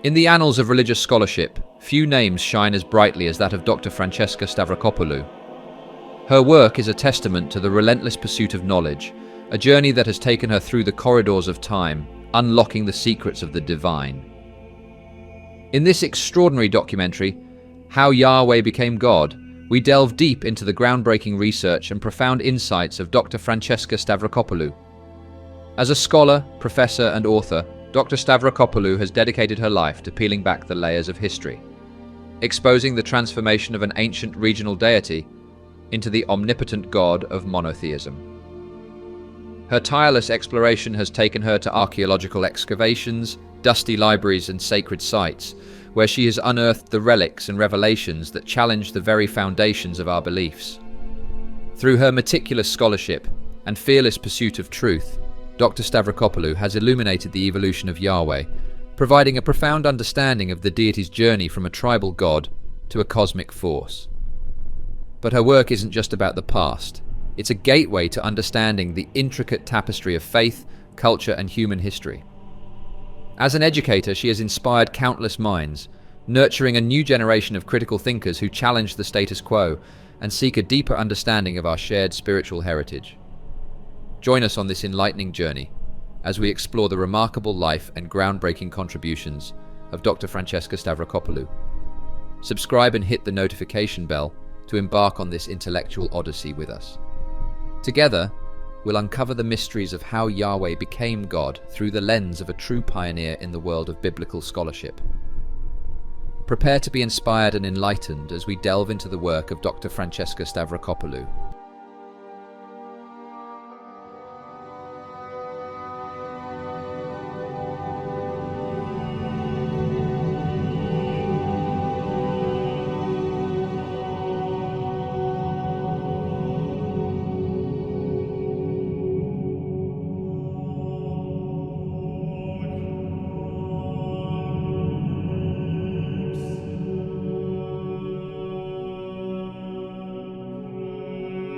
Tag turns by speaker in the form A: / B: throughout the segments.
A: In the annals of religious scholarship, few names shine as brightly as that of Dr. Francesca Stavrakopoulou. Her work is a testament to the relentless pursuit of knowledge, a journey that has taken her through the corridors of time, unlocking the secrets of the divine. In this extraordinary documentary, How Yahweh Became God, we delve deep into the groundbreaking research and profound insights of Dr. Francesca Stavrakopoulou. As a scholar, professor, and author, Dr. Stavrakopoulou has dedicated her life to peeling back the layers of history, exposing the transformation of an ancient regional deity into the omnipotent God of monotheism. Her tireless exploration has taken her to archaeological excavations, dusty libraries, and sacred sites, where she has unearthed the relics and revelations that challenge the very foundations of our beliefs. Through her meticulous scholarship and fearless pursuit of truth, Dr. Stavrakopoulou has illuminated the evolution of Yahweh, providing a profound understanding of the deity's journey from a tribal god to a cosmic force. But her work isn't just about the past. It's a gateway to understanding the intricate tapestry of faith, culture, and human history. As an educator, she has inspired countless minds, nurturing a new generation of critical thinkers who challenge the status quo and seek a deeper understanding of our shared spiritual heritage. Join us on this enlightening journey as we explore the remarkable life and groundbreaking contributions of Dr. Francesca Stavrakopoulou. Subscribe and hit the notification bell to embark on this intellectual odyssey with us. Together, we'll uncover the mysteries of how Yahweh became God through the lens of a true pioneer in the world of biblical scholarship. Prepare to be inspired and enlightened as we delve into the work of Dr. Francesca Stavrakopoulou.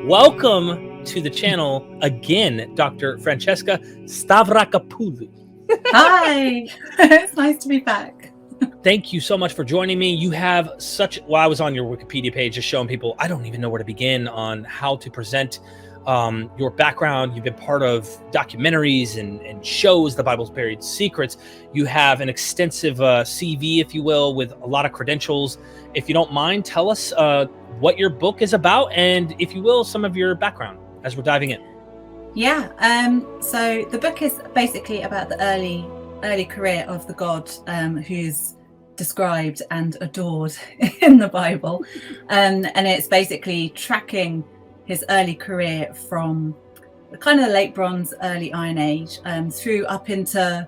B: Welcome to the channel again, Dr. Francesca Stavrakopoulou.
C: Hi, it's nice to be back.
B: Thank you so much for joining me. You have I was on your Wikipedia page just showing people, I don't even know where to begin on how to present your background. You've been part of documentaries and shows, The Bible's Buried Secrets. You have an extensive CV, if you will, with a lot of credentials. If you don't mind, tell us what your book is about and, if you will, some of your background as we're diving in.
C: Yeah, so the book is basically about the early career of the God who's described and adored in the Bible, and it's basically tracking his early career from the kind of the late Bronze, early Iron Age, through up into,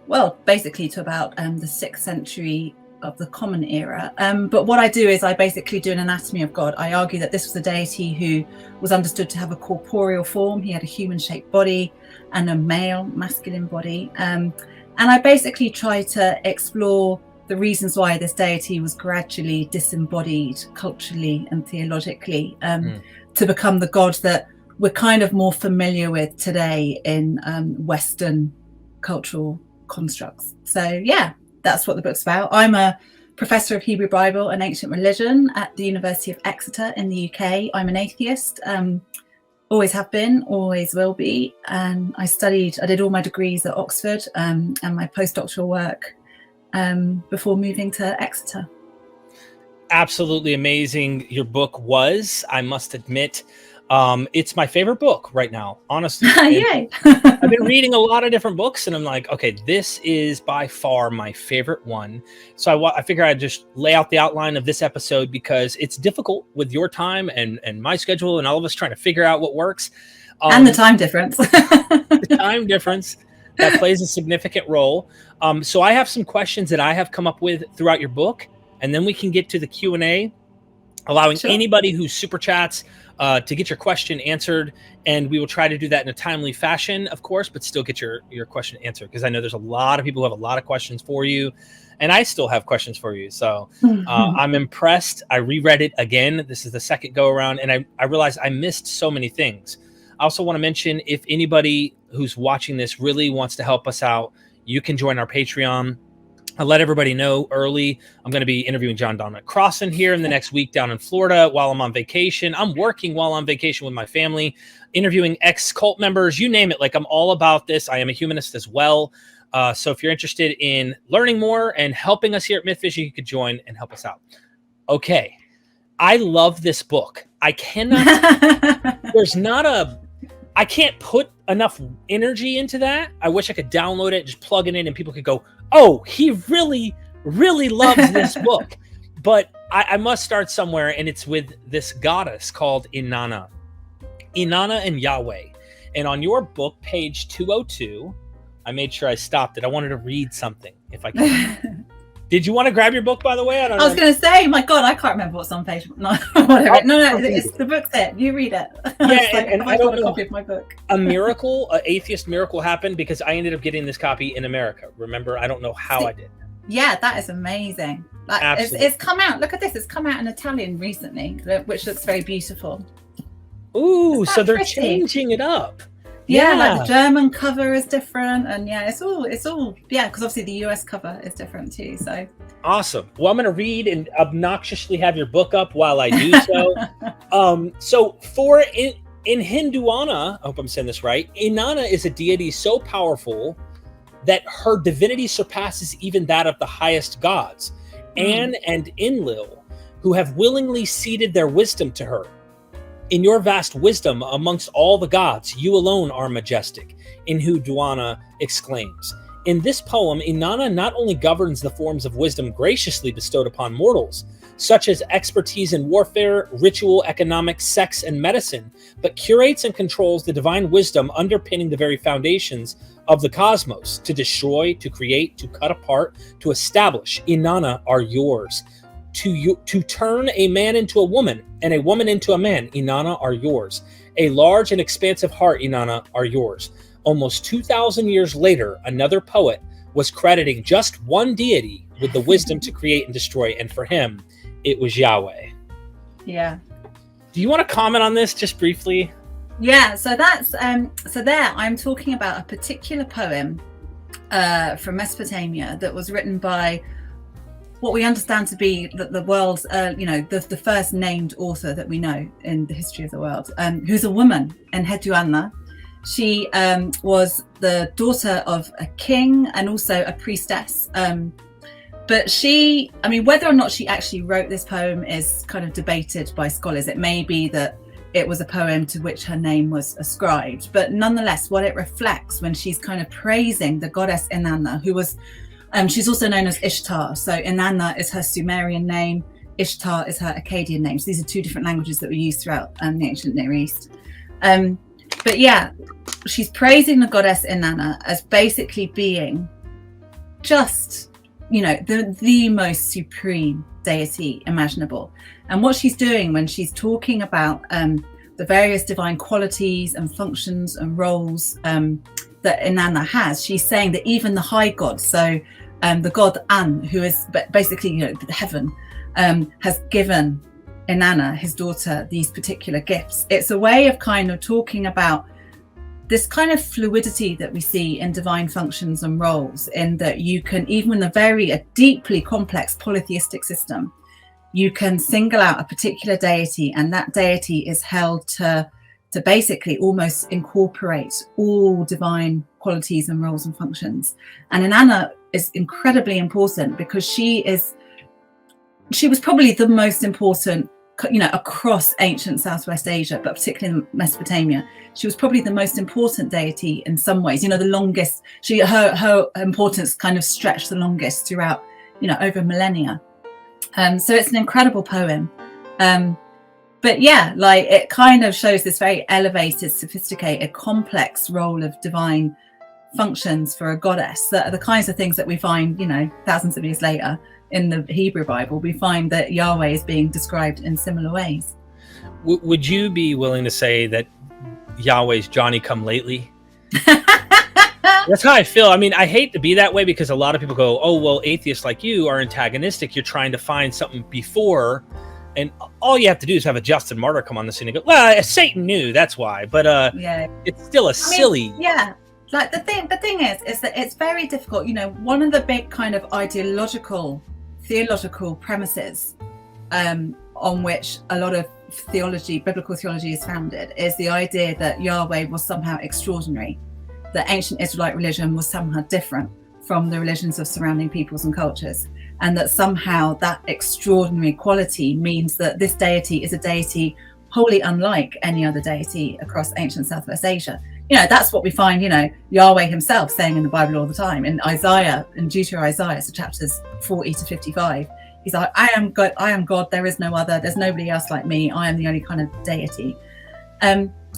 C: well, basically to about the 6th century of the Common Era. But what I do is I basically do an anatomy of God. I argue that this was a deity who was understood to have a corporeal form. He had a human-shaped body and a masculine body. And I basically try to explore the reasons why this deity was gradually disembodied culturally and theologically to become the God that we're kind of more familiar with today in Western cultural constructs. So yeah, that's what the book's about. I'm a professor of Hebrew Bible and ancient religion at the University of Exeter in the UK. I'm an atheist, always have been, always will be. And I did all my degrees at Oxford and my postdoctoral work before moving to Exeter.
B: Absolutely amazing. Your book was, I must admit, it's my favorite book right now, honestly.
C: Yay.
B: I've been reading a lot of different books and I'm like, okay, this is by far my favorite one. So I figure I'd just lay out the outline of this episode because it's difficult with your time and my schedule and all of us trying to figure out what works.
C: And the time difference.
B: The time difference that plays a significant role. So I have some questions that I have come up with throughout your book, and then we can get to the Q&A, allowing anybody who super chats to get your question answered, and we will try to do that in a timely fashion, of course, but still get your question answered, because I know there's a lot of people who have a lot of questions for you, and I still have questions for you. So I'm impressed. I reread it again. This is the second go around, and I realized I missed so many things. I also want to mention, if anybody who's watching this really wants to help us out, you can join our Patreon. I'll let everybody know early. I'm going to be interviewing John Dominic Crossan here in the next week down in Florida while I'm on vacation. I'm working while on vacation with my family, interviewing ex-cult members, you name it. Like, I'm all about this. I am a humanist as well. So if you're interested in learning more and helping us here at Myth Vision, you could join and help us out. Okay. I love this book. I can't put enough energy into that. I wish I could download it, just plug it in, and people could go, oh, he really, really loves this book. But I must start somewhere, and it's with this goddess called Inanna. Inanna and Yahweh. And on your book, page 202, I made sure I stopped it. I wanted to read something, if I can. Did you want to grab your book, by the way? I
C: was going to say, my God, I can't remember what's on page. No, whatever. No, it's the book's it. You read it.
B: Yeah, and I
C: got a copy of my book.
B: An atheist miracle happened because I ended up getting this copy in America. Remember, I don't know how I did.
C: Yeah, that is amazing. It's come out. Look at this. It's come out in Italian recently, which looks very beautiful.
B: Ooh, so they're changing it up.
C: Yeah, like the German cover is different, and it's all because obviously the US cover is different too. So
B: awesome. Well, I'm going to read and obnoxiously have your book up while I do so. So in Hinduana, I hope I'm saying this right, Inanna is a deity so powerful that her divinity surpasses even that of the highest gods, An and Enlil, who have willingly ceded their wisdom to her. In your vast wisdom amongst all the gods, you alone are majestic, Hinduana exclaims. In this poem, Inanna not only governs the forms of wisdom graciously bestowed upon mortals, such as expertise in warfare, ritual, economics, sex, and medicine, but curates and controls the divine wisdom underpinning the very foundations of the cosmos. To destroy, to create, to cut apart, to establish, Inanna are yours. To turn a man into a woman and a woman into a man, Inanna are yours. A large and expansive heart, Inanna, are yours. Almost 2,000 years later, another poet was crediting just one deity with the wisdom to create and destroy, and for him, it was Yahweh.
C: Yeah.
B: Do you want to comment on this just briefly?
C: Yeah, so that's there I'm talking about a particular poem from Mesopotamia that was written by what we understand to be the world's, the first named author that we know in the history of the world, who's a woman, Enheduanna. She was the daughter of a king and also a priestess. But whether or not she actually wrote this poem is kind of debated by scholars. It may be that it was a poem to which her name was ascribed, but nonetheless, what it reflects when she's kind of praising the goddess Inanna, who was she's also known as Ishtar. So Inanna is her Sumerian name. Ishtar is her Akkadian name. So these are two different languages that were used throughout the ancient Near East. But yeah, she's praising the goddess Inanna as basically being just, the most supreme deity imaginable. And what she's doing when she's talking about the various divine qualities and functions and roles that Inanna has, she's saying that even the high god, so the god An, who is basically heaven, has given Inanna, his daughter, these particular gifts. It's a way of kind of talking about this kind of fluidity that we see in divine functions and roles, in that you can, even in a deeply complex polytheistic system, you can single out a particular deity, and that deity is held to basically almost incorporate all divine qualities and roles and functions. And Inanna is incredibly important because she was probably the most important, across ancient Southwest Asia, but particularly in Mesopotamia. She was probably the most important deity in some ways, the longest. Her importance kind of stretched the longest throughout, over millennia. So it's an incredible poem. But yeah, it kind of shows this very elevated, sophisticated, complex role of divine functions for a goddess. That are the kinds of things that we find, thousands of years later in the Hebrew Bible. We find that Yahweh is being described in similar ways.
B: Would you be willing to say that Yahweh's Johnny come lately? That's how I feel. I hate to be that way because a lot of people go, oh, well, atheists like you are antagonistic. You're trying to find something before. And all you have to do is have a Justin Martyr come on the scene and go, well, Satan knew, that's why. But it's still silly.
C: Yeah. like the thing is that it's very difficult. You know, one of the big kind of theological premises on which a lot of biblical theology is founded, is the idea that Yahweh was somehow extraordinary, that ancient Israelite religion was somehow different from the religions of surrounding peoples and cultures, and that somehow that extraordinary quality means that this deity is a deity wholly unlike any other deity across ancient Southwest Asia. You know, that's what we find, you know, Yahweh himself saying in the Bible all the time. In Isaiah, in Deutero-Isaiah, so chapters 40 to 55, he's like, I am God, there is no other, there's nobody else like me, I am the only kind of deity.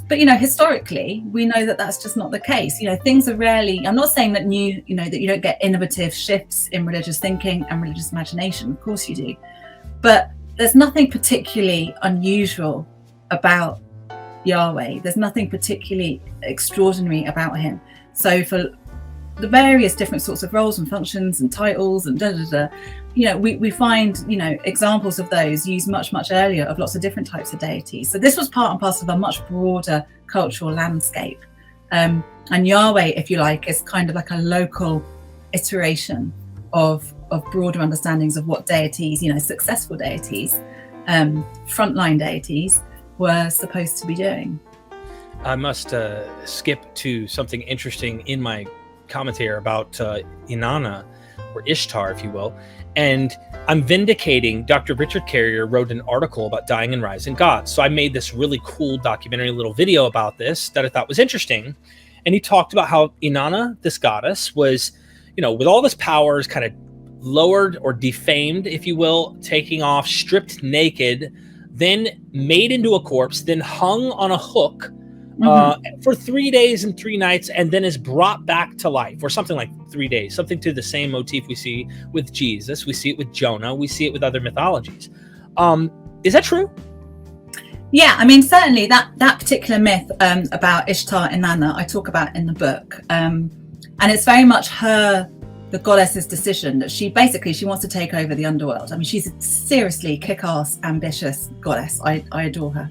C: But, you know, historically, we know that that's just not the case. You know, things are rarely, I'm not saying that that you don't get innovative shifts in religious thinking and religious imagination. Of course you do. But there's nothing particularly unusual about Yahweh. There's nothing particularly extraordinary about him. So for the various different sorts of roles and functions and titles and you know, we find, you know, examples of those used much earlier of lots of different types of deities. So this was part and parcel of a much broader cultural landscape. And Yahweh, if you like, is kind of like a local iteration of broader understandings of what deities, you know, successful deities, frontline deities, were supposed to be doing.
B: I must skip to something interesting in my commentary about Inanna, or Ishtar, if you will. And I'm vindicating, Dr. Richard Carrier wrote an article about dying and rising gods. So I made this really cool documentary little video about this that I thought was interesting. And he talked about how Inanna, this goddess, was, you know, with all this powers kind of lowered or defamed, if you will, taking off, stripped naked, then made into a corpse, then hung on a hook for 3 days and 3 nights, and then is brought back to life, or something like 3 days, something to the same motif we see with Jesus, we see it with Jonah, we see it with other mythologies. Is that true?
C: Yeah, I mean, certainly that particular myth about Ishtar Inanna I talk about in the book, and it's very much the goddess's decision that she wants to take over the underworld. I mean, she's a seriously kick-ass, ambitious goddess. I adore her.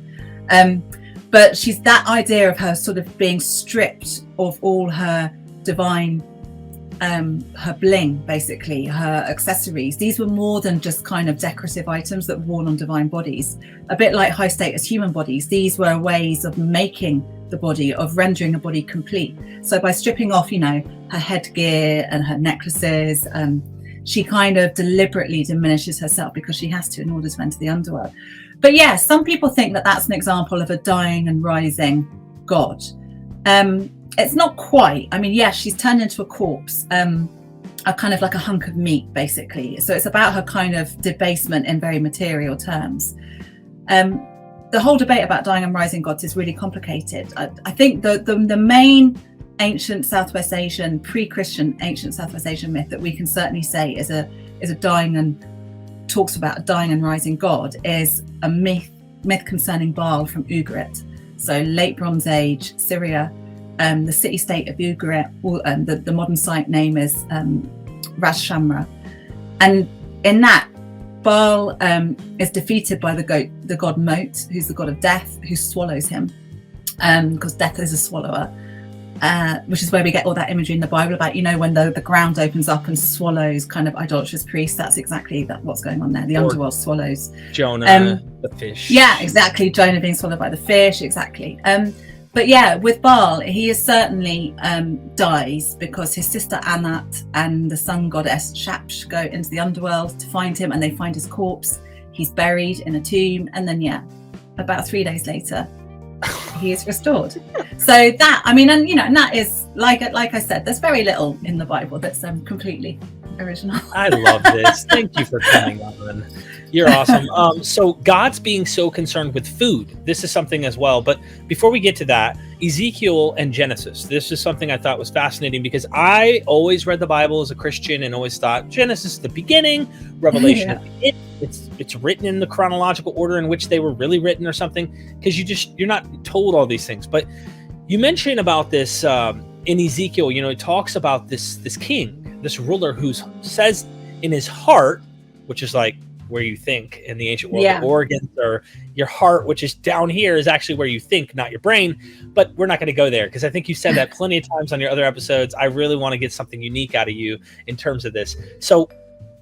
C: But she's that idea of her sort of being stripped of all her divine, her bling, basically, her accessories. These were more than just kind of decorative items that were worn on divine bodies. A bit like high status human bodies, these were ways of making the body, of rendering the body complete. So by stripping off, you know, her headgear and her necklaces, she kind of deliberately diminishes herself because she has to in order to enter the underworld. But yeah, some people think that that's an example of a dying and rising god. It's not quite. I mean, yes, she's turned into a corpse, a kind of like a hunk of meat, basically. So it's about her kind of debasement in very material terms. The whole debate about dying and rising gods is really complicated. I think the main ancient Southwest Asian, pre-Christian ancient Southwest Asian myth that we can certainly say is a dying and talks about a dying and rising god is a myth concerning Baal from Ugarit. So late Bronze Age, Syria, the city-state of Ugarit, the modern site name is Ras Shamra. And in that, Baal is defeated by the god Mot, who's the god of death, who swallows him, because death is a swallower. Which is where we get all that imagery in the Bible about, you know, when the ground opens up and swallows kind of idolatrous priests. That's exactly what's going on there. The underworld swallows
B: Jonah, the fish.
C: Yeah, exactly. Jonah being swallowed by the fish. Exactly. But yeah, with Baal, he is certainly dies because his sister Anat and the sun goddess Shapsh go into the underworld to find him, and they find his corpse. He's buried in a tomb, and then about 3 days later, he is restored. So that, I mean, and you know, and that is like I said, there's very little in the Bible that's completely original.
B: I love this. Thank you for coming on. You're awesome. So God's being so concerned with food. This is something as well. But before we get to that, Ezekiel and Genesis. This is something I thought was fascinating because I always read the Bible as a Christian and always thought Genesis is the beginning, Revelation at the end. It's written in the chronological order in which they were really written or something, because you're not told all these things. But you mentioned about this in Ezekiel, you know, it talks about this king, this ruler who says in his heart, which is like where you think in the ancient world.
C: Yeah.
B: The organs or your heart, which is down here, is actually where you think, not your brain. But we're not going to go there because I think you said that plenty of times on your other episodes. I really want to get something unique out of you in terms of this. So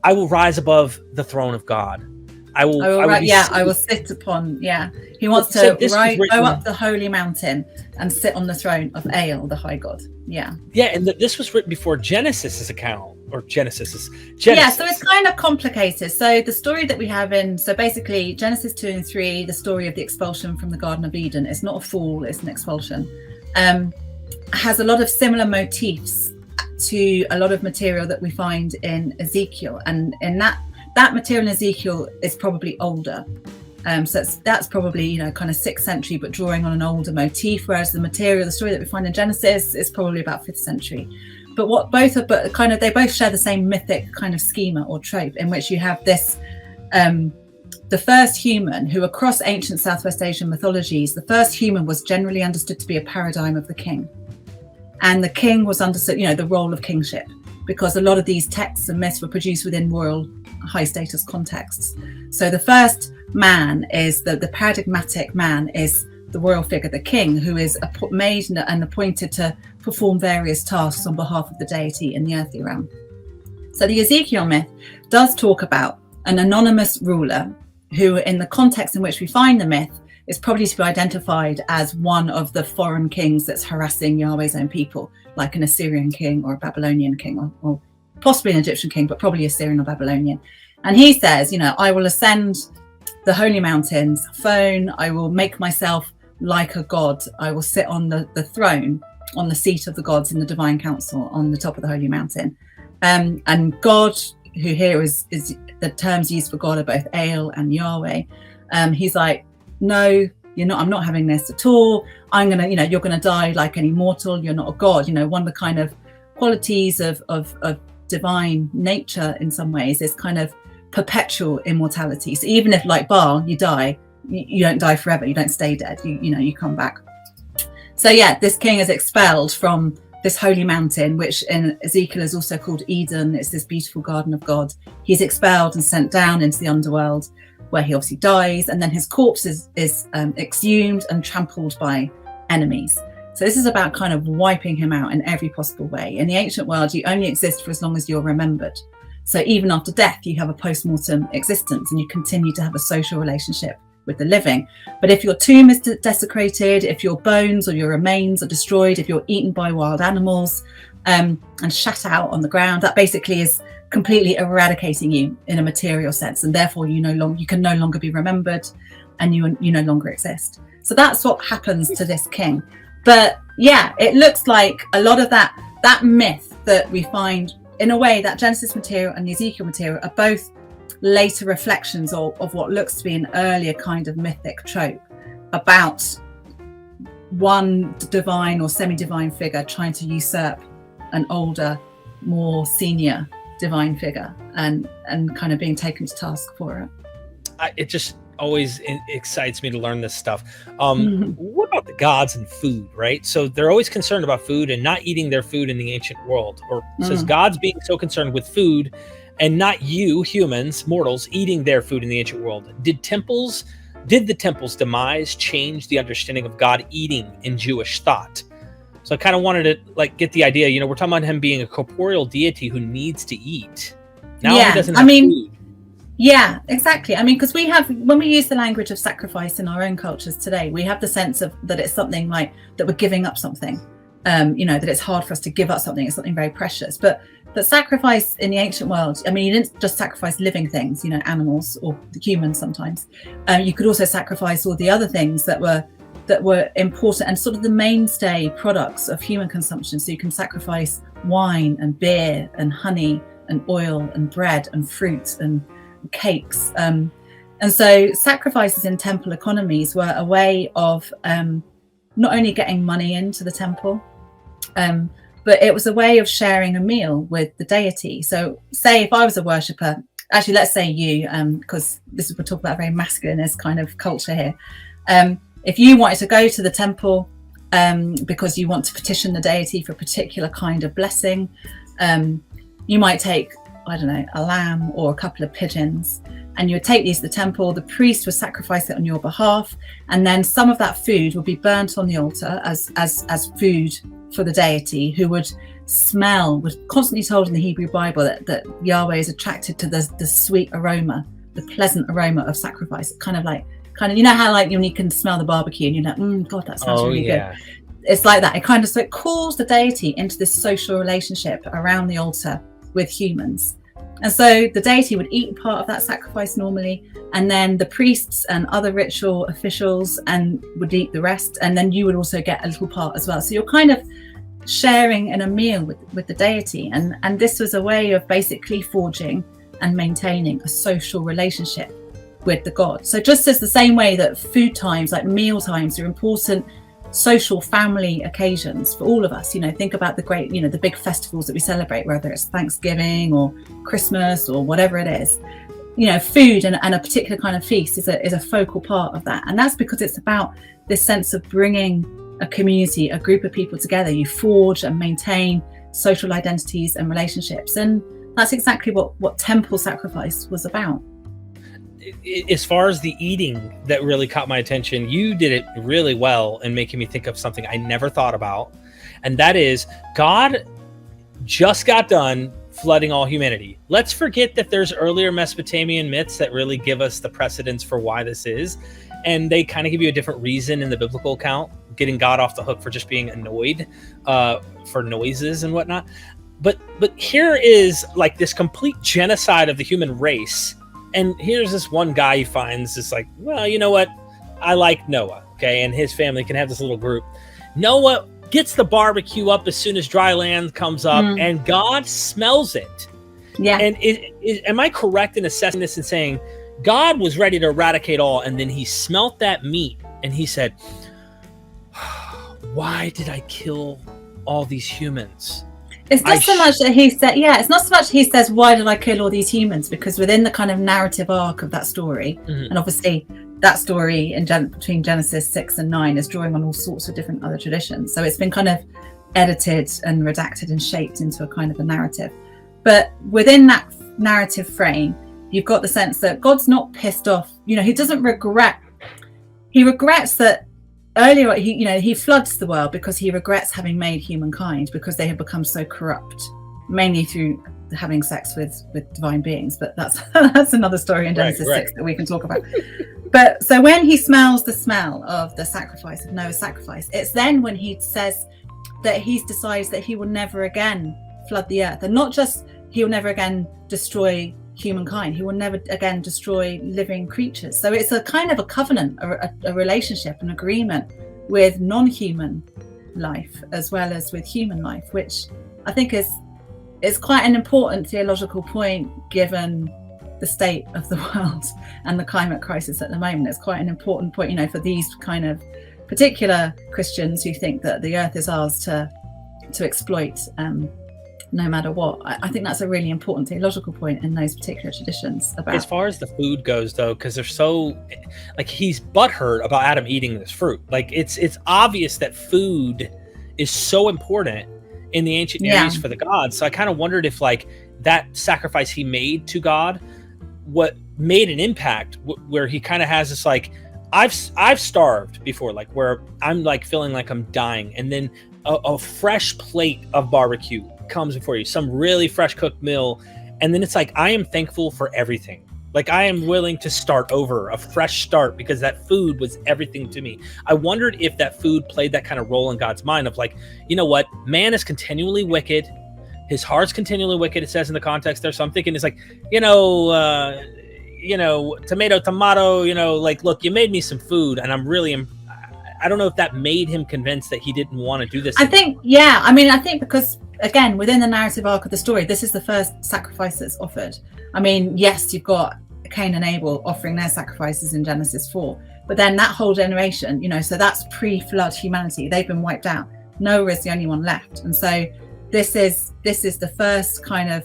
B: I will rise above the throne of God. I will sit upon.
C: Yeah, he wants to go up the holy mountain and sit on the throne of El, the high god. Yeah.
B: Yeah, and this was written before Genesis' account, or Genesis.
C: Yeah, so it's kind of complicated. So the story that we have basically Genesis 2 and 3, the story of the expulsion from the Garden of Eden. It's not a fall; it's an expulsion. Has a lot of similar motifs to a lot of material that we find in Ezekiel, and in that material in Ezekiel is probably older. So that's probably, kind of 6th century, but drawing on an older motif, whereas the story that we find in Genesis is probably about 5th century. But they both share the same mythic kind of schema or trope, in which you have this, the first human, who across ancient Southwest Asian mythologies, the first human was generally understood to be a paradigm of the king. And the king was understood, the role of kingship, because a lot of these texts and myths were produced within royal high status contexts. So the first man is the paradigmatic man is the royal figure, the king, who is made and appointed to perform various tasks on behalf of the deity in the earthly realm. So the Ezekiel myth does talk about an anonymous ruler who, in the context in which we find the myth, is probably to be identified as one of the foreign kings that's harassing Yahweh's own people, like an Assyrian king or a Babylonian king, or possibly an Egyptian king, but probably Assyrian or Babylonian. And he says, I will ascend the holy mountains, I will make myself like a god. I will sit on the throne, on the seat of the gods in the divine council on the top of the holy mountain. And God, who here is the terms used for God are both El and Yahweh. He's like, no, you're not. I'm not having this at all. You're gonna die like any mortal. You're not a god. One of the kind of qualities of divine nature in some ways is kind of perpetual immortality. So even if, like Baal, you die, you don't die forever. You don't stay dead. You come back. So yeah, this king is expelled from this holy mountain, which in Ezekiel is also called Eden. It's this beautiful garden of God. He's expelled and sent down into the underworld, where he obviously dies, and then his corpse is exhumed and trampled by enemies. So this is about kind of wiping him out in every possible way. In the ancient world, you only exist for as long as you're remembered. So even after death, you have a post-mortem existence, and you continue to have a social relationship with the living. But if your tomb is desecrated, if your bones or your remains are destroyed, if you're eaten by wild animals and shat out on the ground, that basically is completely eradicating you in a material sense, and therefore you can no longer be remembered, and you no longer exist. So that's what happens to this king. But yeah, it looks like a lot of that myth that we find, in a way, that Genesis material and the Ezekiel material are both later reflections of what looks to be an earlier kind of mythic trope about one divine or semi-divine figure trying to usurp an older, more senior divine figure and kind of being taken to task for it.
B: It just always excites me to learn this stuff. What about the gods and food, right? So they're always concerned about food and not eating their food in the ancient world, or says gods being so concerned with food and not you humans, mortals, eating their food in the ancient world. Did the temple's demise change the understanding of God eating in Jewish thought? So I kind of wanted to get the idea, we're talking about him being a corporeal deity who needs to eat. Now he doesn't have food.
C: Yeah, exactly. Because when we use the language of sacrifice in our own cultures today, we have the sense of that it's something like that we're giving up something, that it's hard for us to give up something. It's something very precious. But sacrifice in the ancient world, you didn't just sacrifice living things, animals or the humans sometimes. You could also sacrifice all the other things that were important and sort of the mainstay products of human consumption. So you can sacrifice wine and beer and honey and oil and bread and fruit and cakes. And so sacrifices in temple economies were a way of not only getting money into the temple, but it was a way of sharing a meal with the deity. So say if I was a worshipper, actually let's say you, because we're talking about a very masculinist kind of culture here. If you wanted to go to the temple because you want to petition the deity for a particular kind of blessing, you might take, I don't know, a lamb or a couple of pigeons, and you would take these to the temple. The priest would sacrifice it on your behalf, and then some of that food would be burnt on the altar as food for the deity, who would smell. Was constantly told in the Hebrew Bible that Yahweh is attracted to the sweet aroma, the pleasant aroma of sacrifice. Kind of, you know how like when you can smell the barbecue and you're like, God, that smells really good. It's like that. It kind of so it calls the deity into this social relationship around the altar with humans. And so the deity would eat part of that sacrifice normally, and then the priests and other ritual officials and would eat the rest, and then you would also get a little part as well. So you're kind of sharing in a meal with the deity, and this was a way of basically forging and maintaining a social relationship with the god. So just as the same way that food times, like meal times, are important social family occasions for all of us, think about the great, the big festivals that we celebrate, whether it's Thanksgiving or Christmas or whatever it is, food and a particular kind of feast is a focal part of that. And that's because it's about this sense of bringing a community, a group of people together. You forge and maintain social identities and relationships, and that's exactly what temple sacrifice was about.
B: As far as the eating that really caught my attention, you did it really well in making me think of something I never thought about, and that is God just got done flooding all humanity. Let's forget that there's earlier Mesopotamian myths that really give us the precedence for why this is, and they kind of give you a different reason in the biblical account, getting God off the hook for just being annoyed for noises and whatnot. But here is like this complete genocide of the human race. And here's this one guy he finds, is like, well, you know what? I like Noah, okay? And his family can have this little group. Noah gets the barbecue up as soon as dry land comes up, and God smells it.
C: Yeah.
B: And am I correct in assessing this and saying God was ready to eradicate all, and then he smelt that meat, and he said, why did I kill all these humans?
C: It's not so much that he said, it's not so much he says, why did I kill all these humans? Because within the kind of narrative arc of that story, and obviously that story between Genesis 6 and 9 is drawing on all sorts of different other traditions. So it's been kind of edited and redacted and shaped into a kind of a narrative. But within that narrative frame, you've got the sense that God's not pissed off. He doesn't regret. He regrets that earlier, he floods the world because he regrets having made humankind, because they have become so corrupt, mainly through having sex with divine beings. But that's another story in Genesis 6 that we can talk about. But so when he smells the smell of the sacrifice, of Noah's sacrifice, it's then when he says that he decides that he will never again flood the earth, and not just he will never again destroy humankind, he will never again destroy living creatures. So it's a kind of a covenant, a relationship, an agreement with non-human life as well as with human life, which I think is quite an important theological point given the state of the world and the climate crisis at the moment. It's quite an important point, for these kind of particular Christians who think that the earth is ours to exploit no matter what. I think that's a really important theological point in those particular traditions. About
B: as far as the food goes, though, because they're so like, he's butthurt about Adam eating this fruit. Like it's obvious that food is so important in the ancient Near East for the gods. So I kind of wondered if like that sacrifice he made to God, what made an impact where he kind of has this like, I've starved before, like where I'm like feeling like I'm dying, and then a fresh plate of barbecue comes before you, some really fresh cooked meal, and then it's like, I am thankful for everything. Like I am willing to start over, a fresh start, because that food was everything to me. I wondered if that food played that kind of role in God's mind of like, you know what, man is continually wicked, his heart's continually wicked, it says in the context there. So I'm thinking it's like, tomato, like, look, you made me some food, and I'm really I don't know if that made him convinced that he didn't want to do this.
C: I think because again, within the narrative arc of the story, this is the first sacrifice that's offered. I mean, yes, you've got Cain and Abel offering their sacrifices in Genesis 4, but then that whole generation, so that's pre-flood humanity. They've been wiped out. Noah is the only one left. And so this is the first kind of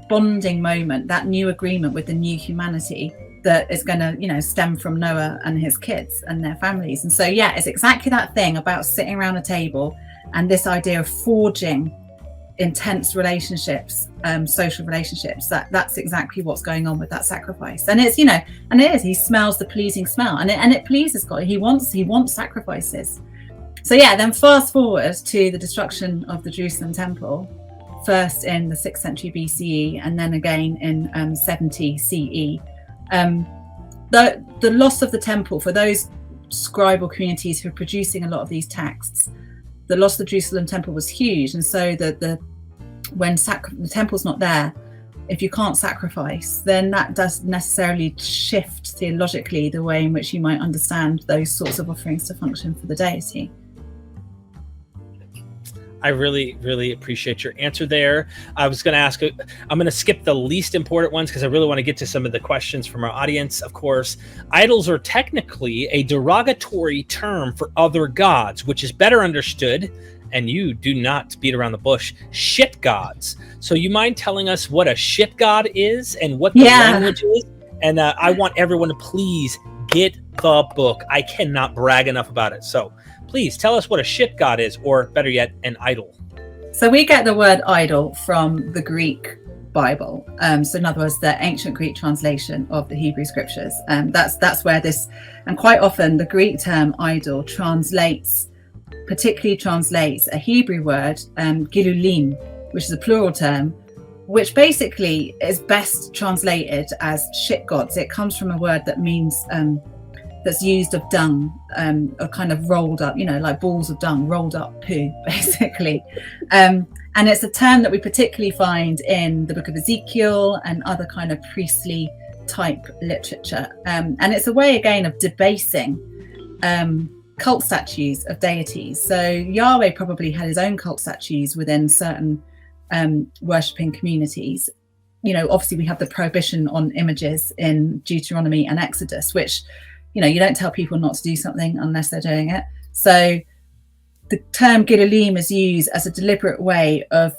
C: bonding moment, that new agreement with the new humanity that is going to, stem from Noah and his kids and their families. And so, it's exactly that thing about sitting around a table and this idea of forging intense relationships, social relationships. That's exactly what's going on with that sacrifice. And it's, and it is, he smells the pleasing smell, and it pleases God. He wants sacrifices. So yeah, then fast forward to the destruction of the Jerusalem temple, first in the 6th century BCE and then again in 70 CE. The loss of the temple, for those scribal communities who are producing a lot of these texts, the loss of the Jerusalem temple was huge. And so when the temple's not there, if you can't sacrifice, then that doesn't necessarily shift theologically the way in which you might understand those sorts of offerings to function for the deity.
B: I really, really appreciate your answer there. I was going to ask, I'm going to skip the least important ones because I really want to get to some of the questions from our audience. Of course, idols are technically a derogatory term for other gods, which is better understood, and you do not beat around the bush, shit gods. So you mind telling us what a shit god is and what the language is? And I want everyone to please get the book. I cannot brag enough about it. So please tell us what a shit god is, or better yet, an idol.
C: So we get the word idol from the Greek Bible. So in other words, the ancient Greek translation of the Hebrew scriptures. That's where this, and quite often the Greek term idol particularly translates a Hebrew word, gilulim, which is a plural term, which basically is best translated as shit gods. It comes from a word that means that's used of dung, or kind of rolled up, like balls of dung, rolled up poo, basically. And it's a term that we particularly find in the book of Ezekiel and other kind of priestly type literature. And it's a way, again, of debasing cult statues of deities. So Yahweh probably had his own cult statues within certain worshipping communities. Obviously we have the prohibition on images in Deuteronomy and Exodus, which you don't tell people not to do something unless they're doing it. So the term gilulim is used as a deliberate way of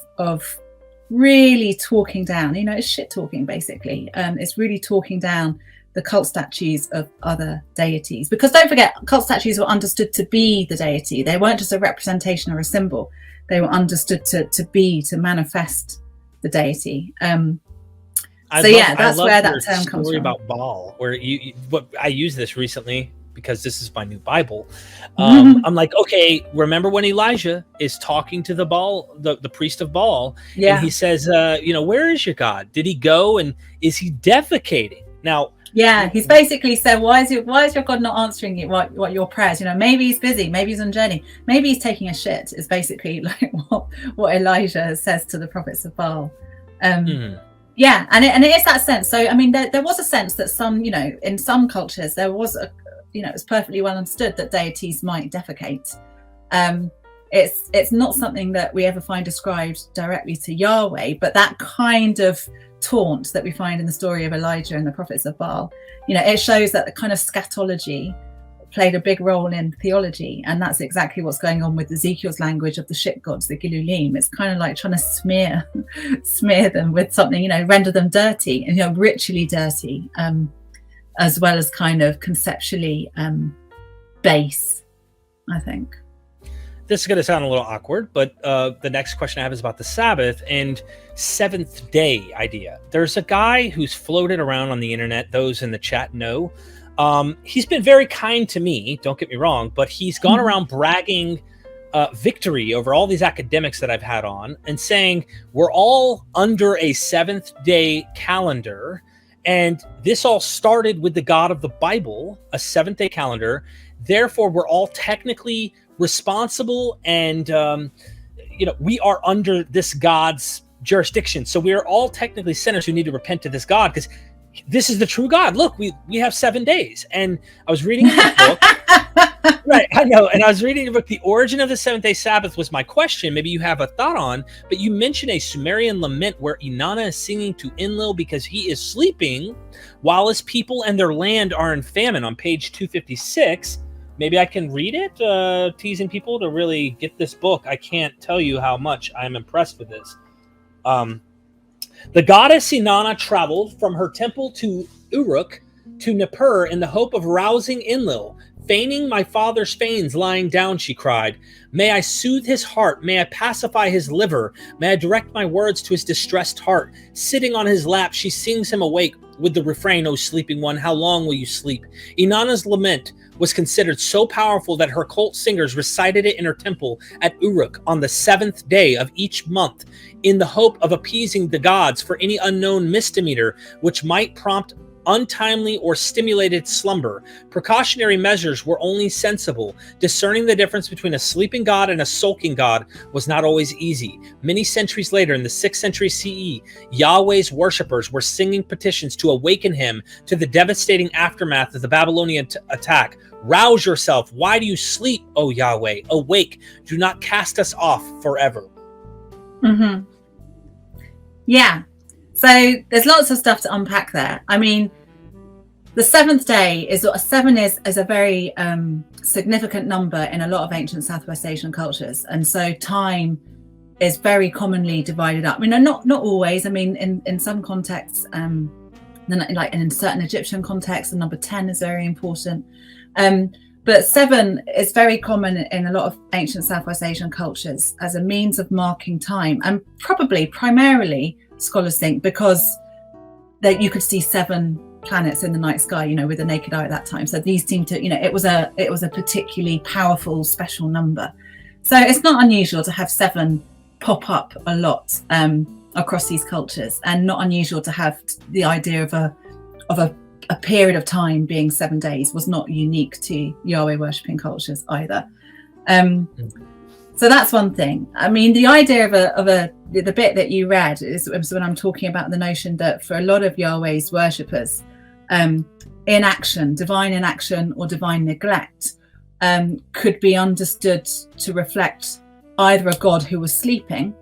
C: really talking down, it's shit talking, basically. It's really talking down the cult statues of other deities. Because don't forget, cult statues were understood to be the deity. They weren't just a representation or a symbol. They were understood to manifest the deity. That's where that term comes from.
B: About Baal, where what I use this recently because this is my new Bible. I'm like, okay, remember when Elijah is talking to the Baal, the priest of Baal, and he says, where is your God? Did he go, and is he defecating? Now,
C: he's basically said, why is your God not answering you what your prayers? Maybe he's busy, maybe he's on journey, maybe he's taking a shit. Is basically like what Elijah says to the prophets of Baal. Yeah, and it is that sense. So, I mean, there was a sense that some, in some cultures, there was it was perfectly well understood that deities might defecate. It's not something that we ever find described directly to Yahweh, but that kind of taunt that we find in the story of Elijah and the prophets of Baal, it shows that the kind of scatology played a big role in theology, and that's exactly what's going on with Ezekiel's language of the shit gods, the gilulim. It's kind of like trying to smear them with something, render them dirty and ritually dirty, as well as kind of conceptually base, I think.
B: This is going to sound a little awkward, but the next question I have is about the Sabbath and seventh day idea. There's a guy who's floated around on the internet. Those in the chat know. He's been very kind to me, don't get me wrong, but he's gone around bragging victory over all these academics that I've had on and saying we're all under a seventh day calendar. And this all started with the God of the Bible, a seventh day calendar. Therefore, we're all technically responsible, and we are under this God's jurisdiction. So we are all technically sinners who need to repent to this God, because this is the true God. Look, we have 7 days. And I was reading in the book. Right, I know. And I was reading the book. The origin of the seventh day Sabbath was my question. Maybe you have a thought on, but you mentioned a Sumerian lament where Inanna is singing to Enlil because he is sleeping while his people and their land are in famine on page 256. Maybe I can read it, teasing people to really get this book. I can't tell you how much I'm impressed with this. The goddess Inanna traveled from her temple to Uruk to Nippur in the hope of rousing Enlil, Feigning my father's fanes, lying down, she cried. May I soothe his heart, may I pacify his liver, may I direct my words to his distressed heart. Sitting on his lap, she sings him awake with the refrain, O sleeping one, how long will you sleep? Inanna's lament was considered so powerful that her cult singers recited it in her temple at Uruk on the 7th day of each month in the hope of appeasing the gods for any unknown misdemeanor which might prompt untimely or stimulated slumber. Precautionary measures were only sensible. Discerning the difference between a sleeping god and a sulking god was not always easy. Many centuries later, in the 6th century CE, Yahweh's worshippers were singing petitions to awaken him to the devastating aftermath of the Babylonian attack. Rouse yourself. Why do you sleep, O Yahweh? Awake. Do not cast us off forever.
C: Mm-hmm. Yeah. So there's lots of stuff to unpack there. I mean, the 7th day is what 7 is a very significant number in a lot of ancient Southwest Asian cultures, and so time is very commonly divided up. I mean, not always. I mean, in some contexts, like in certain Egyptian contexts, the number 10 is very important. But 7 is very common in a lot of ancient Southwest Asian cultures as a means of marking time, and probably primarily, scholars think, because that you could see 7 planets in the night sky, with the naked eye at that time. So these seem to, it was a particularly powerful, special number. So it's not unusual to have 7 pop up a lot across these cultures, and not unusual to have the idea of a period of time being 7 days was not unique to Yahweh worshipping cultures either. So that's one thing. I mean, the idea of the bit that you read is when I'm talking about the notion that for a lot of Yahweh's worshippers, inaction, divine inaction or divine neglect could be understood to reflect either a God who was sleeping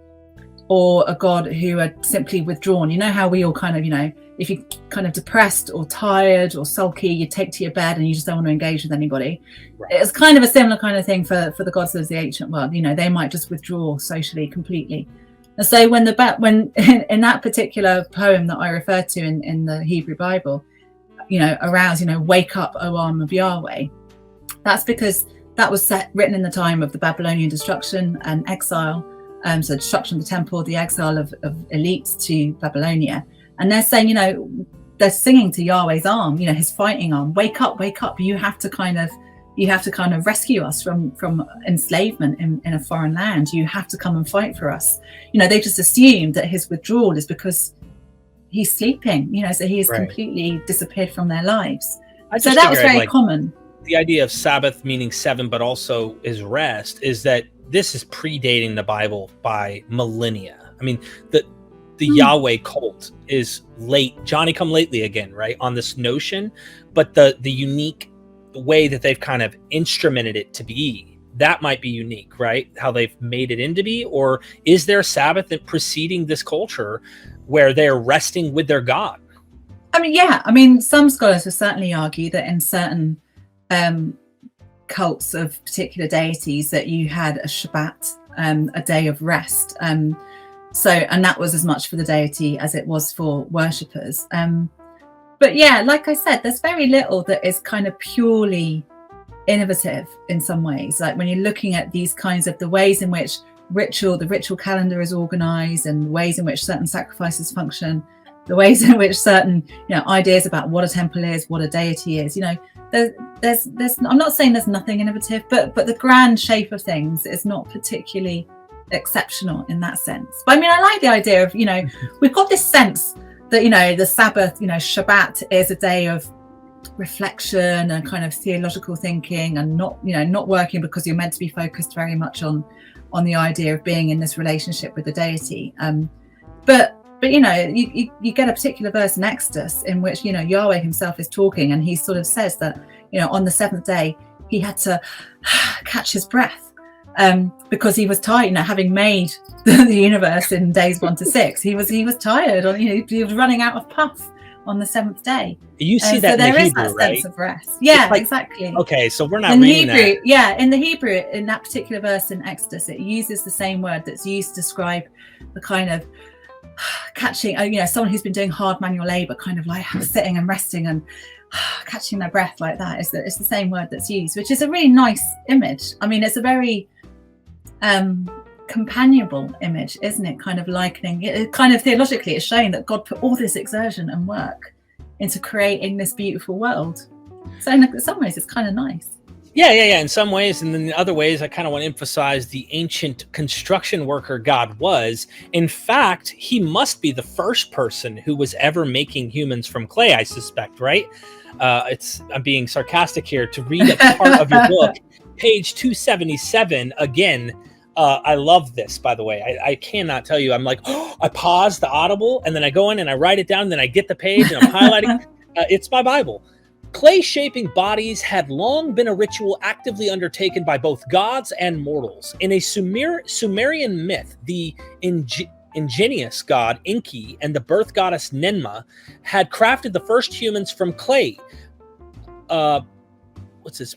C: or a God who had simply withdrawn. You know how we all kind of, if you're kind of depressed or tired or sulky, you take to your bed and you just don't want to engage with anybody. Right. It's kind of a similar kind of thing for the gods of the ancient world. They might just withdraw socially completely. And so when in that particular poem that I referred to in the Hebrew Bible, arouse, wake up, O arm of Yahweh, that's because that was written in the time of the Babylonian destruction and exile. So destruction of the temple, the exile of elites to Babylonia. And they're saying, they're singing to Yahweh's arm, his fighting arm, wake up, you have to kind of rescue us from enslavement in a foreign land. You have to come and fight for us. They just assumed that his withdrawal is because he's sleeping, so he has completely disappeared from their lives. So that was very common.
B: The idea of Sabbath meaning 7, but also is rest, is that this is predating the Bible by millennia. I mean, the Yahweh cult is late, Johnny come lately again, right, on this notion, but the unique way that they've kind of instrumented it to be, that might be unique, right? How they've made it into be, or is there a Sabbath that preceding this culture where they're resting with their God?
C: I mean, some scholars will certainly argue that in certain cults of particular deities that you had a Shabbat, a day of rest. And that was as much for the deity as it was for worshippers. But yeah, like I said, there's very little that is kind of purely innovative in some ways. Like when you're looking at these kinds of the ways in which the ritual calendar is organized, and ways in which certain sacrifices function, the ways in which certain ideas about what a temple is, what a deity is, there's I'm not saying there's nothing innovative, but the grand shape of things is not particularly exceptional in that sense. But I like the idea of we've got this sense that the Sabbath, Shabbat, is a day of reflection and kind of theological thinking, and not working because you're meant to be focused very much on the idea of being in this relationship with the deity. But you get a particular verse in Exodus in which Yahweh himself is talking, and he sort of says that on the 7th day he had to catch his breath because he was tired. Having made the universe in days 1 to 6, he was tired. He was running out of puff on the 7th day.
B: You see that
C: so
B: in the
C: there
B: Hebrew,
C: is that
B: right?
C: sense of rest. Yeah, exactly.
B: Okay, so we're not
C: in
B: reading
C: Hebrew,
B: that.
C: Yeah, in the Hebrew, in that particular verse in Exodus, it uses the same word that's used to describe the kind of catching, someone who's been doing hard manual labor, kind of like sitting and resting and catching their breath like that. It's the same word that's used, which is a really nice image. I mean, it's a very companionable image, isn't it? Kind of likening it, kind of theologically, it's showing that God put all this exertion and work into creating this beautiful world. So in some ways, it's kind of nice.
B: Yeah. In some ways, and then in other ways, I kind of want to emphasize the ancient construction worker God was. In fact, he must be the first person who was ever making humans from clay, I suspect, right? I'm being sarcastic here to read a part of your book, page 277. Again, I love this, by the way. I cannot tell you. I'm like, I pause the Audible, and then I go in and I write it down, and then I get the page and I'm highlighting. It's my Bible. Clay shaping bodies had long been a ritual actively undertaken by both gods and mortals. In a Sumerian myth, the ingenious god Enki and the birth goddess Nenma had crafted the first humans from clay. What's this?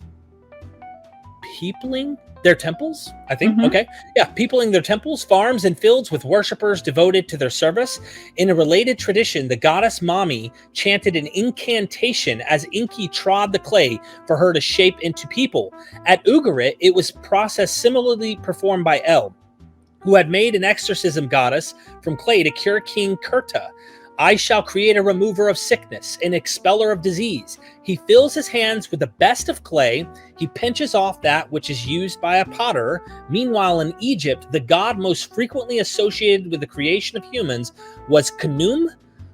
B: Peopling their temples, I think.
C: Mm-hmm.
B: Okay. Yeah. Peopling their temples, farms, and fields with worshippers devoted to their service. In a related tradition, the goddess Mami chanted an incantation as Enki trod the clay for her to shape into people. At Ugarit, it was processed similarly performed by El, who had made an exorcism goddess from clay to cure King Kurta. I shall create a remover of sickness, an expeller of disease. He fills his hands with the best of clay. He pinches off that which is used by a potter. Meanwhile, in Egypt, the god most frequently associated with the creation of humans was Khnum,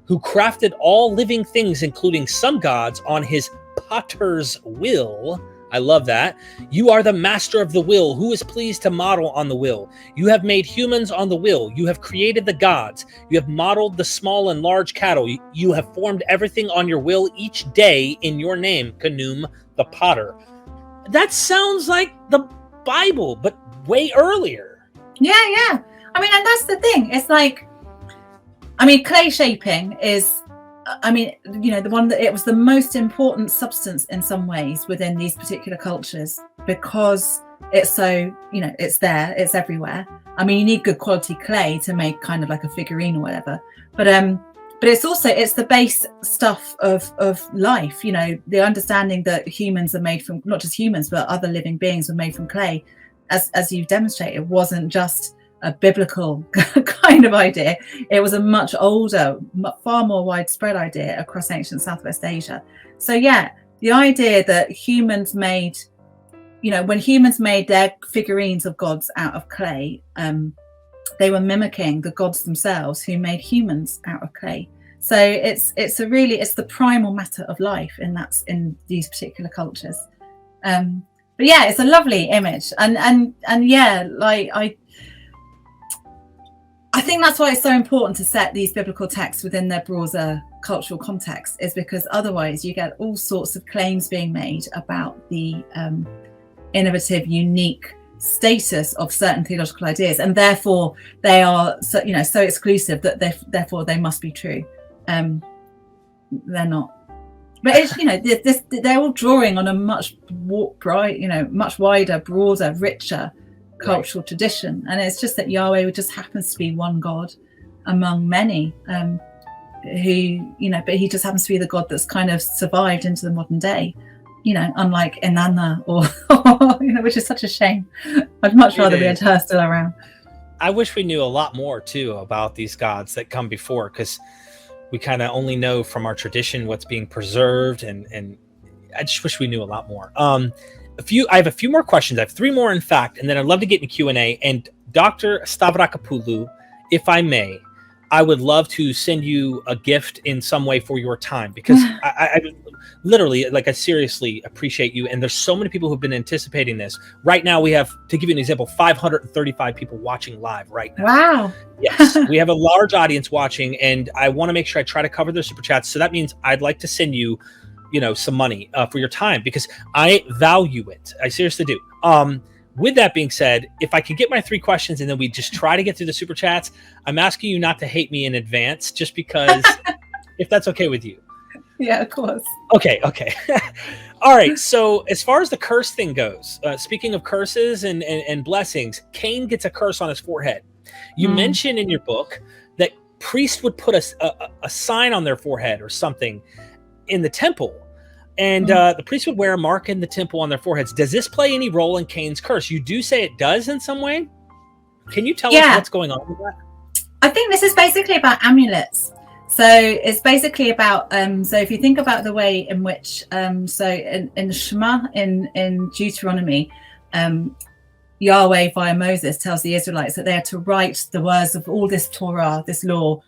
B: who crafted all living things, including some gods, on his potter's will. I love that. You are the master of the will. Who is pleased to model on the will? You have made humans on the will. You have created the gods. You have modeled the small and large cattle. You have formed everything on your will each day in your name, Khnum, the potter. That sounds like the Bible, but way earlier.
C: Yeah. I mean, and that's the thing. It's like, I mean, clay shaping is, the one that it was the most important substance in some ways within these particular cultures, because it's so, it's there, it's everywhere. I mean, you need good quality clay to make kind of like a figurine or whatever, but it's the base stuff of life. The understanding that humans are made from, not just humans, but other living beings were made from clay, as you've demonstrated, wasn't just a biblical kind of idea. It was a much older, far more widespread idea across ancient Southwest Asia. So yeah, the idea that humans made, when humans made their figurines of gods out of clay, they were mimicking the gods themselves who made humans out of clay. So it's the primal matter of life in these particular cultures. But yeah, it's a lovely image, and yeah, like I think that's why it's so important to set these biblical texts within their broader cultural context, is because otherwise you get all sorts of claims being made about the innovative, unique status of certain theological ideas, and therefore they are so exclusive that therefore they must be true. They're not. But it's they're all drawing on a much wider, broader, richer cultural tradition, and it's just that Yahweh just happens to be one God among many, who but he just happens to be the God that's kind of survived into the modern day, unlike Inanna or which is such a shame. I'd much rather we had her still around.
B: I wish we knew a lot more too about these gods that come before, because we kind of only know from our tradition what's being preserved, and I just wish we knew a lot more. I have a few more questions. I have 3 more, in fact, and then I'd love to get into Q&A. And Dr. Stavrakopoulos, if I may, I would love to send you a gift in some way for your time, because I literally, I seriously appreciate you. And there's so many people who've been anticipating this. Right now, we have, to give you an example, 535 people watching live right now.
C: Wow.
B: Yes, we have a large audience watching, and I want to make sure I try to cover their super chats. So that means I'd like to send you some money for your time, because I value it. I seriously do. With that being said, if I can get my 3 questions and then we just try to get through the super chats, I'm asking you not to hate me in advance, just because, if that's okay with you.
C: Yeah, of course.
B: Okay. All right. So as far as the curse thing goes, speaking of curses and blessings, Cain gets a curse on his forehead. You mention in your book that priest would put a sign on their forehead or something in the temple, and the priest would wear a mark in the temple on their foreheads. Does this play any role in Cain's curse? You do say it does in some way. Can you tell us what's going on with that?
C: I think this is basically about amulets. So it's basically about, so if you think about the way in which, so in the Shema, in Deuteronomy, Yahweh via Moses tells the Israelites that they are to write the words of all this Torah, this law,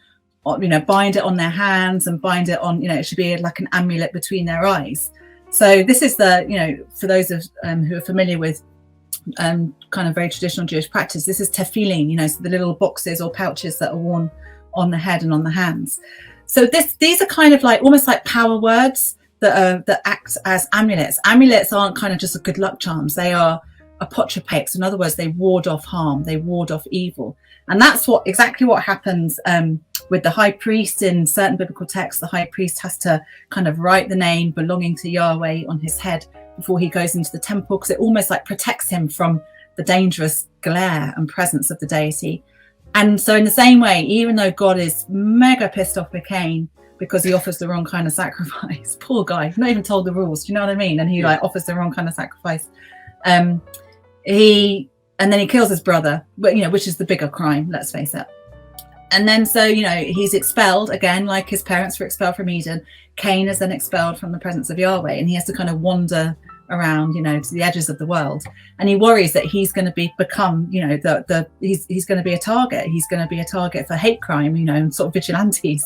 C: bind it on their hands and bind it on, it should be like an amulet between their eyes. So this is the, for those of who are familiar with kind of very traditional Jewish practice, this is tefillin, so the little boxes or pouches that are worn on the head and on the hands. So these are kind of like almost like power words that act as amulets. Amulets aren't kind of just a good luck charms. They are apotropaics. In other words, they ward off harm, they ward off evil. And that's exactly what happens with the high priest. In certain biblical texts, the high priest has to kind of write the name belonging to Yahweh on his head before he goes into the temple, because it almost like protects him from the dangerous glare and presence of the deity. And so in the same way, even though God is mega pissed off with Cain because he offers the wrong kind of sacrifice, poor guy, not even told the rules, do you know what I mean? And he offers the wrong kind of sacrifice. And then he kills his brother, but which is the bigger crime, let's face it. And then so he's expelled again, like his parents were expelled from Eden. Cain is then expelled from the presence of Yahweh, and he has to kind of wander around to the edges of the world, and he worries that he's going to become he's going to be a target. He's going to be a target for hate crime, and sort of vigilantes.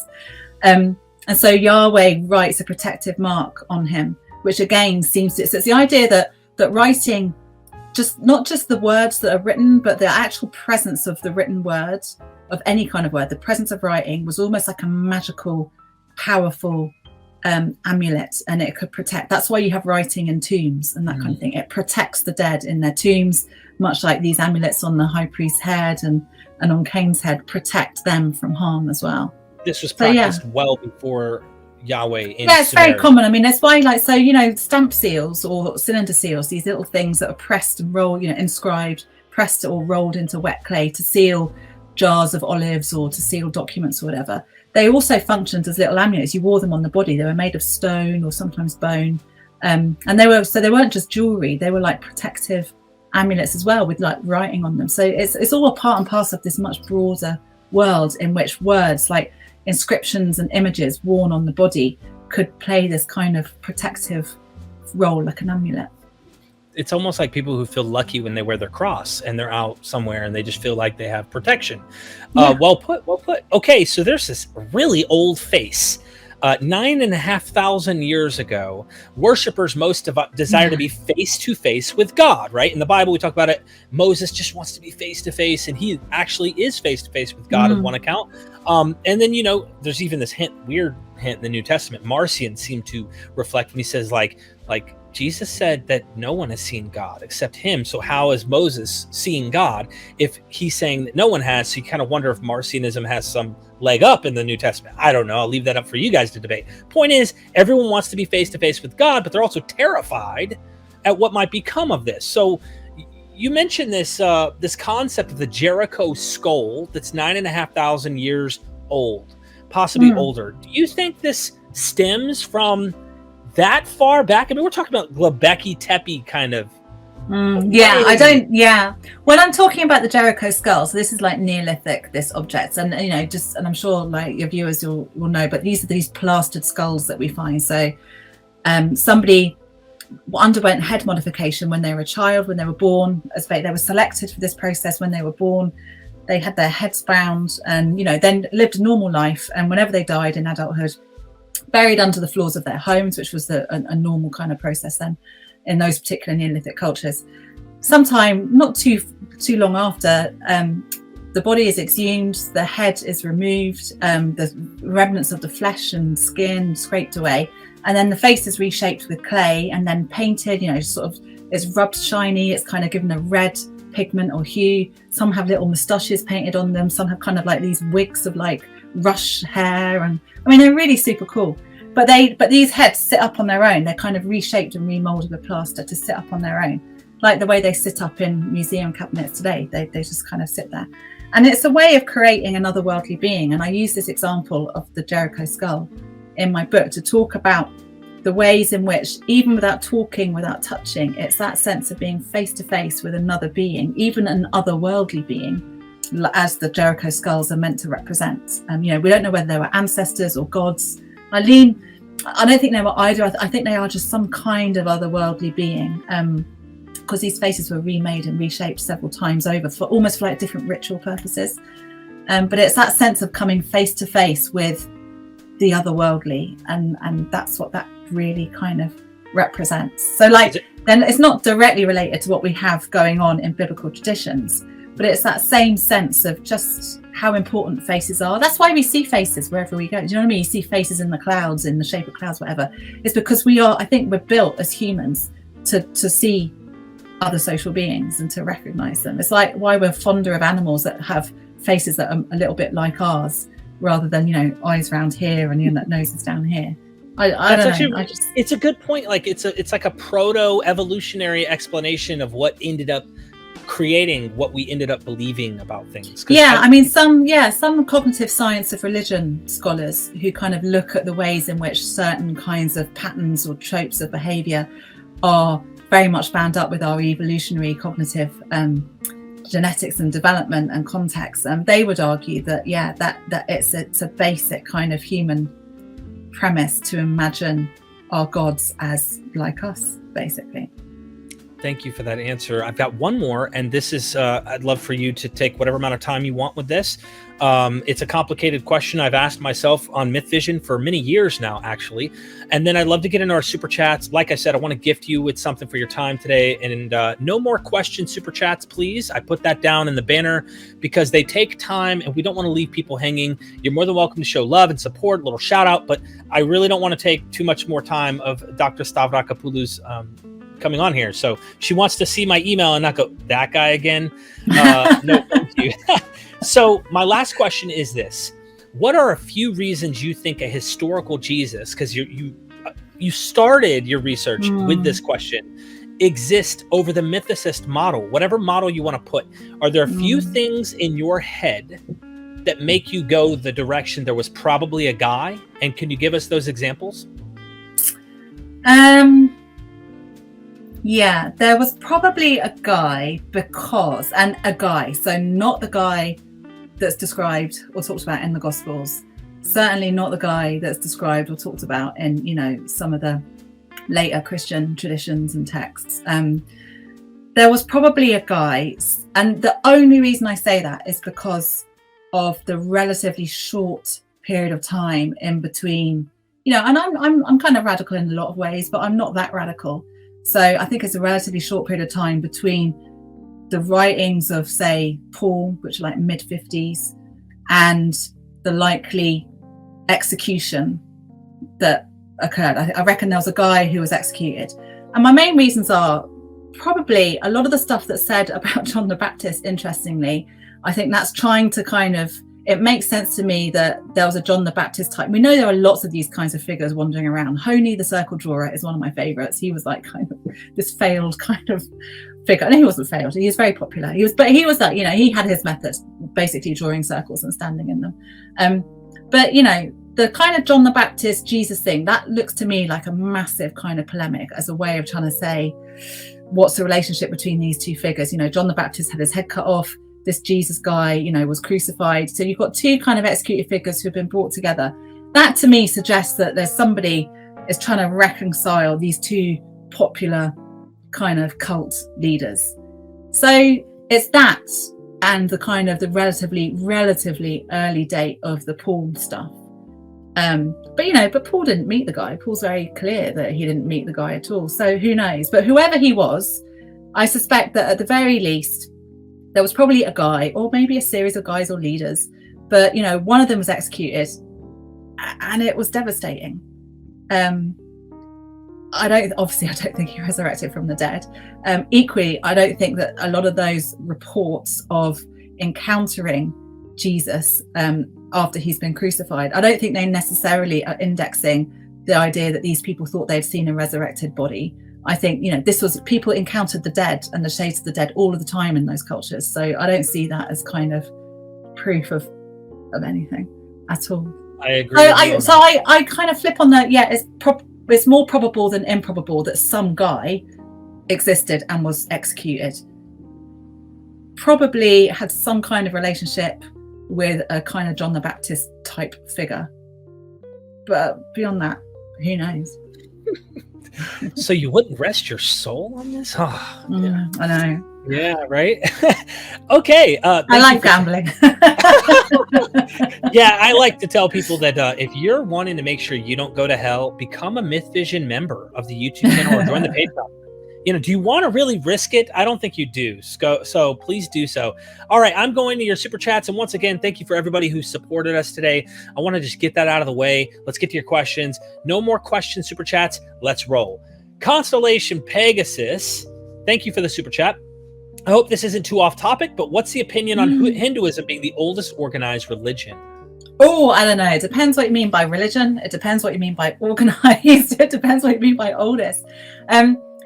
C: And so Yahweh writes a protective mark on him, which again seems to, so it's the idea that writing, not just the words that are written, but the actual presence of the written words of any kind of word, the presence of writing was almost like a magical, powerful amulet, and it could protect. That's why you have writing in tombs and that kind of thing. It protects the dead in their tombs, much like these amulets on the high priest's head and on Cain's head protect them from harm as well.
B: This was practiced well before Yahweh in
C: it's
B: Samaria.
C: very common. I mean, that's why stamp seals or cylinder seals, these little things that are pressed and rolled, inscribed, pressed or rolled into wet clay to seal jars of olives or to seal documents or whatever. They also functioned as little amulets. You wore them on the body. They were made of stone or sometimes bone, and they weren't just jewelry. They were like protective amulets as well, with like writing on them. So it's all a part and parcel of this much broader world in which words like inscriptions and images worn on the body could play this kind of protective role, like an amulet.
B: It's almost like people who feel lucky when they wear their cross and they're out somewhere and they just feel like they have protection. Well put. Okay, so there's this really old face. 9,500 years ago, worshipers most desire to be face to face with God, right? In the Bible, we talk about it. Moses just wants to be face to face, and he actually is face to face with God in one account. And then, there's even this weird hint in the New Testament. Marcion seemed to reflect when he says, like Jesus said that no one has seen God except him. So how is Moses seeing God if he's saying that no one has? So you kind of wonder if Marcionism has some leg up in the New Testament. I don't know. I'll leave that up for you guys to debate. Point is, everyone wants to be face to face with God, but they're also terrified at what might become of this. So you mentioned this concept of the Jericho skull that's 9,500 years old, possibly older. Do you think this stems from that far back? I mean, we're talking about Göbekli Tepe kind of. When I'm talking about the Jericho skull, so this is like Neolithic, this object, and and I'm sure like your viewers will know, but these are these plastered skulls that we find. So somebody underwent head modification when they were a child, when they were born. They were selected for this process when they were born. They had their heads bound and then lived a normal life, and whenever they died in adulthood, buried under the floors of their homes, which was a normal kind of process then in those particular Neolithic cultures. Sometime not too long after, the body is exhumed, the head is removed, the remnants of the flesh and skin scraped away, and then the face is reshaped with clay and then painted, sort of it's rubbed shiny, it's kind of given a red pigment or hue. Some have little moustaches painted on them, some have kind of like these wigs of like rush hair, and I mean they're really super cool. But these heads sit up on their own. They're kind of reshaped and remolded with plaster to sit up on their own, like the way they sit up in museum cabinets today. They just kind of sit there.
C: And it's a way of creating an otherworldly being. And I use this example of the Jericho skull in my book to talk about the ways in which, even without talking, without touching, it's that sense of being face to face with another being, even an otherworldly being, as the Jericho skulls are meant to represent. We don't know whether they were ancestors or gods. I don't think they were either. I think they are just some kind of otherworldly being, because these faces were remade and reshaped several times over for almost like different ritual purposes. But it's that sense of coming face to face with the otherworldly, and that's what that really kind of represents. So then it's not directly related to what we have going on in biblical traditions, but it's that same sense of just how important faces are. That's why we see faces wherever we go. Do you know what I mean? You see faces in the clouds, in the shape of clouds, whatever. It's because I think we're built as humans to see other social beings and to recognize them. It's like why we're fonder of animals that have faces that are a little bit like ours, rather than, eyes round here and noses down here. I don't know.
B: It's a good point. Like it's like a proto-evolutionary explanation of what ended up creating what we ended up believing about things.
C: Some cognitive science of religion scholars who kind of look at the ways in which certain kinds of patterns or tropes of behavior are very much bound up with our evolutionary cognitive genetics and development and context. They would argue that it's a basic kind of human premise to imagine our gods as like us, basically.
B: Thank you for that answer. I've got one more, and this is, I'd love for you to take whatever amount of time you want with this. It's a complicated question I've asked myself on Myth Vision for many years now, actually. And then I'd love to get into our super chats. Like I said, I want to gift you with something for your time today. And no more question super chats, please. I put that down in the banner because they take time and we don't want to leave people hanging. You're more than welcome to show love and support, a little shout out, but I really don't want to take too much more time of Dr. Stavrakopoulou's coming on here. So she wants to see my email and not go, that guy again. No, thank you. So my last question is this. What are a few reasons you think a historical Jesus, because you started your research with this question, exist over the mythicist model, whatever model you want to put? Are there a few things in your head that make you go the direction there was probably a guy? And can you give us those examples?
C: Yeah, there was probably a guy so not the guy that's described or talked about in the Gospels, certainly not the guy that's described or talked about in, some of the later Christian traditions and texts. There was probably a guy, and the only reason I say that is because of the relatively short period of time in between, and I'm kind of radical in a lot of ways, but I'm not that radical. So I think it's a relatively short period of time between the writings of, say, Paul, which are like mid-50s, and the likely execution that occurred. I reckon there was a guy who was executed. And my main reasons are probably a lot of the stuff that's said about John the Baptist, interestingly. I think that's trying to it makes sense to me that there was a John the Baptist type. We know there are lots of these kinds of figures wandering around. Honi the circle drawer is one of my favorites. He was like kind of this failed kind of figure. No, he wasn't failed. He was very popular. He was like, he had his methods, basically drawing circles and standing in them. But the kind of John the Baptist Jesus thing, that looks to me like a massive kind of polemic as a way of trying to say, what's the relationship between these two figures? John the Baptist had his head cut off. This Jesus guy, was crucified. So you've got two kind of executed figures who have been brought together. That to me suggests that there's somebody is trying to reconcile these two popular kind of cult leaders. So it's that and the kind of the relatively early date of the Paul stuff. But Paul didn't meet the guy. Paul's very clear that he didn't meet the guy at all. So who knows? But whoever he was, I suspect that at the very least, there was probably a guy, or maybe a series of guys or leaders, but one of them was executed, and it was devastating. I don't think he resurrected from the dead. Equally, I don't think that a lot of those reports of encountering Jesus after he's been crucified, I don't think they necessarily are indexing the idea that these people thought they'd seen a resurrected body. I think, this was, people encountered the dead and the shades of the dead all of the time in those cultures. So I don't see that as kind of proof of anything at all.
B: I agree.
C: I kind of flip on that. Yeah, it's more probable than improbable that some guy existed and was executed. Probably had some kind of relationship with a kind of John the Baptist type figure. But beyond that, who knows?
B: So you wouldn't rest your soul on this? Oh, yeah.
C: I know.
B: Yeah, right. Okay.
C: I like gambling.
B: Yeah, I like to tell people that if you're wanting to make sure you don't go to hell, become a Myth Vision member of the YouTube channel or join the Patreon. You know, do you want to really risk it? I don't think you do. So please do so. All right, I'm going to your super chats. And once again, thank you for everybody who supported us today. I want to just get that out of the way. Let's get to your questions. No more questions, super chats. Let's roll. Constellation Pegasus, thank you for the super chat. I hope this isn't too off topic, but what's the opinion on Hinduism being the oldest organized religion?
C: Oh, I don't know. It depends what you mean by religion. It depends what you mean by organized. It depends what you mean by oldest.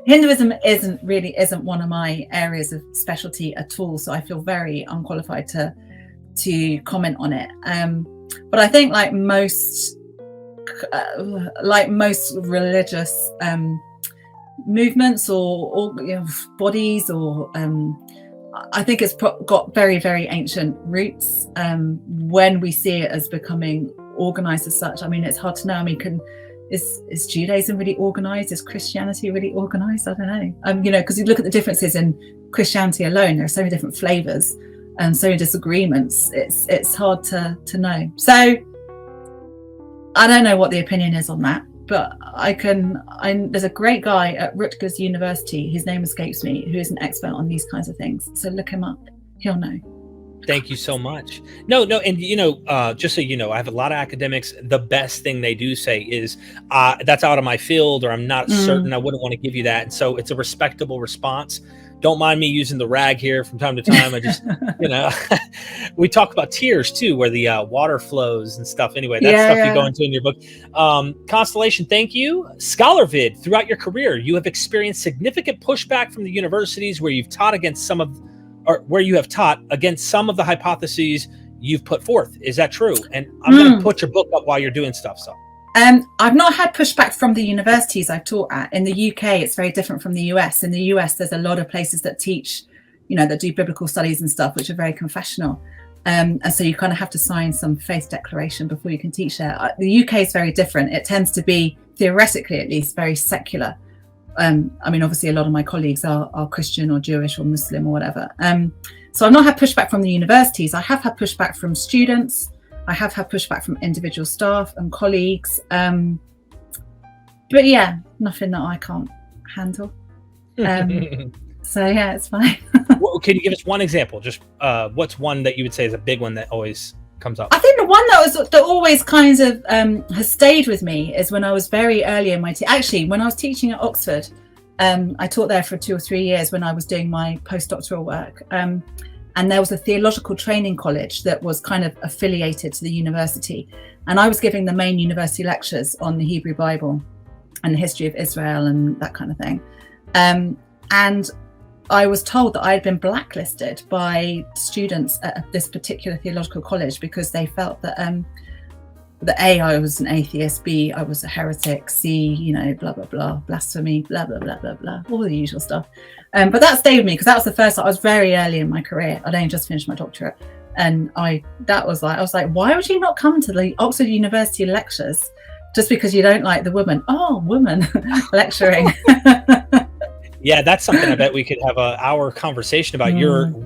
C: Hinduism isn't one of my areas of specialty at all, so I feel very unqualified to comment on it. But I think like most religious movements or bodies, or I think it's got very, very ancient roots. When we see it as becoming organized as such, I mean, it's hard to know. I mean, is Judaism really organized? Is Christianity really organized? I don't know. Because you look at the differences in Christianity alone, there are so many different flavors and so many disagreements. It's hard to know. So I don't know what the opinion is on that, but there's a great guy at Rutgers University, his name escapes me, who is an expert on these kinds of things. So look him up, he'll know.
B: Thank you so much. No, and just so you know, I have a lot of academics. The best thing they do say is that's out of my field, or I'm not certain. I wouldn't want to give you that. And so it's a respectable response. Don't mind me using the rag here from time to time. I just, we talk about tears too, where the water flows and stuff. Anyway, that's stuff you go into in your book. Constellation, thank you. ScholarVid, throughout your career, you have experienced significant pushback from the universities where you've taught against some of the hypotheses you've put forth. Is that true? And I'm going to put your book up while you're doing stuff. So
C: I've not had pushback from the universities I've taught at. In the UK, it's very different from the US. In the US, there's a lot of places that teach, that do biblical studies and stuff, which are very confessional. And so you kind of have to sign some faith declaration before you can teach there. The UK is very different. It tends to be, theoretically at least, very secular. I mean, obviously, a lot of my colleagues are Christian or Jewish or Muslim or whatever. So I've not had pushback from the universities. I have had pushback from students. I have had pushback from individual staff and colleagues. But yeah, nothing that I can't handle. So yeah, it's fine.
B: Well, can you give us one example? Just what's one that you would say is a big one that always comes up?
C: I think the one that always kind of has stayed with me is when I was very early in my actually when I was teaching at Oxford. I taught there for 2 or 3 years when I was doing my postdoctoral work. And there was a theological training college that was kind of affiliated to the university. And I was giving the main university lectures on the Hebrew Bible and the history of Israel and that kind of thing. And I was told that I had been blacklisted by students at this particular theological college because they felt that A, I was an atheist, B, I was a heretic, C, blah, blah, blah, blasphemy, blah, blah, blah, blah, blah, all the usual stuff. But that stayed with me because that was the first, I was very early in my career. I'd only just finished my doctorate. And I was like, why would you not come to the Oxford University lectures just because you don't like the woman? Oh, woman lecturing.
B: Yeah, that's something I bet we could have an hour conversation about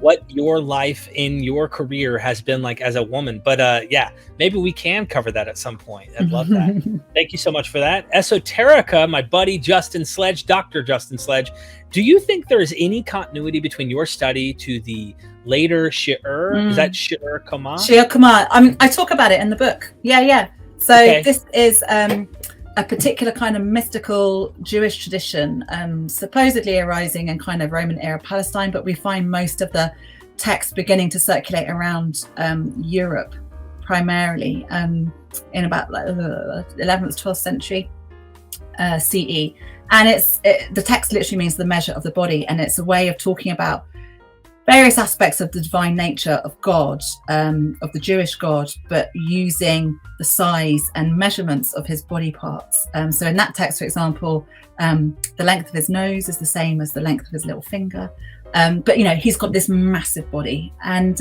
B: what your life in your career has been like as a woman. But yeah, maybe we can cover that at some point. I'd love that. Thank you so much for that. Esoterica, my buddy Justin Sledge, Dr. Justin Sledge. Do you think there is any continuity between your study to the later Shi'ur? Is that Shi'ur Qamar?
C: Shi'ur Qamar. I talk about it in the book. Yeah. So this is a particular kind of mystical Jewish tradition, supposedly arising in kind of Roman era Palestine, but we find most of the text beginning to circulate around Europe primarily in about like 11th, 12th century CE. And the text literally means the measure of the body, and it's a way of talking about various aspects of the divine nature of God, of the Jewish God, but using the size and measurements of his body parts. So in that text, for example, the length of his nose is the same as the length of his little finger. But, he's got this massive body, and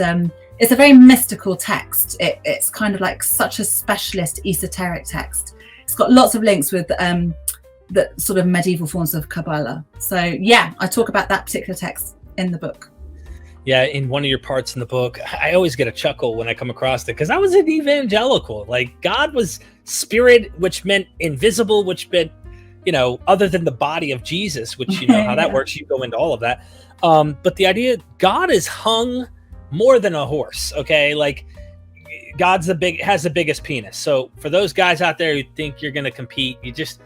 C: it's a very mystical text. It's kind of like such a specialist esoteric text. It's got lots of links with the sort of medieval forms of Kabbalah. So yeah, I talk about that particular text in the book.
B: Yeah, in one of your parts in the book, I always get a chuckle when I come across it, because I was an evangelical. Like, God was spirit, which meant invisible, which meant, other than the body of Jesus, which how that works. You go into all of that. But the idea, God is hung more than a horse. Okay, like God's has the biggest penis. So for those guys out there who think you're going to compete, we just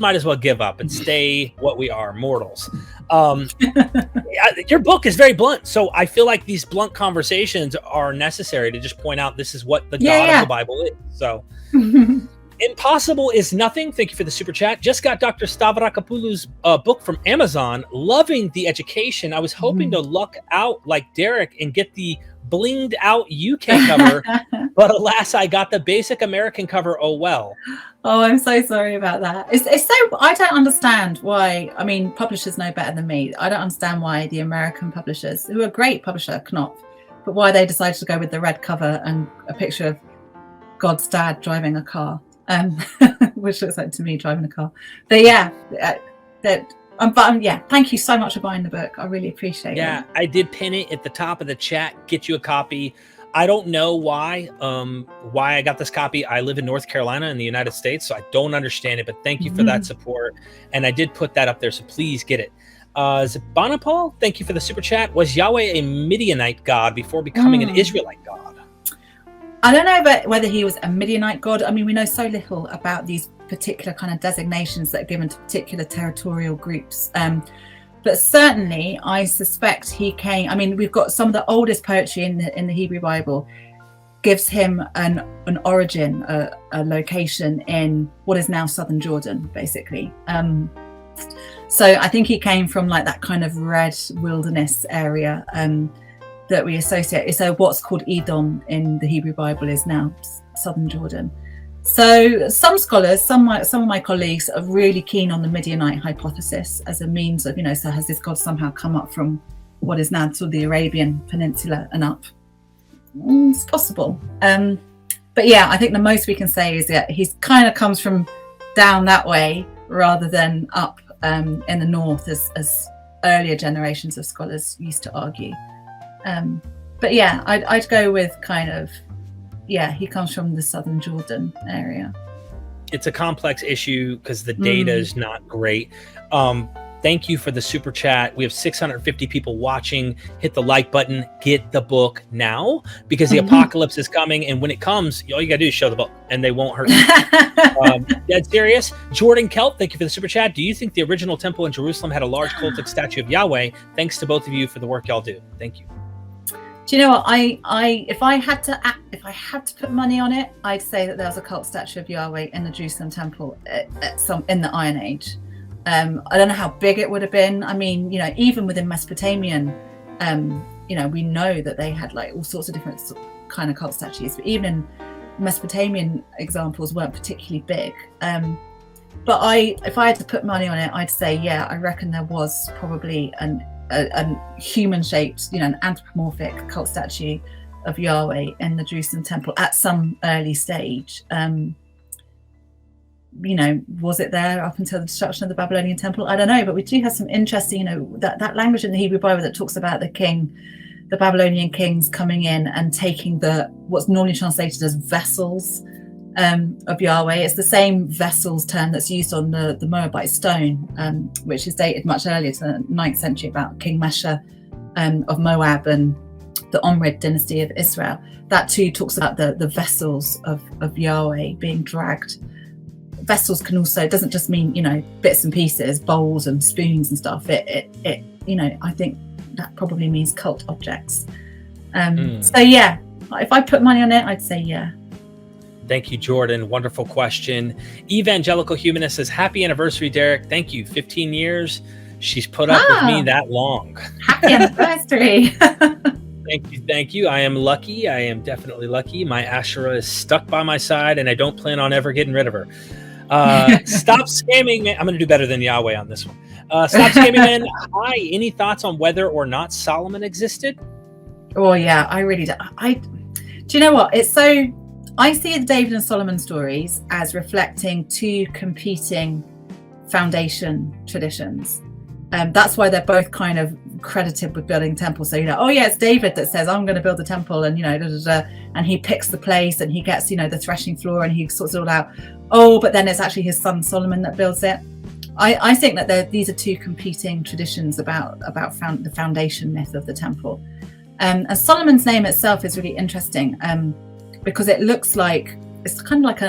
B: might as well give up and stay what we are, mortals. Your book is very blunt, so I feel like these blunt conversations are necessary to just point out this is what the God of the Bible is. So Impossible is Nothing. Thank you for the super chat. Just got Dr. Stavrakopoulos' book from Amazon. Loving the education. I was hoping to luck out like Derek and get the blinged out UK cover, but alas, I got the basic American cover. Oh well.
C: Oh, I'm so sorry about that. It's so, I don't understand why. I mean, publishers know better than me. I don't understand why the American publishers, who are a great publisher, Knopf, but why they decided to go with the red cover and a picture of God's dad driving a car, which looks like to me driving a car. But yeah, thank you so much for buying the book. I really appreciate it.
B: Yeah, I did pin it at the top of the chat. Get you a copy. I don't know why I got this copy. I live in North Carolina in the United States, so I don't understand it, but thank you for that support. And I did put that up there, so please get it. Is it Bonapal? Thank you for the super chat. Was Yahweh a Midianite god before becoming an Israelite god?
C: I don't know whether he was a Midianite god. I mean, we know so little about these particular kind of designations that are given to particular territorial groups. But certainly, I suspect he came. I mean, we've got some of the oldest poetry in the Hebrew Bible gives him an origin, a location in what is now southern Jordan, basically. So I think he came from like that kind of red wilderness area that we associate. So what's called Edom in the Hebrew Bible is now southern Jordan. So some scholars, some of my colleagues are really keen on the Midianite hypothesis as a means of, so has this god somehow come up from what is now sort of the Arabian Peninsula and up? It's possible. But yeah, I think the most we can say is that he's kind of comes from down that way rather than up in the north, as earlier generations of scholars used to argue. But yeah, I'd go with kind of, he comes from the southern Jordan area.
B: It's a complex issue because the data is not great. Thank you for the super chat. We have 650 people watching. Hit the like button. Get the book now, because the apocalypse is coming. And when it comes, all you got to do is show the book and they won't hurt you. Dead serious. Jordan Kelp, thank you for the super chat. Do you think the original temple in Jerusalem had a large cultic statue of Yahweh? Thanks to both of you for the work y'all do. Thank you.
C: Do you know what? If I had to put money on it, I'd say that there was a cult statue of Yahweh in the Jerusalem temple in the Iron Age. I don't know how big it would have been. I mean, even within Mesopotamian, we know that they had like all sorts of different kind of cult statues, but even in Mesopotamian examples weren't particularly big. But if I had to put money on it, I'd say, I reckon there was probably a human-shaped, an anthropomorphic cult statue of Yahweh in the Jerusalem temple at some early stage. Was it there up until the destruction of the Babylonian temple? I don't know, but we do have some interesting, that language in the Hebrew Bible that talks about the Babylonian kings coming in and taking what's normally translated as vessels of Yahweh. It's the same vessels term that's used on the Moabite stone, which is dated much earlier to the 9th century, about King Mesha of Moab and the Omrid dynasty of Israel. That too talks about the vessels of Yahweh being dragged. Vessels can also, it doesn't just mean, bits and pieces, bowls and spoons and stuff. It I think that probably means cult objects. So yeah, if I put money on it, I'd say yeah.
B: Thank you, Jordan. Wonderful question. Evangelical Humanist says, happy anniversary, Derek. Thank you. 15 years. She's put up with me that long.
C: Happy anniversary.
B: Thank you. I am lucky. I am definitely lucky. My Asherah is stuck by my side, and I don't plan on ever getting rid of her. Stop scamming, man. I'm going to do better than Yahweh on this one. Stop scamming, man. Hi. Any thoughts on whether or not Solomon existed?
C: Oh yeah, I really do. Do you know what? It's so. I see the David and Solomon stories as reflecting two competing foundation traditions. That's why they're both kind of credited with building temples. So, oh yeah, it's David that says, I'm going to build a temple, and, and he picks the place, and he gets, the threshing floor, and he sorts it all out. Oh, but then it's actually his son Solomon that builds it. I think that these are two competing traditions about the foundation myth of the temple. And Solomon's name itself is really interesting because it looks like, it's kind of like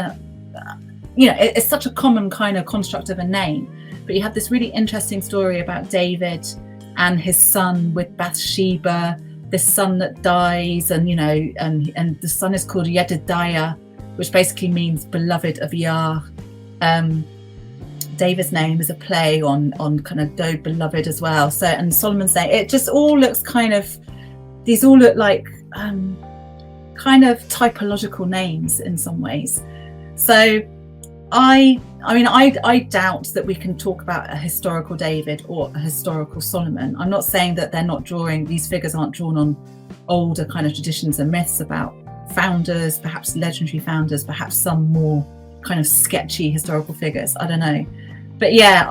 C: it's such a common kind of construct of a name. But you have this really interesting story about David and his son with Bathsheba, this son that dies, and the son is called Yedidiah, which basically means beloved of Yah. David's name is a play on kind of Dode, beloved as well. So, and Solomon's name, it just all looks these all look like kind of typological names in some ways. So I doubt that we can talk about a historical David or a historical Solomon. I'm not saying that these figures aren't drawn on older kind of traditions and myths about founders, perhaps legendary founders, perhaps some more kind of sketchy historical figures. I don't know. But yeah,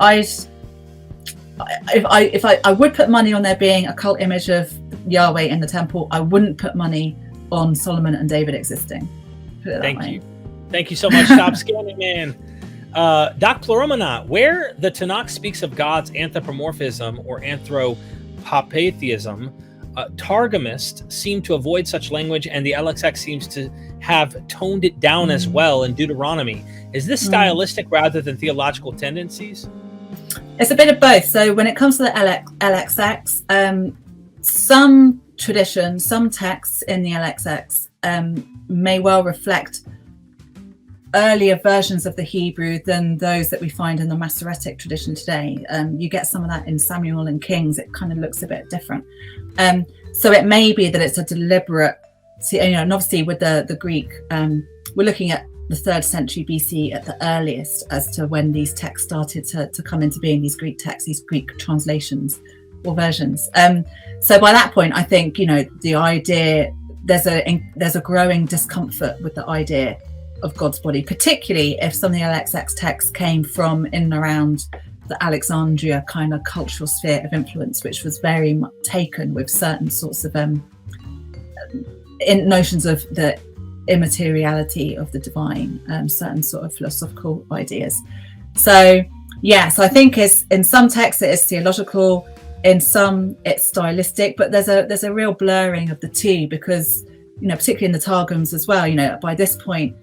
C: if I would put money on there being a cult image of Yahweh in the temple, I wouldn't put money on Solomon and David existing.
B: Thank you. Thank you so much. Stop scanning, man. Doc Pluromana, where the Tanakh speaks of God's anthropomorphism or anthropopatheism, Targumists seem to avoid such language, and the LXX seems to have toned it down as well in Deuteronomy. Is this stylistic rather than theological tendencies?
C: It's a bit of both. So when it comes to the LXX, some traditions, some texts in the LXX may well reflect earlier versions of the Hebrew than those that we find in the Masoretic tradition today. You get some of that in Samuel and Kings. It kind of looks a bit different. So it may be that it's a deliberate, and obviously with the Greek, we're looking at the 3rd century BC at the earliest as to when these texts started to come into being, these Greek texts, these Greek translations or versions. So by that point, I think, the idea, there's a growing discomfort with the idea of God's body, particularly if some of the LXX texts came from in and around the Alexandria kind of cultural sphere of influence, which was very much taken with certain sorts of notions of the immateriality of the divine, certain sort of philosophical ideas. So I think in some texts it is theological, in some it's stylistic, but there's a real blurring of the two, because particularly in the Targums as well, by this point,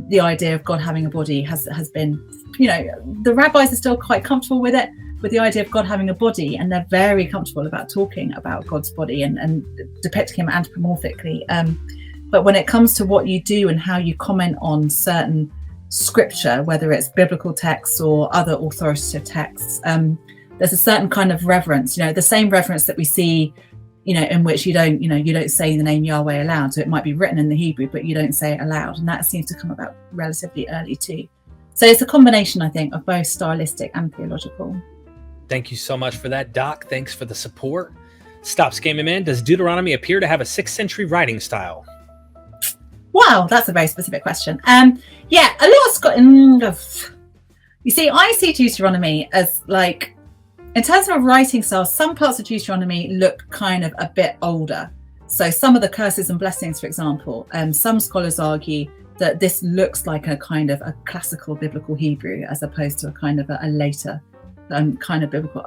C: the idea of God having a body has been, the rabbis are still quite comfortable with the idea of God having a body, and they're very comfortable about talking about God's body and depicting him anthropomorphically. But when it comes to what you do and how you comment on certain scripture, whether it's biblical texts or other authoritative texts, there's a certain kind of reverence, the same reverence that we see, in which you don't say the name Yahweh aloud. So it might be written in the Hebrew, but you don't say it aloud. And that seems to come about relatively early too. So it's a combination, I think, of both stylistic and theological.
B: Thank you so much for that, Doc. Thanks for the support. Stop scamming, man. Does Deuteronomy appear to have a 6th century writing style?
C: Wow, that's a very specific question. A lot of you see, I see Deuteronomy as like, in terms of writing style, some parts of Deuteronomy look kind of a bit older. So some of the curses and blessings, for example, some scholars argue that this looks like a kind of a classical biblical Hebrew as opposed to a kind of a later kind of biblical.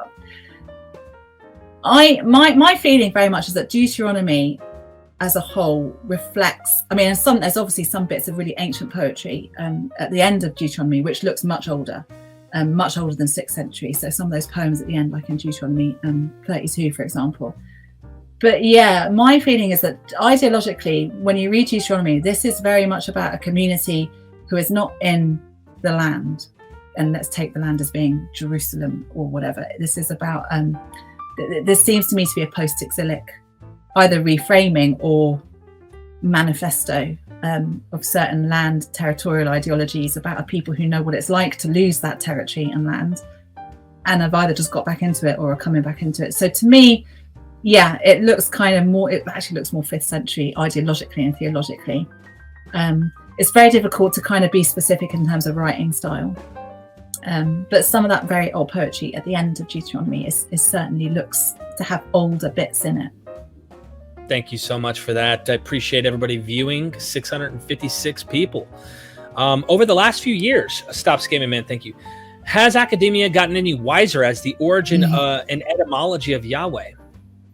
C: My feeling very much is that Deuteronomy as a whole reflects, there's obviously some bits of really ancient poetry at the end of Deuteronomy, which looks much older than 6th century. So some of those poems at the end, like in Deuteronomy 32, for example. But yeah, my feeling is that ideologically, when you read Deuteronomy, this is very much about a community who is not in the land, and let's take the land as being Jerusalem or whatever. This is about, this seems to me to be a post-exilic, either reframing or manifesto of certain land territorial ideologies about a people who know what it's like to lose that territory and land, and have either just got back into it or are coming back into it. So to me, yeah, it looks kind of more, it actually looks more 5th century ideologically and theologically. It's very difficult to kind of be specific in terms of writing style. But some of that very old poetry at the end of Deuteronomy is certainly looks to have older bits in it.
B: Thank you so much for that. I appreciate everybody viewing. 656 people. Over the last few years, Stop Scamming Man, thank you. Has academia gotten any wiser as the origin and etymology of Yahweh?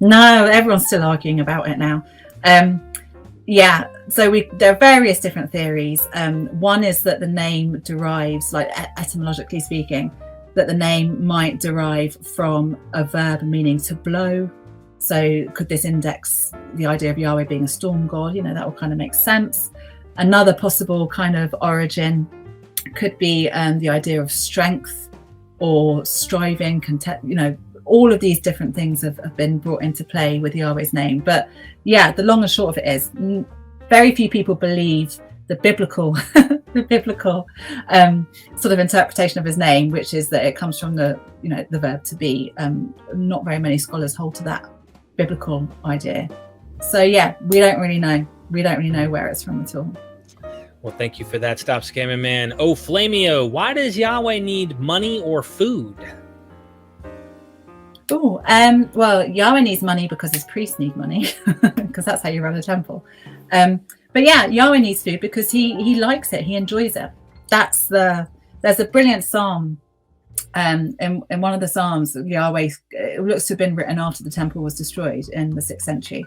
C: No, everyone's still arguing about it now. Yeah, so there are various different theories. One is that the name derives, like etymologically speaking, that the name might derive from a verb meaning to blow. So could this index the idea of Yahweh being a storm god? You know, that will kind of make sense. Another possible kind of origin could be the idea of strength or striving, you know, all of these different things have been brought into play with Yahweh's name. But yeah, the long and short of it is very few people believe the biblical sort of interpretation of his name, which is that it comes from the verb to be. Not very many scholars hold to that biblical idea. So yeah, we don't really know where it's from at all.
B: Well, thank you for that, Stop Scamming Man. Oh, Flamio, why does Yahweh need money or food?
C: Oh, well, Yahweh needs money because his priests need money, because that's how you run a temple. But yeah, Yahweh needs food because he likes it, he enjoys it. There's a brilliant psalm, in one of the psalms, Yahweh, it looks to have been written after the temple was destroyed in the 6th century.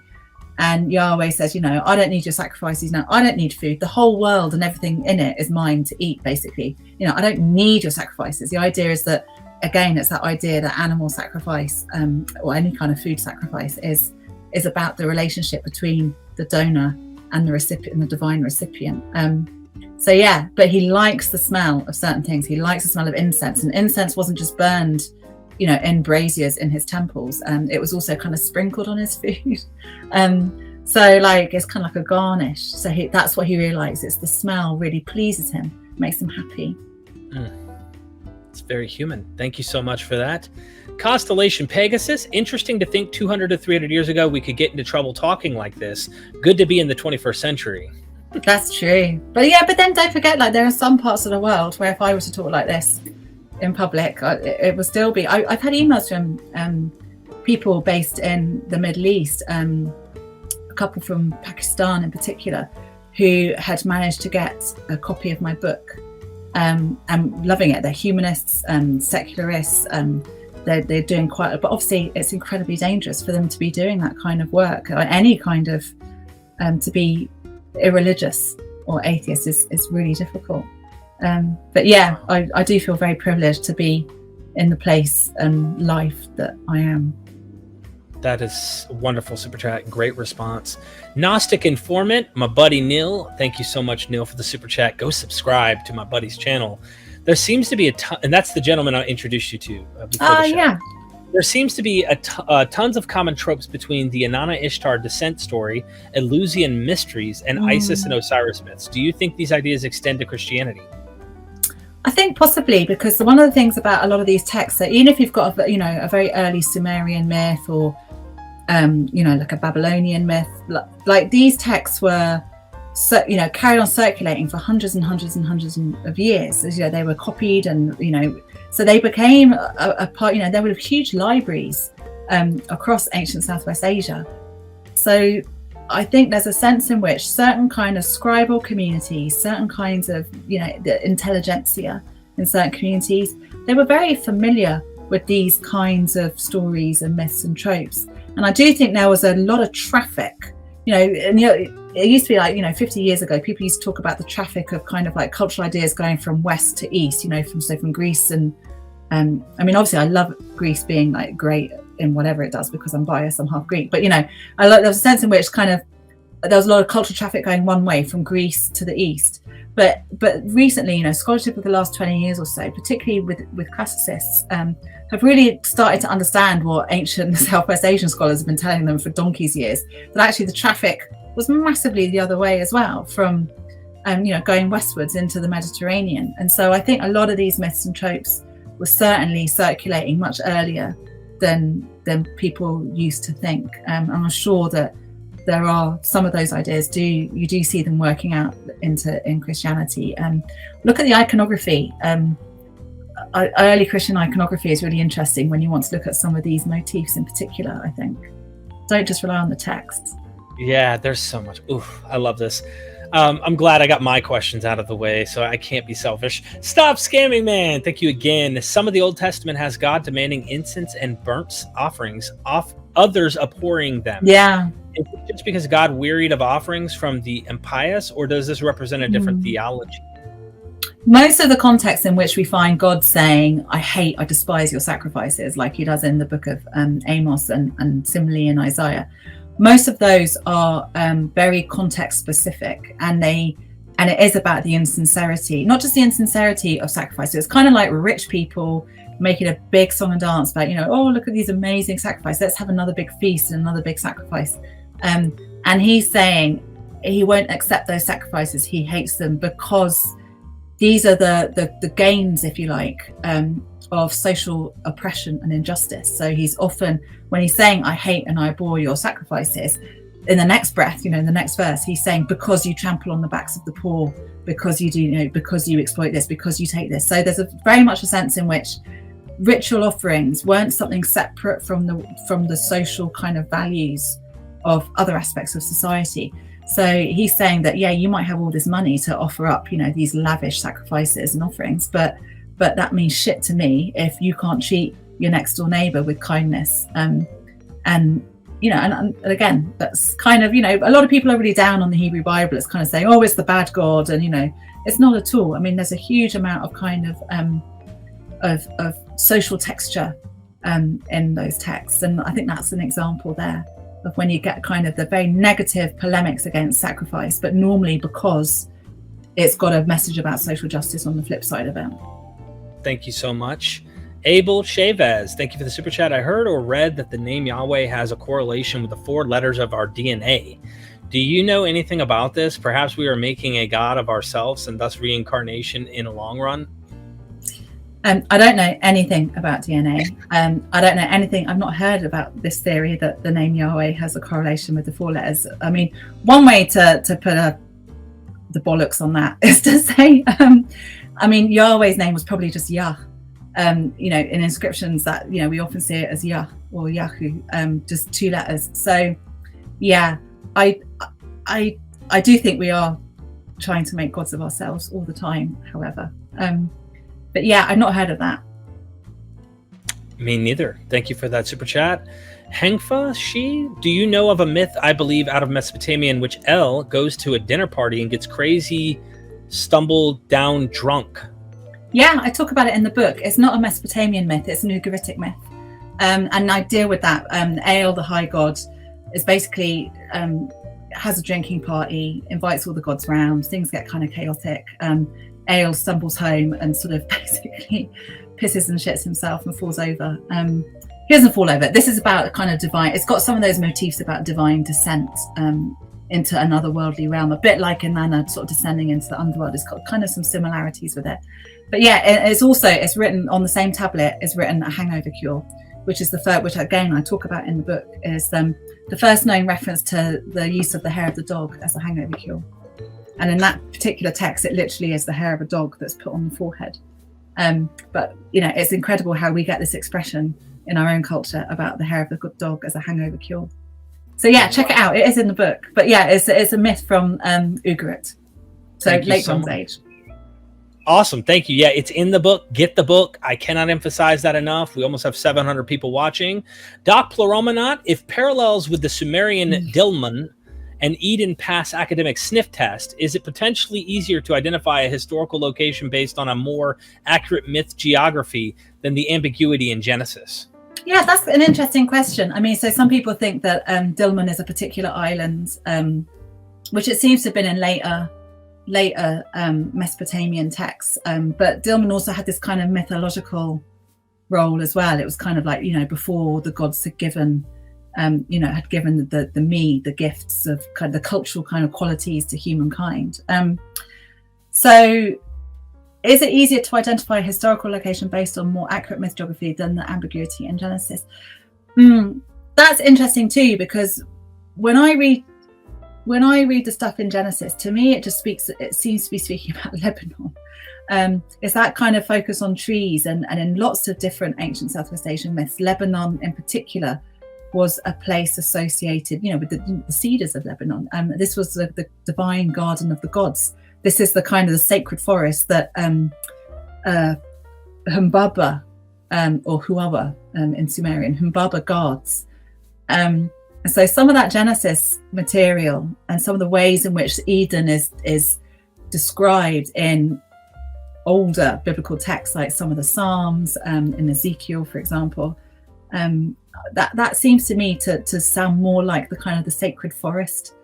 C: And Yahweh says, I don't need your sacrifices now. I don't need food. The whole world and everything in it is mine to eat, basically. I don't need your sacrifices. The idea is that, again, it's that idea that animal sacrifice or any kind of food sacrifice is about the relationship between the donor and the recipient, and the divine recipient. So yeah, but he likes the smell of certain things. He likes the smell of incense, and incense wasn't just burned, in braziers in his temples. It was also kind of sprinkled on his food. So like it's kind of like a garnish. So that's what he realized. It's the smell really pleases him, makes him happy.
B: It's very human. Thank you so much for that. Constellation Pegasus. Interesting to think 200 to 300 years ago we could get into trouble talking like this. Good to be in the 21st century.
C: That's true. But then don't forget, like, there are some parts of the world where if I were to talk like this in public, it would still be. I've had emails from people based in the Middle East, a couple from Pakistan in particular, who had managed to get a copy of my book. And loving it. They're humanists and secularists, and they're doing quite. But obviously, it's incredibly dangerous for them to be doing that kind of work, or any kind of to be irreligious or atheist is really difficult. But yeah, I do feel very privileged to be in the place and life that I am.
B: That is a wonderful super chat. Great response. Gnostic Informant, my buddy Neil. Thank you so much, Neil, for the super chat. Go subscribe to my buddy's channel. There seems to be and that's the gentleman I introduced you to before the show. Yeah. There seems to be tons of common tropes between the Inanna Ishtar descent story, Eleusinian mysteries, and Isis and Osiris myths. Do you think these ideas extend to Christianity?
C: I think possibly, because one of the things about a lot of these texts, that even if you've got a very early Sumerian myth or like a Babylonian myth, like these texts were carried on circulating for hundreds and hundreds and hundreds of years. They were copied, and so they became a part. There were huge libraries across ancient Southwest Asia. So I think there's a sense in which certain kind of scribal communities, certain kinds of the intelligentsia in certain communities, they were very familiar with these kinds of stories and myths and tropes. And I do think there was a lot of traffic, it used to be like, 50 years ago, people used to talk about the traffic of kind of like cultural ideas going from west to east, from Greece. And obviously I love Greece being like great in whatever it does because I'm biased, I'm half Greek. But, there was a sense in which there was a lot of cultural traffic going one way from Greece to the east. But recently, scholarship of the last 20 years or so, particularly with classicists, have really started to understand what ancient Southwest Asian scholars have been telling them for donkey's years, that actually the traffic was massively the other way as well, from going westwards into the Mediterranean. And so I think a lot of these myths and tropes were certainly circulating much earlier than people used to think. I'm sure that there are some of those ideas. You do see them working out in Christianity. Look at the iconography. Early Christian iconography is really interesting when you want to look at some of these motifs in particular. I think don't just rely on the text.
B: Yeah, there's so much. Oof, I love this. I'm glad I got my questions out of the way, so I can't be selfish. Stop scamming, man. Thank you again. Some of the Old Testament has God demanding incense and burnt offerings off others, abhorring them.
C: Yeah.
B: Is it just because God wearied of offerings from the impious, or does this represent a different theology?
C: Most of the context in which we find God saying, I despise your sacrifices, like he does in the book of Amos and similarly in Isaiah, most of those are very context specific, and it is about the insincerity, not just the insincerity of sacrifices. It's kind of like rich people making a big song and dance about, oh, look at these amazing sacrifices. Let's have another big feast and another big sacrifice. And he's saying he won't accept those sacrifices. He hates them because these are the gains, if you like, of social oppression and injustice. So he's often, when he's saying, I hate and I abhor your sacrifices, in the next breath, in the next verse, he's saying, because you trample on the backs of the poor, because you do, because you exploit this, because you take this. So there's very much a sense in which ritual offerings weren't something separate from the social kind of values of other aspects of society. So he's saying that, you might have all this money to offer up, these lavish sacrifices and offerings, but that means shit to me if you can't treat your next door neighbor with kindness. And again, that's kind of, a lot of people are really down on the Hebrew Bible. It's kind of saying, oh, it's the bad God. And, it's not at all. I mean, there's a huge amount of kind of social texture in those texts. And I think that's an example there of when you get kind of the very negative polemics against sacrifice, but normally because it's got a message about social justice on the flip side of it.
B: Thank you so much. Abel Chavez, thank you for the super chat. I heard or read that the name Yahweh has a correlation with the 4 letters of our DNA. Do you know anything about this? Perhaps we are making a god of ourselves and thus reincarnation in a long run?
C: I don't know anything about DNA. I don't know anything. I've not heard about this theory that the name Yahweh has a correlation with the 4 letters. I mean, one way to put the bollocks on that is to say, Yahweh's name was probably just Yah. In inscriptions that, we often see it as Yah or Yahu, just 2 letters. So, yeah, I do think we are trying to make gods of ourselves all the time, however. But yeah, I've not heard of that.
B: Me neither. Thank you for that super chat. Hengfa, do you know of a myth, I believe, out of Mesopotamia in which El goes to a dinner party and gets crazy, stumbled down drunk?
C: Yeah, I talk about it in the book. It's not a Mesopotamian myth, it's an Ugaritic myth. And I deal with that. El, the high god, is basically has a drinking party, invites all the gods round, things get kind of chaotic. El stumbles home and sort of basically pisses and shits himself and falls over. He doesn't fall over. This is about kind of divine. It's got some of those motifs about divine descent into another worldly realm, a bit like Inanna sort of descending into the underworld. It's got kind of some similarities with it. But yeah, it's written on the same tablet, is written a hangover cure, which is the first, which again I talk about in the book, is the first known reference to the use of the hair of the dog as a hangover cure. And in that particular text, it literally is the hair of a dog that's put on the forehead. But it's incredible how we get this expression in our own culture about the hair of the good dog as a hangover cure. So yeah, check it out. It is in the book. But yeah, it's a myth from Ugarit. So late Bronze Age.
B: Awesome. Thank you. Yeah, it's in the book. Get the book. I cannot emphasize that enough. We almost have 700 people watching. Doc Pleuromonot, if parallels with the Sumerian Dilmun and Eden Pass academic sniff test, is it potentially easier to identify a historical location based on a more accurate myth geography than the ambiguity in Genesis?
C: Yeah, that's an interesting question. I mean, so some people think that Dilmun is a particular island, which it seems to have been in later later Mesopotamian texts. But Dilmun also had this kind of mythological role as well. It was kind of like, before the gods had given, had given the gifts of kind of the cultural kind of qualities to humankind. So is it easier to identify a historical location based on more accurate myth geography than the ambiguity in Genesis? That's interesting too, because when I read the stuff in Genesis, to me it seems to be speaking about Lebanon. It's that kind of focus on trees, and in lots of different ancient Southwest Asian myths, Lebanon in particular was a place associated, with the cedars of Lebanon. This was the divine garden of the gods. This is the kind of the sacred forest that Humbaba, or Huawa in Sumerian, Humbaba guards. So some of that Genesis material and some of the ways in which Eden is described in older biblical texts, like some of the Psalms, in Ezekiel, for example, that seems to me to sound more like the kind of the sacred forest,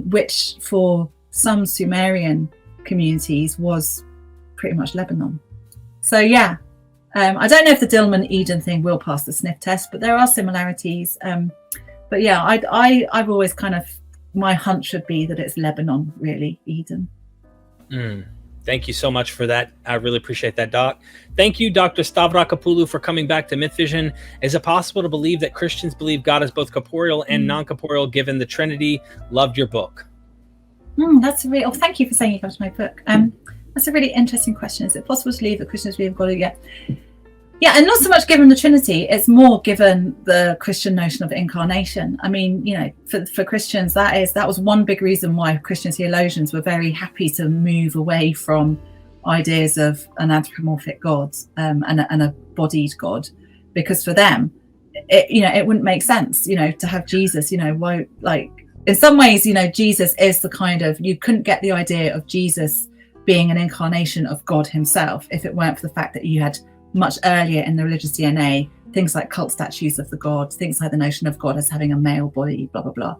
C: which for some Sumerian communities was pretty much Lebanon. So yeah, I don't know if the Dilmun Eden thing will pass the sniff test, but there are similarities. But yeah, I've always kind of, my hunch would be that it's Lebanon, really, Eden.
B: Thank you so much for that. I really appreciate that, Doc. Thank you, Dr. Stavrakopoulos, for coming back to Myth Vision. Is it possible to believe that Christians believe God is both corporeal and non-corporeal, given the Trinity? Loved your book.
C: That's really. Oh, thank you for saying you got my book. That's a really interesting question. Is it possible to believe that Christians believe God? Yeah, and not so much given the Trinity, it's more given the Christian notion of incarnation. I mean, for Christians, that was one big reason why Christian theologians were very happy to move away from ideas of an anthropomorphic God and a bodied God, because for them, it wouldn't make sense, to have Jesus. Why, like, in some ways, Jesus is the kind of, you couldn't get the idea of Jesus being an incarnation of God himself if it weren't for the fact that you had much earlier in the religious DNA things like cult statues of the gods, things like the notion of God as having a male body, blah blah blah.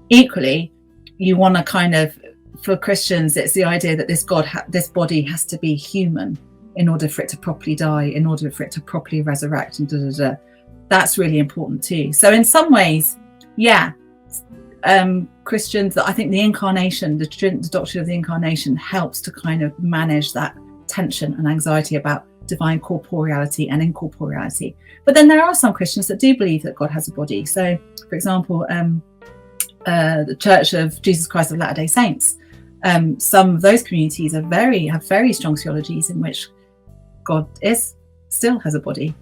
C: Equally, you want to kind of, for Christians, it's the idea that this God, this body has to be human in order for it to properly die, in order for it to properly resurrect, and That's really important too. So in some ways, yeah, Christians, I think the incarnation, the doctrine of the incarnation helps to kind of manage that tension and anxiety about divine corporeality and incorporeality. But then there are some Christians that do believe that God has a body. So, for example, the Church of Jesus Christ of Latter-day Saints, some of those communities have very strong theologies in which God still has a body.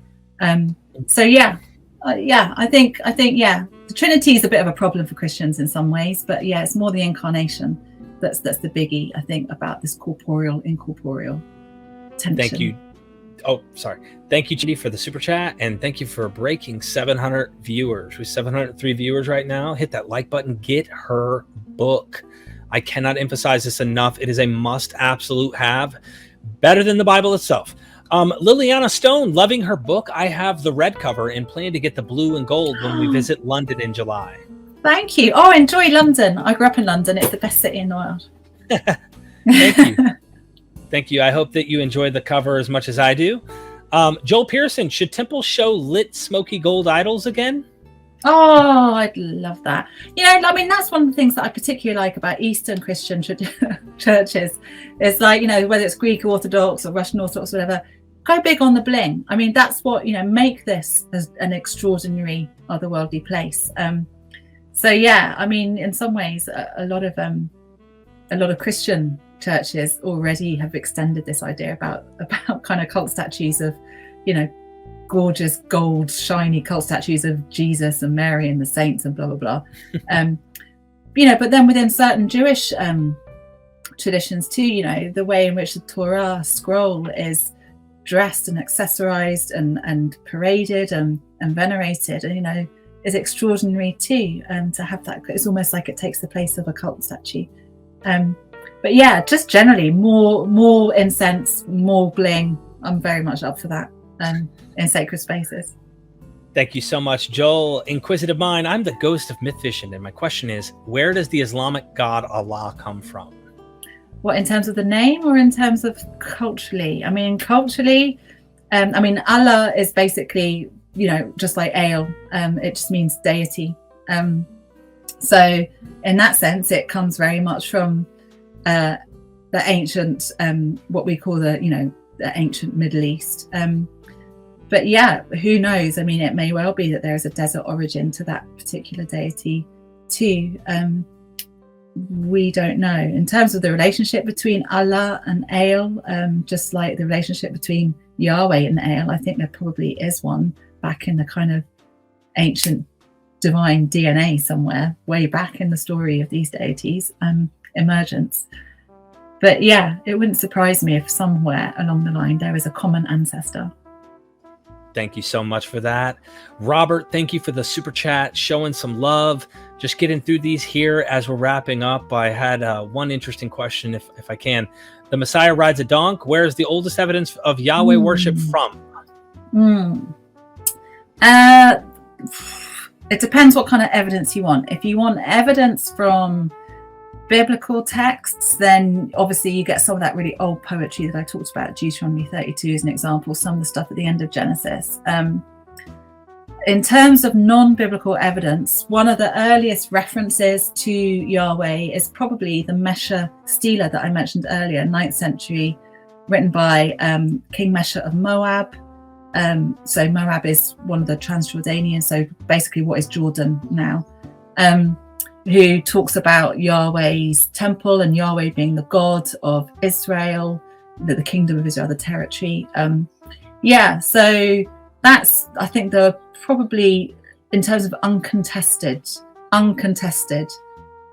C: So yeah, I think the Trinity is a bit of a problem for Christians in some ways, but yeah, it's more the incarnation that's the biggie, I think, about this corporeal incorporeal tension.
B: Thank you. Oh, sorry. Thank you, Judy, for the super chat, and thank you for breaking 700 viewers. We're 703 viewers right now. Hit that like button. Get her book. I cannot emphasize this enough. It is a must absolute have. Better than the Bible itself. Liliana Stone, loving her book. I have the red cover and plan to get the blue and gold when we visit London in July.
C: Thank you. Oh, enjoy London. I grew up in London. It's the best city in the world.
B: Thank you. Thank you. I hope that you enjoyed the cover as much as I do. Joel Pearson, should temples show lit smoky gold idols again?
C: Oh, I'd love that. I mean, that's one of the things that I particularly like about Eastern Christian churches. It's like, whether it's Greek Orthodox or Russian Orthodox, whatever, go big on the bling. I mean, that's what, make this as an extraordinary otherworldly place. So yeah, I mean, in some ways, a lot of Christian churches already have extended this idea about kind of cult statues of, gorgeous gold shiny cult statues of Jesus and Mary and the saints and blah blah blah. But then within certain Jewish traditions too, the way in which the Torah scroll is dressed and accessorized and paraded and venerated, and is extraordinary too. To have that, it's almost like it takes the place of a cult statue. But yeah, just generally more incense, more bling. I'm very much up for that in sacred spaces.
B: Thank you so much, Joel. Inquisitive mind, I'm the ghost of Myth Vision, and my question is, where does the Islamic god Allah come from?
C: What, in terms of the name or in terms of culturally? I mean, culturally, Allah is basically, just like El. It just means deity. So in that sense, it comes very much from the ancient, what we call the ancient Middle East. But yeah, who knows? I mean, it may well be that there is a desert origin to that particular deity too. We don't know. In terms of the relationship between Allah and El, just like the relationship between Yahweh and El, I think there probably is one back in the kind of ancient divine DNA somewhere, way back in the story of these deities' emergence. But yeah, it wouldn't surprise me if somewhere along the line there is a common ancestor.
B: Thank you so much for that. Robert, thank you for the super chat, showing some love. Just getting through these here as we're wrapping up. I had one interesting question, if I can. The Messiah rides a donk. Where is the oldest evidence of Yahweh worship from?
C: It depends what kind of evidence you want. If you want evidence from biblical texts, then obviously you get some of that really old poetry that I talked about. Deuteronomy 32 is an example, some of the stuff at the end of Genesis. In terms of non-biblical evidence, one of the earliest references to Yahweh is probably the Mesha Stela that I mentioned earlier, 9th century, written by King Mesha of Moab. So Moab is one of the Transjordanians, so basically what is Jordan now, who talks about Yahweh's temple and Yahweh being the God of Israel, the kingdom of Israel, the territory. So that's, I think, the probably, in terms of uncontested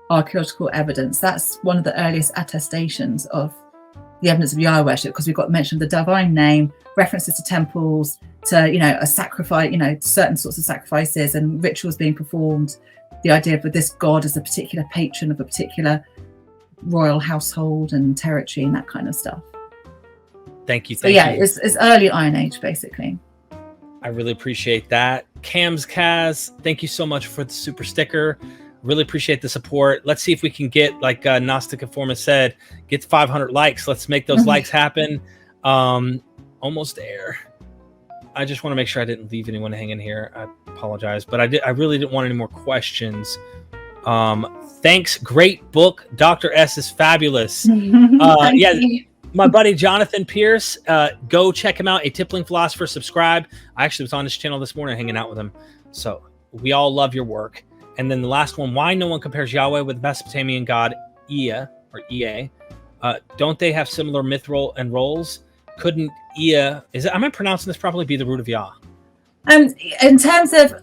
C: archaeological evidence, that's one of the earliest attestations of the evidence of Yahweh worship, because we've got mention of the divine name, references to temples, to a sacrifice, certain sorts of sacrifices and rituals being performed, the idea of this god as a particular patron of a particular royal household and territory and that kind of stuff.
B: Thank you.
C: It's early Iron Age, basically.
B: I really appreciate that. Cam's Kaz, thank you so much for the super sticker. Really appreciate the support. Let's see if we can get, like Gnostic Informer said, get 500 likes. Let's make those likes happen. Almost there. I just want to make sure I didn't leave anyone hanging here. I apologize, but I really didn't want any more questions. Thanks. Great book. Dr. S is fabulous.
C: Thank you.
B: My buddy Jonathan Pierce, go check him out. A Tippling Philosopher. Subscribe. I actually was on his channel this morning hanging out with him. So we all love your work. And then the last one, why no one compares Yahweh with Mesopotamian god Ea or Ea? Don't they have similar myth role and roles? Couldn't Ea, am I pronouncing this properly, be the root of Yah?
C: In terms of,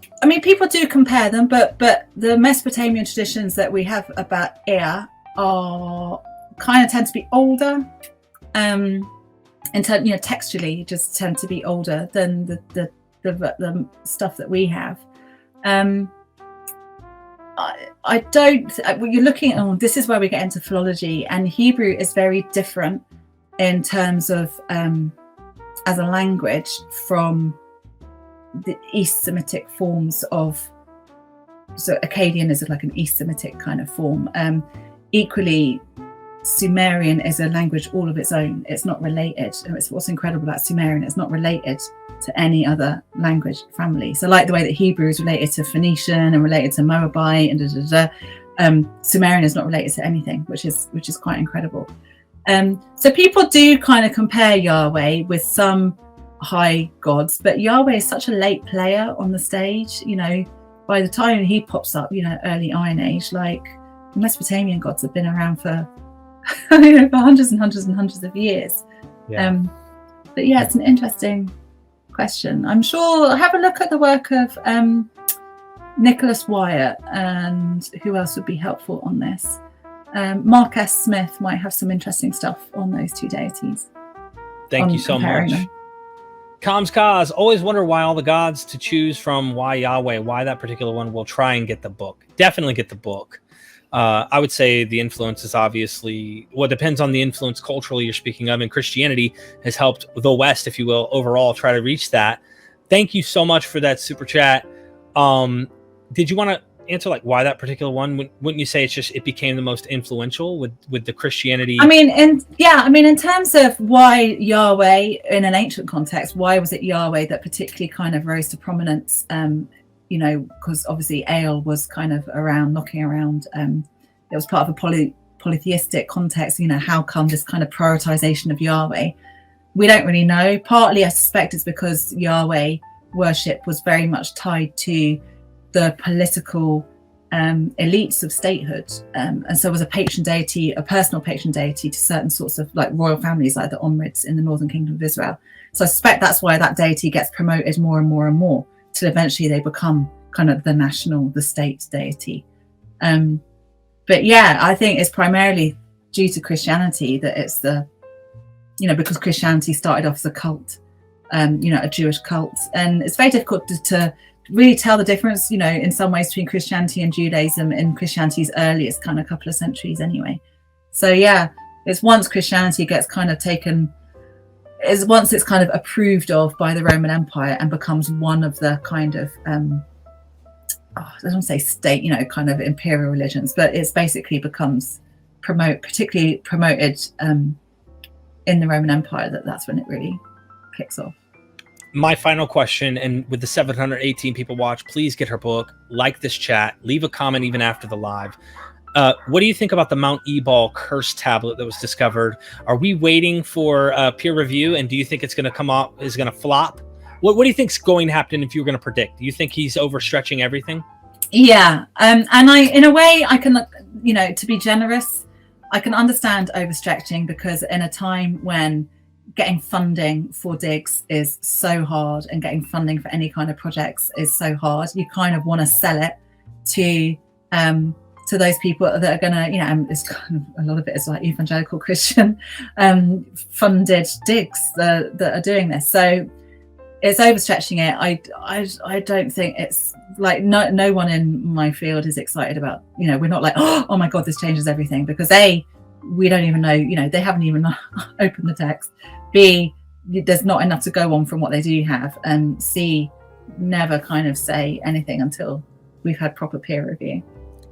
C: people do compare them, but the Mesopotamian traditions that we have about Ea are kind of tend to be older. In terms, textually, just tend to be older than the stuff that we have. I don't. You're looking at. This is where we get into philology, and Hebrew is very different in terms of as a language from the East Semitic forms of. So Akkadian is like an East Semitic kind of form. Equally, Sumerian is a language all of its own. It's not related. It's what's incredible about Sumerian. It's not related to any other language family. So like the way that Hebrew is related to Phoenician and related to Moabite and Sumerian is not related to anything, which is quite incredible. So people do kind of compare Yahweh with some high gods, but Yahweh is such a late player on the stage. By the time he pops up, early Iron Age, like Mesopotamian gods have been around for for hundreds and hundreds and hundreds of years. But yeah, it's an interesting question. I'm sure have a look at the work of Nicholas Wyatt, and who else would be helpful on this. Mark S. Smith might have some interesting stuff on those two deities.
B: Thank you so much. Comms Kaz, always wonder why all the gods to choose from, why Yahweh, why that particular one. Will try and get the book. Definitely get the book. I would say the influence is obviously, well, it depends on the influence culturally you're speaking of, and Christianity has helped the West, if you will, overall try to reach that. Thank you so much for that super chat. Did you want to answer like why that particular one? Wouldn't you say it's just it became the most influential with the Christianity?
C: I mean, in terms of why Yahweh in an ancient context, why was it Yahweh that particularly kind of rose to prominence? Because obviously El was kind of knocking around. It was part of a polytheistic context. How come this kind of prioritization of Yahweh? We don't really know. Partly, I suspect it's because Yahweh worship was very much tied to the political elites of statehood, and so was a patron deity, a personal patron deity to certain sorts of like royal families, like the Omrids in the Northern Kingdom of Israel. So I suspect that's why that deity gets promoted more and more and more, till eventually they become kind of the state deity. But yeah, I think it's primarily due to Christianity that it's because Christianity started off as a cult, a Jewish cult, and it's very difficult to really tell the difference, in some ways between Christianity and Judaism in Christianity's earliest kind of couple of centuries anyway. So yeah, it's once Christianity gets kind of once it's kind of approved of by the Roman Empire and becomes one of the kind of, I don't want to say state, kind of imperial religions, but it's basically becomes particularly promoted in the Roman Empire, that's when it really kicks off.
B: My final question, and with the 718 people watch, please get her book, like this chat, leave a comment even after the live. What do you think about the Mount Ebal curse tablet that was discovered? Are we waiting for peer review, and do you think it's going to come up, is going to flop? What do you think's going to happen if you were going to predict? Do you think he's overstretching everything?
C: Yeah, and in a way, I can, to be generous, I can understand overstretching, because in a time when getting funding for digs is so hard and getting funding for any kind of projects is so hard, you kind of want to sell it to those people that are going to, and it's kind of, a lot of it is like evangelical Christian funded digs that are doing this. So it's overstretching it. I don't think it's like, no one in my field is excited about, we're not like, oh my God, this changes everything, because we don't even know, they haven't even opened the text. B, there's not enough to go on from what they do have. And C, never kind of say anything until we've had proper peer review.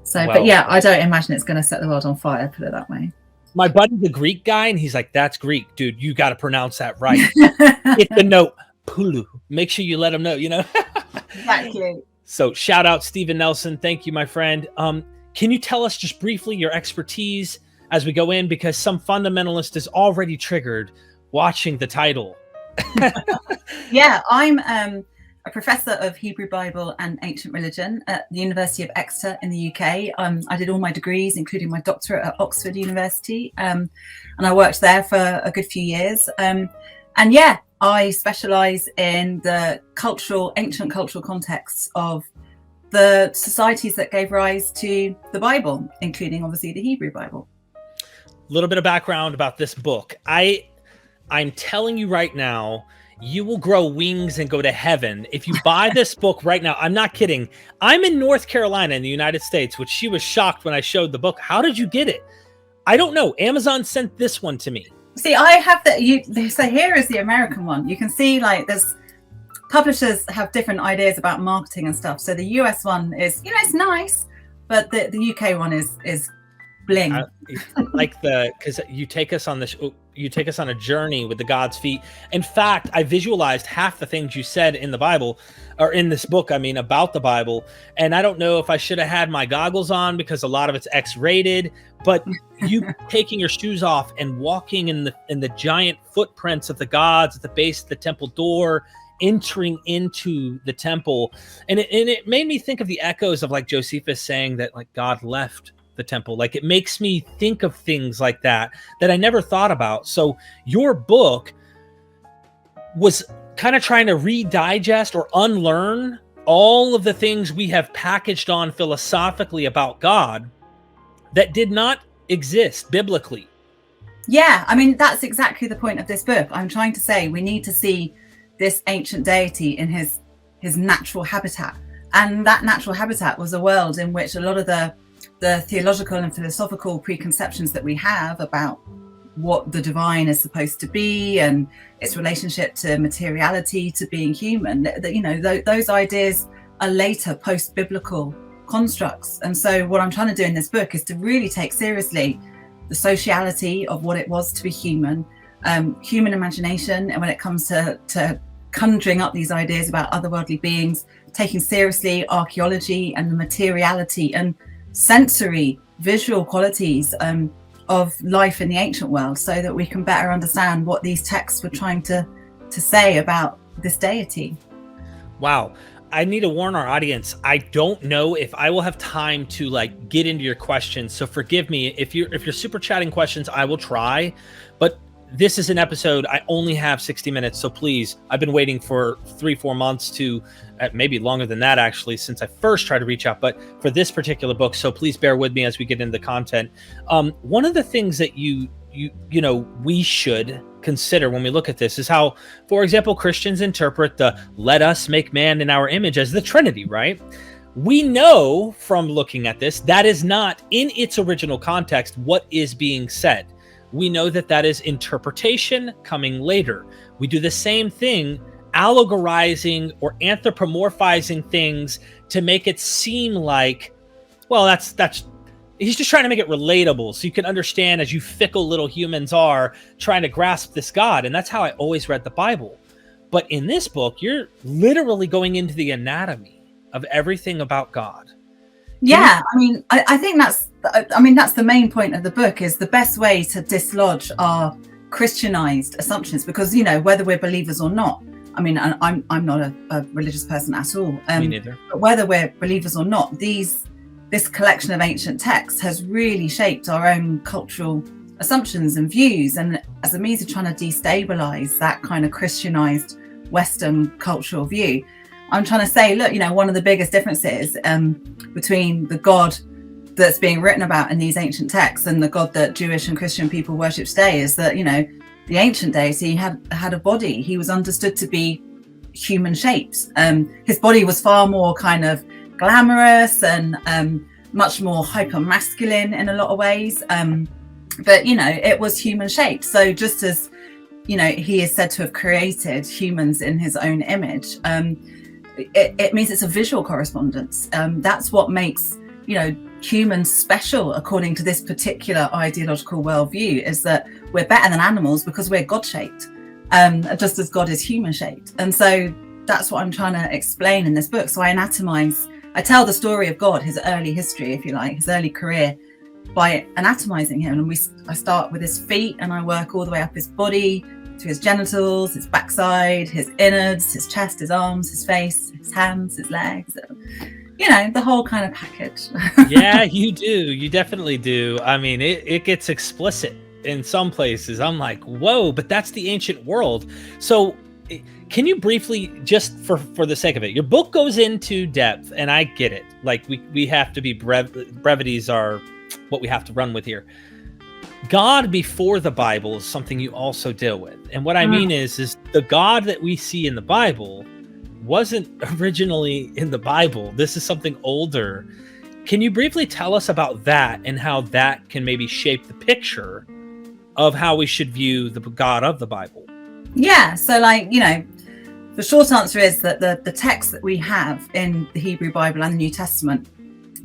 C: So, well, but yeah, I don't imagine it's going to set the world on fire, put it that way.
B: My buddy's a Greek guy, and he's like, that's Greek, dude. You got to pronounce that right. Hit the note, pulu. Make sure you let him know,
C: Exactly.
B: So shout out Stephen Nelson. Thank you, my friend. Can you tell us just briefly your expertise as we go in? Because some fundamentalist is already triggered watching the title.
C: Yeah, I'm a professor of Hebrew Bible and ancient religion at the University of Exeter in the UK. I did all my degrees, including my doctorate at Oxford University, and I worked there for a good few years. And yeah, I specialise in the ancient cultural contexts of the societies that gave rise to the Bible, including obviously the Hebrew Bible.
B: A little bit of background about this book. I'm telling you right now, you will grow wings and go to heaven if you buy this book right now. I'm not kidding. I'm in North Carolina in the United States, which she was shocked when I showed the book. How did you get it? I don't know. Amazon sent this one to me.
C: See, I have so here is the American one. You can see like there's publishers have different ideas about marketing and stuff. So the US one is, it's nice, but the UK one is bling.
B: Like because you take us on a journey with the God's feet. In fact, I visualized half the things you said in the Bible, or in this book, about the Bible. And I don't know if I should have had my goggles on because a lot of it's X-rated, but you taking your shoes off and walking in the giant footprints of the gods at the base of the temple door, entering into the temple. And it made me think of the echoes of like Josephus saying that like God left the temple. Like it makes me think of things like that I never thought about. So your book was kind of trying to redigest or unlearn all of the things we have packaged on philosophically about God that did not exist biblically.
C: Yeah, that's exactly the point of this book. I'm trying to say we need to see this ancient deity in his natural habitat. And that natural habitat was a world in which a lot of the theological and philosophical preconceptions that we have about what the divine is supposed to be and its relationship to materiality, to being human, those ideas are later post-biblical constructs. And so what I'm trying to do in this book is to really take seriously the sociality of what it was to be human, human imagination, and when it comes to conjuring up these ideas about otherworldly beings, taking seriously archaeology and the materiality and sensory visual qualities of life in the ancient world, so that we can better understand what these texts were trying to say about this deity.
B: Wow. I need to warn our audience. I don't know if I will have time to like get into your questions. So forgive me if you're super chatting questions, I will try. But this is an episode. I only have 60 minutes. So please, I've been waiting for 3-4 months to maybe longer than that, actually, since I first tried to reach out, but for this particular book. So please bear with me as we get into the content. One of the things that we should consider when we look at this is how, for example, Christians interpret the "let us make man in our image" as the Trinity, right? We know from looking at this that is not in its original context what is being said. We know that is interpretation coming later. We do the same thing, allegorizing or anthropomorphizing things to make it seem like, well, that's he's just trying to make it relatable so you can understand, as you fickle little humans are, trying to grasp this God. And that's how I always read the Bible. But in this book, you're literally going into the anatomy of everything about God.
C: Yeah, I mean, I think that's the main point of the book, is the best way to dislodge our Christianized assumptions, because, you know, whether we're believers or not, I mean, I'm not a religious person at all.
B: Me neither.
C: But whether we're believers or not, this collection of ancient texts has really shaped our own cultural assumptions and views. And as a means of trying to destabilize that kind of Christianized Western cultural view, I'm trying to say, look, you know, one of the biggest differences between the God that's being written about in these ancient texts and the God that Jewish and Christian people worship today is that, you know, the ancient deity had a body. He was understood to be human shaped. His body was far more kind of glamorous and much more hyper masculine in a lot of ways. But, you know, it was human shaped. So just as, you know, he is said to have created humans in his own image, it means it's a visual correspondence. That's what makes, you know, humans special according to this particular ideological worldview, is that we're better than animals because we're God-shaped, just as God is human-shaped. And so that's what I'm trying to explain in this book. So I tell the story of God, his early history, if you like, his early career, by anatomizing him. And I start with his feet and I work all the way up his body, to his genitals, his backside, his innards, his chest, his arms, his face, his hands, his legs, you know, the whole kind of package.
B: Yeah, you do. You definitely do. I mean, it gets explicit in some places. I'm like, whoa, but that's the ancient world. So can you briefly, just for the sake of it, your book goes into depth, and I get it. Like we have to be brevities are what we have to run with here. God before the Bible is something you also deal with. And what I mean is the God that we see in the Bible wasn't originally in the Bible. This is something older. Can you briefly tell us about that and how that can maybe shape the picture of how we should view the God of the Bible? Yeah.
C: So, like, you know, the short answer is that the texts that we have in the Hebrew Bible and the New Testament,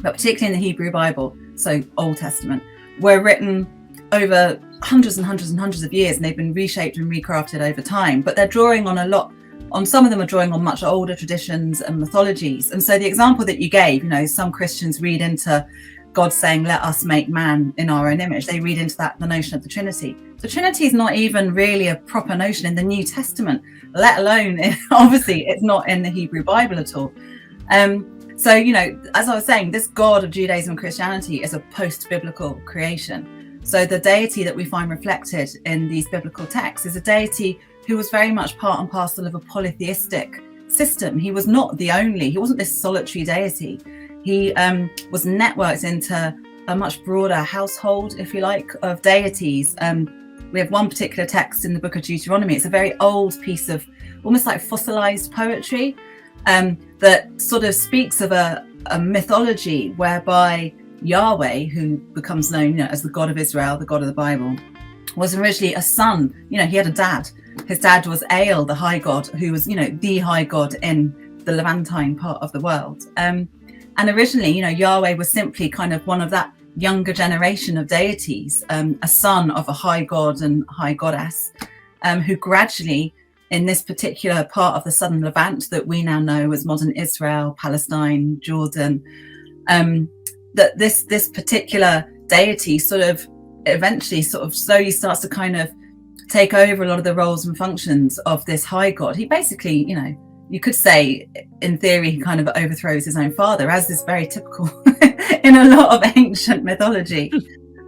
C: but particularly in the Hebrew Bible, so Old Testament, were written over hundreds and hundreds and hundreds of years, and they've been reshaped and recrafted over time. But they're drawing on some of them are drawing on much older traditions and mythologies. And so the example that you gave, you know, some Christians read into God saying, "Let us make man in our own image." They read into that the notion of the Trinity. The Trinity is not even really a proper notion in the New Testament, let alone, obviously, it's not in the Hebrew Bible at all. So, you know, as I was saying, this God of Judaism and Christianity is a post-biblical creation. So the deity that we find reflected in these biblical texts is a deity who was very much part and parcel of a polytheistic system. He wasn't this solitary deity. He was networked into a much broader household, if you like, of deities. We have one particular text in the book of Deuteronomy. It's a very old piece of almost like fossilized poetry that sort of speaks of a mythology whereby Yahweh, who becomes known, you know, as the God of Israel, the God of the Bible, was originally a son. You know, he had a dad. His dad was El, the high god, who was, you know, the high god in the Levantine part of the world. And And originally, Yahweh was simply kind of one of that younger generation of deities, a son of a high god and high goddess, who gradually, in this particular part of the southern Levant that we now know as modern Israel, Palestine, Jordan, that this particular deity sort of eventually sort of slowly starts to kind of take over a lot of the roles and functions of this high god. He basically, you could say, in theory, he kind of overthrows his own father, as is very typical in a lot of ancient mythology.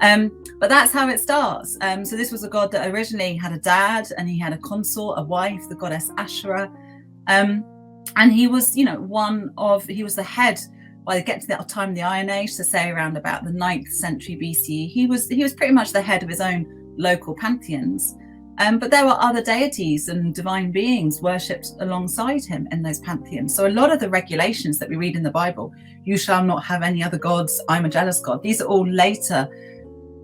C: But that's how it starts. So this was a god that originally had a dad, and he had a consort, a wife, the goddess Ashera. And he was, he was the head by the get to that time of the Iron Age, to say around about the 9th century BCE. He was pretty much the head of his own local pantheons. But there were other deities and divine beings worshipped alongside him in those pantheons. So a lot of the regulations that we read in the Bible, you shall not have any other gods, I'm a jealous God, these are all later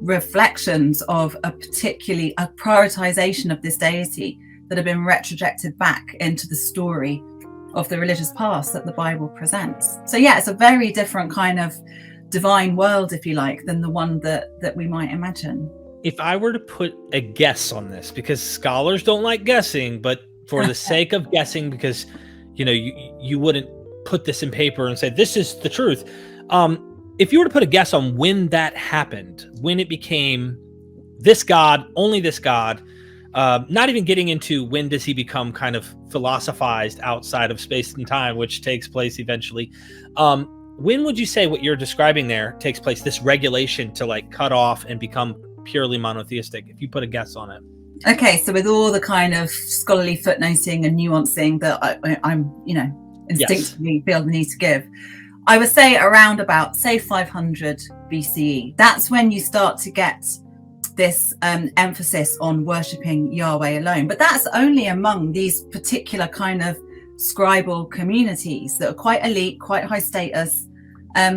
C: reflections of a prioritization of this deity that have been retrojected back into the story of the religious past that the Bible presents. So yeah, it's a very different kind of divine world, if you like, than the one that we might imagine.
B: If I were to put a guess on this, because scholars don't like guessing, but for the sake of guessing, because you wouldn't put this in paper and say this is the truth. If you were to put a guess on when that happened, when it became this God, only this God, not even getting into when does he become kind of philosophized outside of space and time, which takes place eventually. When would you say what you're describing there takes place, this regulation to like cut off and become purely monotheistic, if you put a guess on it?
C: Okay, so with all the kind of scholarly footnoting and nuancing that I'm instinctively feel the need to give, I would say around about, say, 500 BCE. That's when you start to get this emphasis on worshipping Yahweh alone. But that's only among these particular kind of scribal communities that are quite elite, quite high status.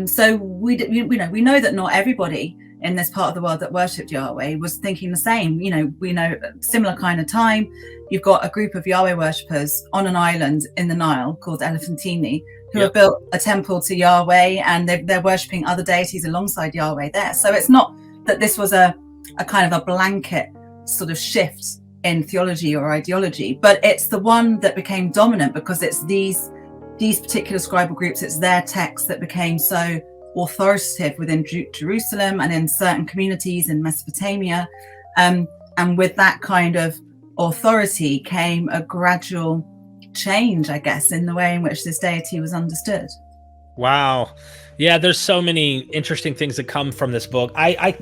C: So we know that not everybody in this part of the world that worshipped Yahweh was thinking the same. We know a similar kind of time. You've got a group of Yahweh worshippers on an island in the Nile called Elephantine, who have built a temple to Yahweh, and they're worshipping other deities alongside Yahweh there. So it's not that this was a kind of a blanket sort of shift in theology or ideology, but it's the one that became dominant because it's these particular scribal groups, it's their texts that became so authoritative within Jerusalem and in certain communities in Mesopotamia. And with that kind of authority came a gradual change, I guess, in the way in which this deity was understood.
B: Wow. Yeah, there's so many interesting things that come from this book. I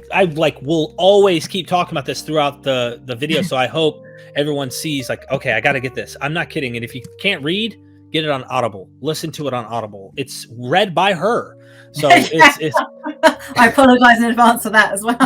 B: will always keep talking about this throughout the video. So I hope everyone sees like, okay, I got to get this. I'm not kidding. And if you can't read, get it on Audible. Listen to it on Audible. It's read by her. So it's
C: I apologize in advance for that as well.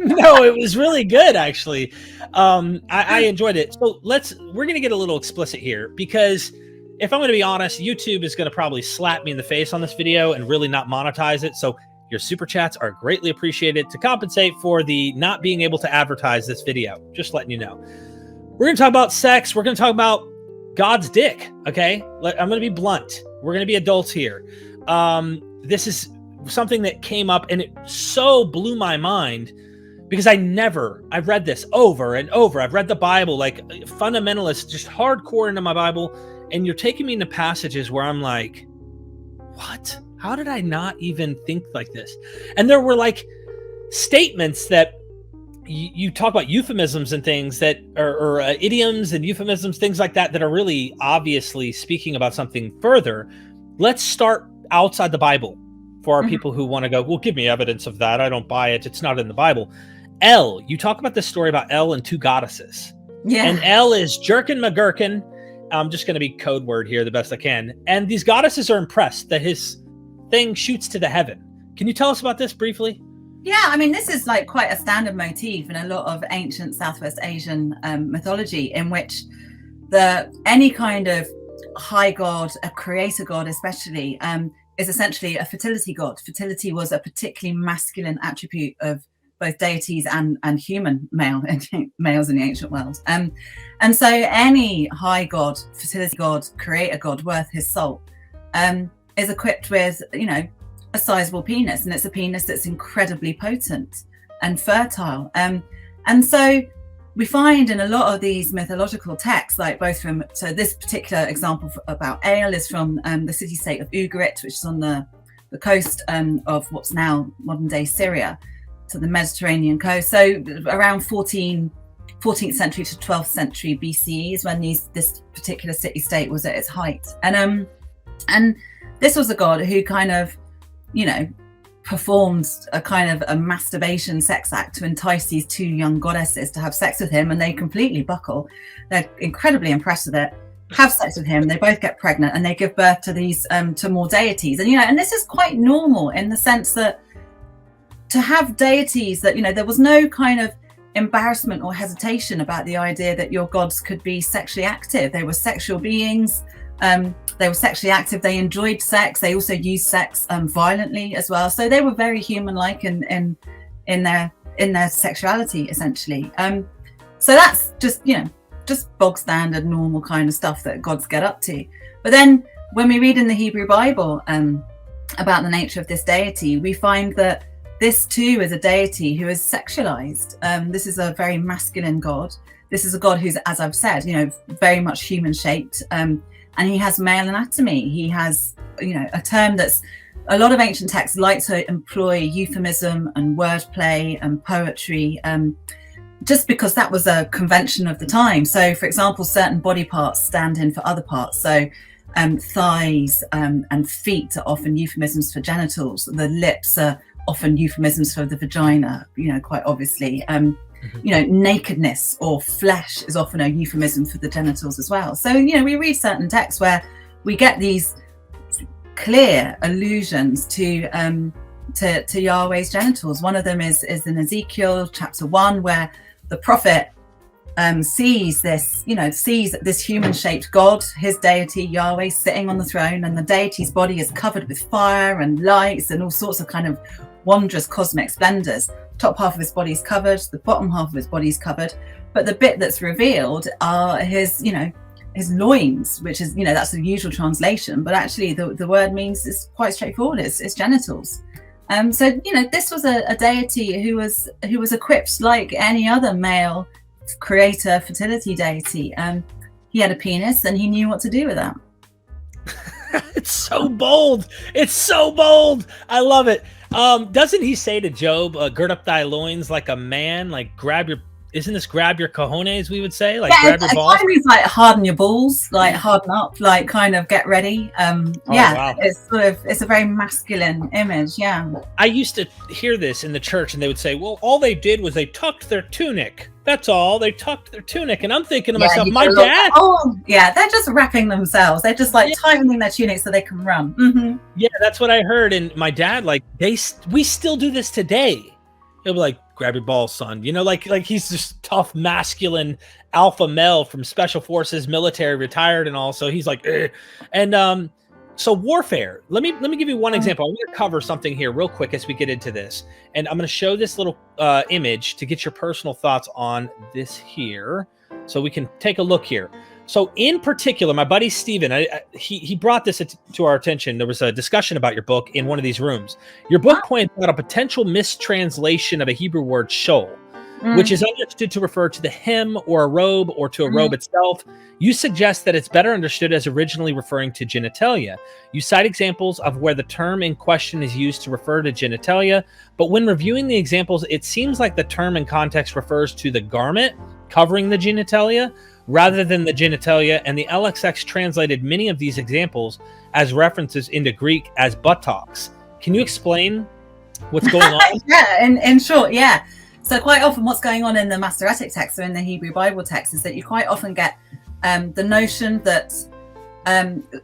B: No, it was really good, actually. I enjoyed it. So we're going to get a little explicit here, because if I'm going to be honest, YouTube is going to probably slap me in the face on this video and really not monetize it. So your super chats are greatly appreciated to compensate for the not being able to advertise this video. Just letting you know. We're going to talk about sex. We're going to talk about God's dick. Okay. I'm going to be blunt. We're going to be adults here. This is something that came up and it so blew my mind, because I've read this over and over. I've read the Bible, like fundamentalists, just hardcore into my Bible. And you're taking me into passages where I'm like, what? How did I not even think like this? And there were like statements that you talk about, euphemisms and things that or idioms and euphemisms, things like that are really obviously speaking about something further. Let's start outside the Bible for our people who want to go, well, give me evidence of that. I don't buy it. It's not in the Bible. El, you talk about this story about El and two goddesses. Yeah. And El is Jerkin McGurkin. I'm just going to be code word here the best I can. And these goddesses are impressed that his thing shoots to the heaven. Can you tell us about this briefly?
C: Yeah, I mean, this is like quite a standard motif in a lot of ancient Southwest Asian mythology, in which any kind of high god, a creator god especially, is essentially a fertility god. Fertility was a particularly masculine attribute of both deities and human males in the ancient world. And so any high god, fertility god, creator god worth his salt is equipped with, a sizable penis, and it's a penis that's incredibly potent and fertile. And so we find in a lot of these mythological texts, like so this particular example about Ale is from the city-state of Ugarit, which is on the coast of what's now modern day Syria, to the Mediterranean coast. So around 14th century to 12th century BCE is when this particular city-state was at its height. And this was a god who kind of, performed a kind of a masturbation sex act to entice these two young goddesses to have sex with him, and they completely buckle. They're incredibly impressed with it, have sex with him, they both get pregnant, and they give birth to these to more deities. And and this is quite normal in the sense that to have deities that there was no kind of embarrassment or hesitation about the idea that your gods could be sexually active. They were sexual beings. They were sexually active. They enjoyed sex. They also used sex violently as well. So they were very human-like in their sexuality, essentially. So that's just bog standard, normal kind of stuff that gods get up to. But then when we read in the Hebrew Bible about the nature of this deity, we find that this too is a deity who is sexualized. This is a very masculine god. This is a god who's, as I've said, very much human-shaped. And he has male anatomy. He has, a term that's a lot of ancient texts like to employ euphemism and wordplay and poetry, just because that was a convention of the time. So, for example, certain body parts stand in for other parts. So thighs and feet are often euphemisms for genitals. The lips are often euphemisms for the vagina, quite obviously. Nakedness or flesh is often a euphemism for the genitals as well. So, we read certain texts where we get these clear allusions to Yahweh's genitals. One of them is in Ezekiel chapter 1, where the prophet sees this human-shaped God, his deity Yahweh, sitting on the throne, and the deity's body is covered with fire and lights and all sorts of kind of wondrous cosmic splendors. Top half of his body is covered, the bottom half of his body is covered, but the bit that's revealed are his loins, which is, that's the usual translation, but actually the word means, it's quite straightforward, it's genitals. So this was a deity who was equipped like any other male creator fertility deity. He had a penis and he knew what to do with that.
B: It's so bold. I love it. Doesn't he say to Job, gird up thy loins like a man, like grab your cojones, we would say, like grab your balls?
C: It means like harden your balls, like harden up, like kind of get ready. Wow. It's a very masculine image. Yeah.
B: I used to hear this in the church and they would say, well, all they did was they tucked their tunic. That's all. They tucked their tunic. And I'm thinking to myself, my dad.
C: They're just wrapping themselves. They're just tightening their tunic so they can run. Mm-hmm.
B: Yeah, that's what I heard. And my dad, we still do this today. He'll be like, grab your balls, son. Like he's just tough, masculine alpha male from special forces, military, retired and all. So he's like, eh. And so warfare. Let me give you one example. I'm going to cover something here real quick as we get into this. And I'm going to show this little image to get your personal thoughts on this here. So we can take a look here. So in particular, my buddy Steven, he brought this to our attention. There was a discussion about your book in one of these rooms. Your book points out a potential mistranslation of a Hebrew word shol, which is understood to refer to the hem or a robe or to a robe itself. You suggest that it's better understood as originally referring to genitalia. You cite examples of where the term in question is used to refer to genitalia, but when reviewing the examples, it seems like the term in context refers to the garment covering the genitalia rather than the genitalia, and the LXX translated many of these examples as references into Greek as buttocks. Can you explain what's going on?
C: Yeah, in short, yeah. So quite often what's going on in the Masoretic text or in the Hebrew Bible text is that you quite often get the notion that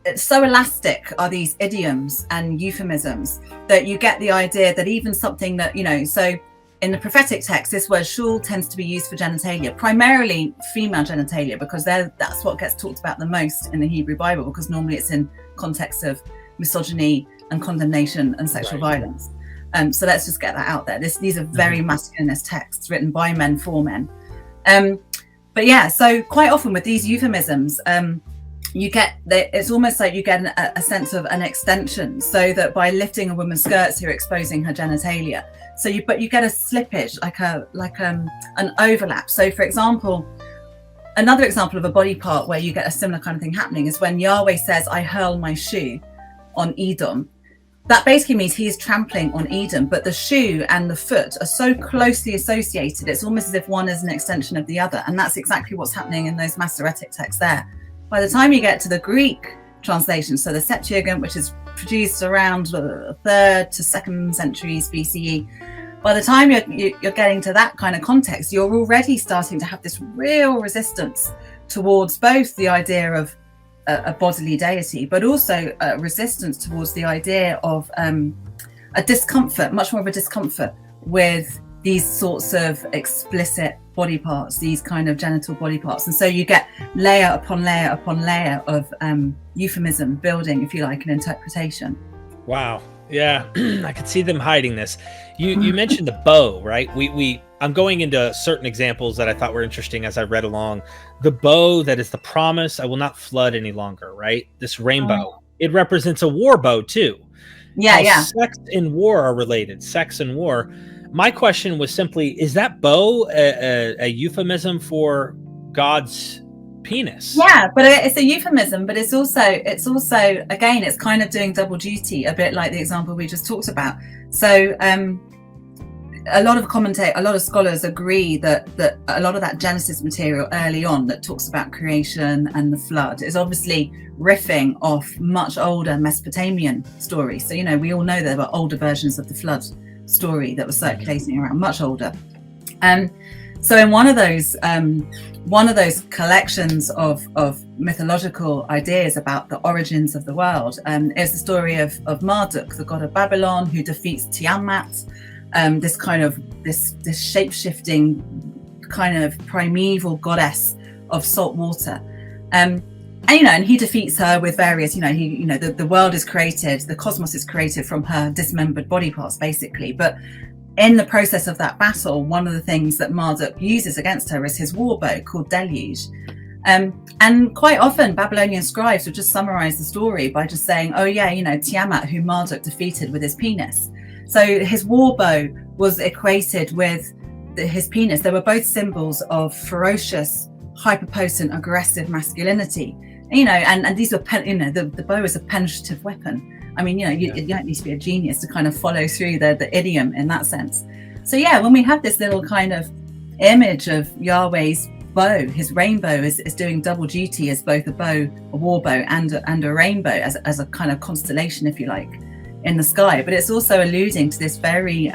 C: it's so elastic are these idioms and euphemisms that you get the idea that even something that, so in the prophetic text, this word shul tends to be used for genitalia, primarily female genitalia, because that's what gets talked about the most in the Hebrew Bible, because normally it's in context of misogyny and condemnation and sexual violence. So let's just get that out there. These are very masculinist texts written by men for men. But yeah, so quite often with these euphemisms, it's almost like you get a sense of an extension, so that by lifting a woman's skirts, you're exposing her genitalia. So but you get a slippage, like an overlap. So for example, another example of a body part where you get a similar kind of thing happening is when Yahweh says, I hurl my shoe on Edom. That basically means he is trampling on Edom, but the shoe and the foot are so closely associated, it's almost as if one is an extension of the other. And that's exactly what's happening in those Masoretic texts there. By the time you get to the Greek translation, so the Septuagint, which is produced around the 3rd to 2nd centuries BCE, by the time you're getting to that kind of context, you're already starting to have this real resistance towards both the idea of a bodily deity, but also a resistance towards the idea of a discomfort, much more of a discomfort with these sorts of explicit body parts, these kind of genital body parts. And so you get layer upon layer upon layer of euphemism building, if you like, an interpretation.
B: Wow. Yeah, I could see them hiding this. You mentioned the bow, right? I'm going into certain examples that I thought were interesting as I read along. The bow that is the promise, I will not flood any longer, right? This rainbow. It represents a war bow too.
C: Yeah.
B: Sex and war are related. Sex and war. My question was simply, is that bow a euphemism for God's penis?
C: Yeah, but it's a euphemism, but it's also again, it's kind of doing double duty, a bit like the example we just talked about. So a lot of scholars agree that a lot of that Genesis material early on that talks about creation and the flood is obviously riffing off much older Mesopotamian stories. So, we all know there were older versions of the flood story that was circulating around, much older. So in one of those collections of mythological ideas about the origins of the world is the story of Marduk, the god of Babylon, who defeats Tiamat, this shape-shifting kind of primeval goddess of salt water. And he defeats her with various, the world is created, the cosmos is created from her dismembered body parts, basically. But in the process of that battle, one of the things that Marduk uses against her is his war bow called Deluge. And quite often Babylonian scribes would just summarize the story by just saying, Tiamat, who Marduk defeated with his penis. So his war bow was equated with his penis. They were both symbols of ferocious, hyperpotent, aggressive masculinity. And these were, the bow is a penetrative weapon. I mean, you don't need to be a genius to kind of follow through the idiom in that sense. So yeah, when we have this little kind of image of Yahweh's bow, his rainbow is doing double duty as both a bow, a war bow, and a rainbow as a kind of constellation, if you like, in the sky. But it's also alluding to this very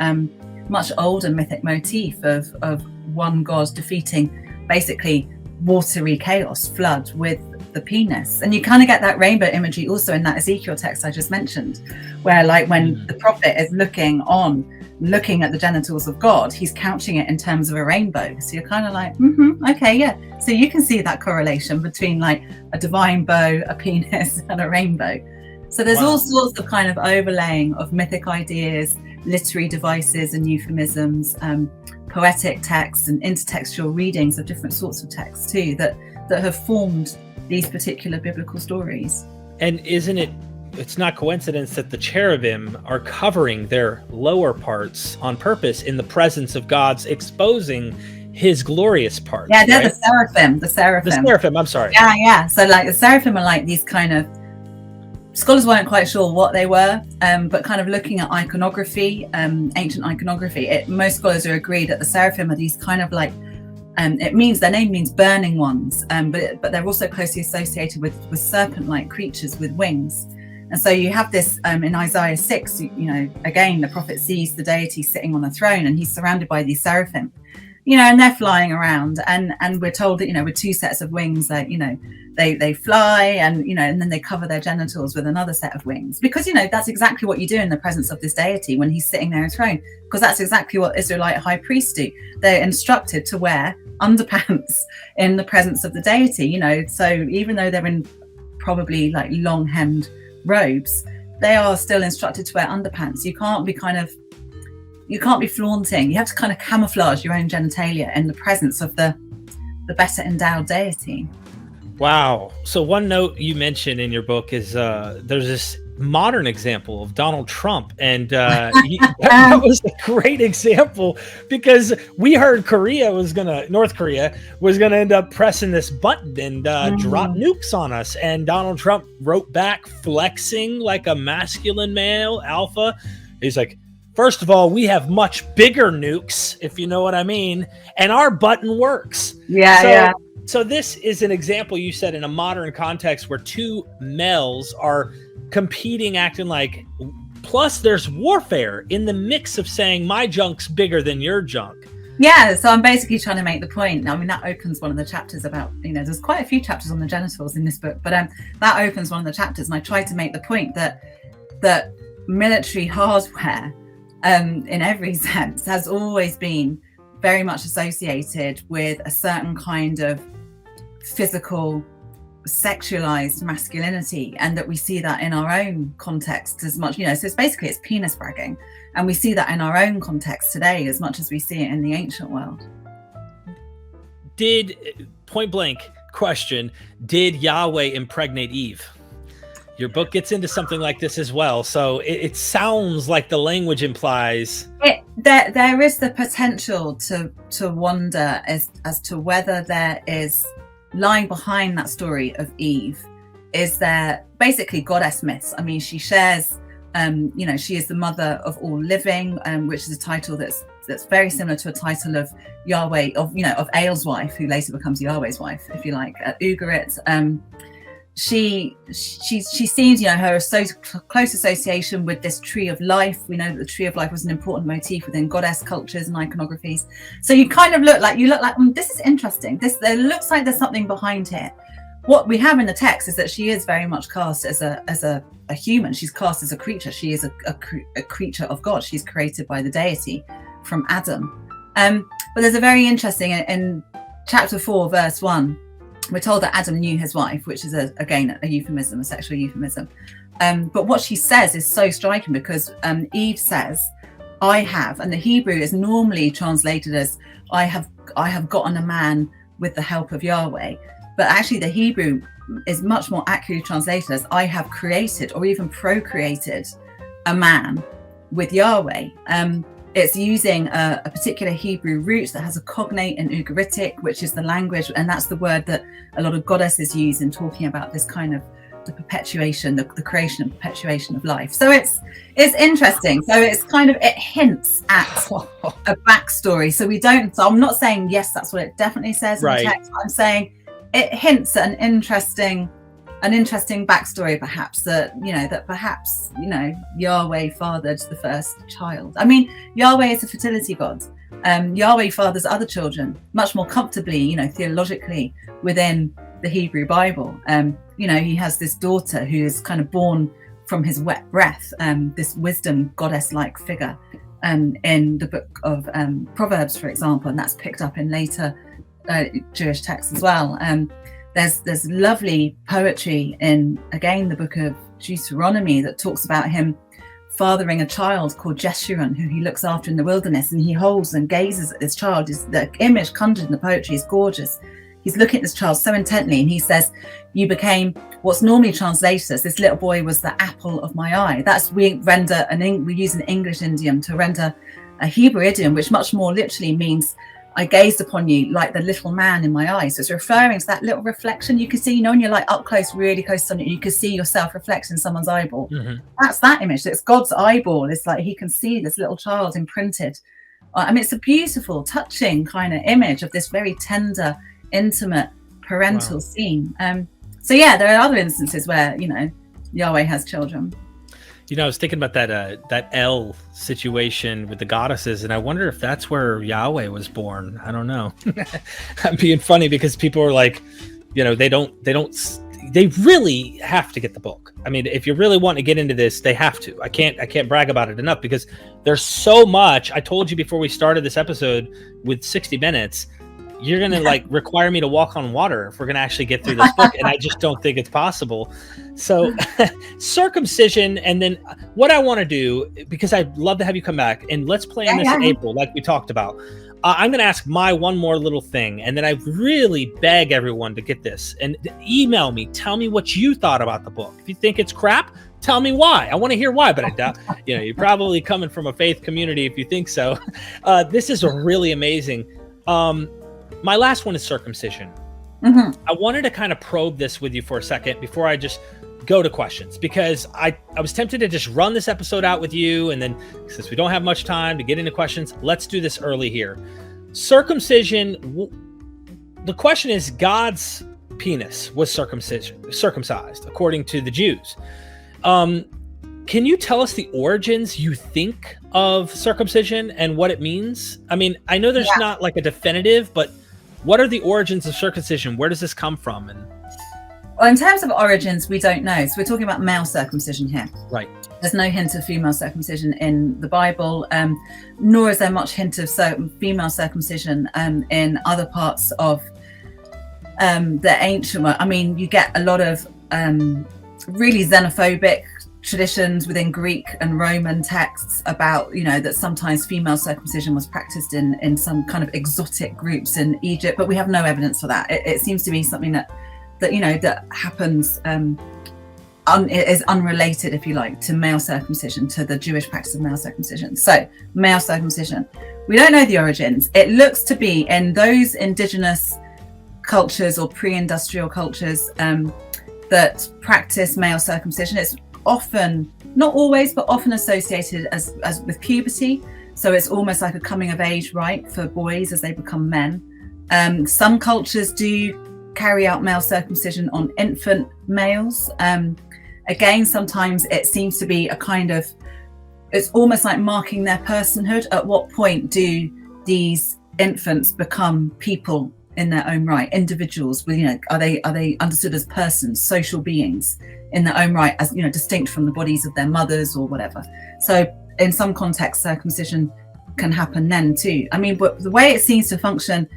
C: much older mythic motif of one god defeating basically watery chaos, flood, with the penis. And you kind of get that rainbow imagery also in that Ezekiel text I just mentioned, where like when the prophet is looking at the genitals of God, he's couching it in terms of a rainbow. So you're kind of like, okay, yeah. So you can see that correlation between like a divine bow, a penis, and a rainbow. So there's all sorts of kind of overlaying of mythic ideas, literary devices and euphemisms, poetic texts and intertextual readings of different sorts of texts too, that have formed these particular biblical stories.
B: And it's not coincidence that the cherubim are covering their lower parts on purpose in the presence of God's exposing his glorious parts.
C: Yeah, they're
B: right?
C: the seraphim.
B: The seraphim, I'm sorry.
C: Yeah. So like the seraphim are like these kind of, scholars weren't quite sure what they were, but kind of looking at iconography, ancient iconography, most scholars are agreed that the seraphim are these kind of like, their name means burning ones, but they're also closely associated with serpent-like creatures with wings. And so you have this in Isaiah 6, again, the prophet sees the deity sitting on a throne and he's surrounded by these seraphim, and they're flying around. And we're told that, with two sets of wings, that, they fly and, and then they cover their genitals with another set of wings. Because, that's exactly what you do in the presence of this deity when he's sitting there on a throne. Because that's exactly what Israelite high priests do. They're instructed to wear underpants in the presence of the deity, So even though they're in probably like long-hemmed robes, they are still instructed to wear underpants. You can't be flaunting. You have to kind of camouflage your own genitalia in the presence of the better endowed deity.
B: Wow. So one note you mentioned in your book is there's this modern example of Donald Trump, and that was a great example because we heard North Korea was gonna end up pressing this button and drop nukes on us, and Donald Trump wrote back flexing like a masculine male alpha. He's like, first of all, we have much bigger nukes, if you know what I mean, and our button works. So this is an example, you said, in a modern context where two males are competing, acting like, plus there's warfare in the mix of saying my junk's bigger than your junk.
C: Yeah, so I'm basically trying to make the point. I mean, that opens one of the chapters about, there's quite a few chapters on the genitals in this book, but that opens one of the chapters, and I tried to make the point that military hardware, in every sense, has always been very much associated with a certain kind of physical sexualized masculinity, and that we see that in our own context as much, so it's penis bragging, and we see that in our own context today as much as we see it in the ancient world.
B: Point blank question, did Yahweh impregnate Eve? Your book gets into something like this as well, so it sounds like the language implies
C: there is the potential to wonder as to whether there is, lying behind that story of Eve, is there basically goddess myths. I mean, she shares, she is the mother of all living, which is a title that's very similar to a title of Yahweh, of Aal's wife, who later becomes Yahweh's wife, if you like, at Ugarit. She seems, her close association with this tree of life. We know that the tree of life was an important motif within goddess cultures and iconographies. So you kind of look like, this is interesting. There looks like there's something behind here. What we have in the text is that she is very much cast as a human. She's cast as a creature. She is a creature of God. She's created by the deity from Adam. But there's a very interesting, in chapter 4, verse 1, we're told that Adam knew his wife, which is again a euphemism, a sexual euphemism. But what she says is so striking, because Eve says, "I have," and the Hebrew is normally translated as "I have gotten a man with the help of Yahweh," but actually the Hebrew is much more accurately translated as "I have created," or even procreated a man with Yahweh. It's using a particular Hebrew root that has a cognate in Ugaritic, which is the language, and that's the word that a lot of goddesses use in talking about this kind of the perpetuation, the creation and perpetuation of life. So it's interesting. So it's kind of, it hints at a backstory. So I'm not saying yes, that's what it definitely says in the text. I'm saying it hints at an interesting backstory, perhaps, that perhaps Yahweh fathered the first child. I mean, Yahweh is a fertility god. Yahweh fathers other children much more comfortably, theologically, within the Hebrew Bible. He has this daughter who is kind of born from his wet breath, this wisdom goddess-like figure, in the book of Proverbs, for example, and that's picked up in later Jewish texts as well. There's lovely poetry in, again, the book of Deuteronomy that talks about him fathering a child called Jeshurun, who he looks after in the wilderness, and he holds and gazes at this child. The image conjured in the poetry is gorgeous. He's looking at this child so intently, and he says, "You became," what's normally translated as, "This little boy was the apple of my eye." We use an English idiom to render a Hebrew idiom, which much more literally means, "I gazed upon you like the little man in my eyes." So it's referring to that little reflection you can see, when you're like up close, really close to something, you can see yourself reflected in someone's eyeball. Mm-hmm. That's that image. It's God's eyeball. It's like he can see this little child imprinted. I mean, it's a beautiful, touching kind of image of this very tender, intimate parental scene. So yeah, there are other instances where, Yahweh has children.
B: I was thinking about that El situation with the goddesses, and I wonder if that's where Yahweh was born. I don't know. I'm being funny because people are like, they really have to get the book. I mean, if you really want to get into this, they have to. I can't brag about it enough, because there's so much. I told you before we started this episode with 60 Minutes, you're gonna like require me to walk on water if we're gonna actually get through this book, and I just don't think it's possible. So circumcision, and then what I want to do, because I'd love to have you come back and let's plan this in April, like we talked about. I'm going to ask my one more little thing, and then I really beg everyone to get this and email me. Tell me what you thought about the book. If you think it's crap, tell me why. I want to hear why, but I doubt, you're probably coming from a faith community if you think so. This is really amazing. My last one is circumcision. I wanted to kind of probe this with you for a second before I just go to questions, because I was tempted to just run this episode out with you, and then since we don't have much time to get into questions, let's do this early here. Circumcision, the question is, God's penis was circumcised according to the Jews. Can you tell us the origins, you think, of circumcision and what it means? I mean, I know there's not like a definitive, but what are the origins of circumcision? Where does this come from? And
C: well, in terms of origins, we don't know. So we're talking about male circumcision here.
B: Right.
C: There's no hint of female circumcision in the Bible, nor is there much hint of female circumcision in other parts of the ancient world. I mean, you get a lot of really xenophobic traditions within Greek and Roman texts about, that sometimes female circumcision was practiced in some kind of exotic groups in Egypt, but we have no evidence for that. It seems to be something that happens, is unrelated, if you like, to male circumcision, to the Jewish practice of male circumcision. So male circumcision, we don't know the origins. It looks to be in those indigenous cultures or pre-industrial cultures that practice male circumcision. It's often, not always, but often associated as with puberty. So it's almost like a coming of age rite for boys as they become men. Some cultures do carry out male circumcision on infant males. Again, sometimes it seems to be a kind of, it's almost like marking their personhood. At what point do these infants become people in their own right, individuals? Are they understood as persons, social beings in their own right, as distinct from the bodies of their mothers or whatever? So in some contexts, circumcision can happen then too. I mean, but the way it seems to function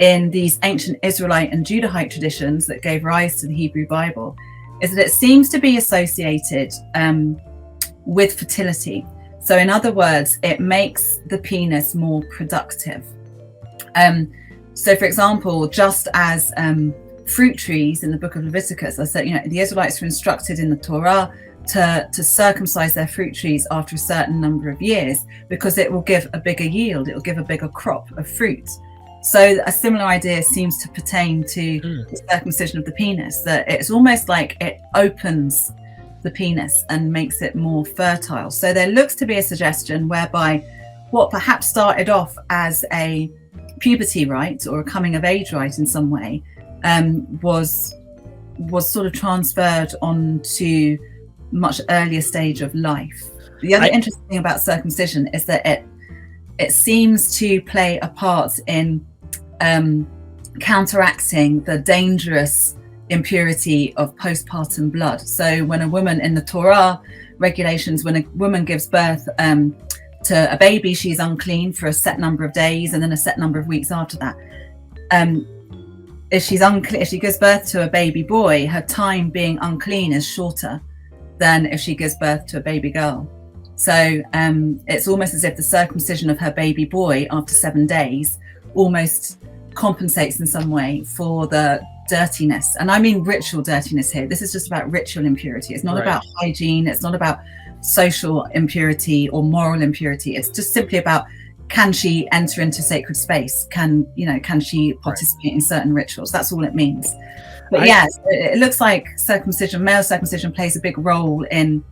C: in these ancient Israelite and Judahite traditions that gave rise to the Hebrew Bible is that it seems to be associated with fertility. So in other words, it makes the penis more productive. So for example, just as fruit trees in the book of Leviticus, I said, the Israelites were instructed in the Torah to circumcise their fruit trees after a certain number of years, because it will give a bigger yield, it will give a bigger crop of fruit. So a similar idea seems to pertain to the circumcision of the penis, that it's almost like it opens the penis and makes it more fertile. So there looks to be a suggestion whereby what perhaps started off as a puberty rite or a coming of age rite in some way was sort of transferred on to much earlier stage of life. The other interesting thing about circumcision is that it seems to play a part in counteracting the dangerous impurity of postpartum blood. So when a woman, in the Torah regulations, when a woman gives birth to a baby, she's unclean for a set number of days and then a set number of weeks after that. If she gives birth to a baby boy, her time being unclean is shorter than if she gives birth to a baby girl. So it's almost as if the circumcision of her baby boy after 7 days almost compensates in some way for the dirtiness. And I mean ritual dirtiness here. This is just about ritual impurity. It's not about hygiene. It's not about social impurity or moral impurity. It's just simply about, can she enter into sacred space? Can she participate in certain rituals? That's all it means. But yes, it looks like male circumcision plays a big role in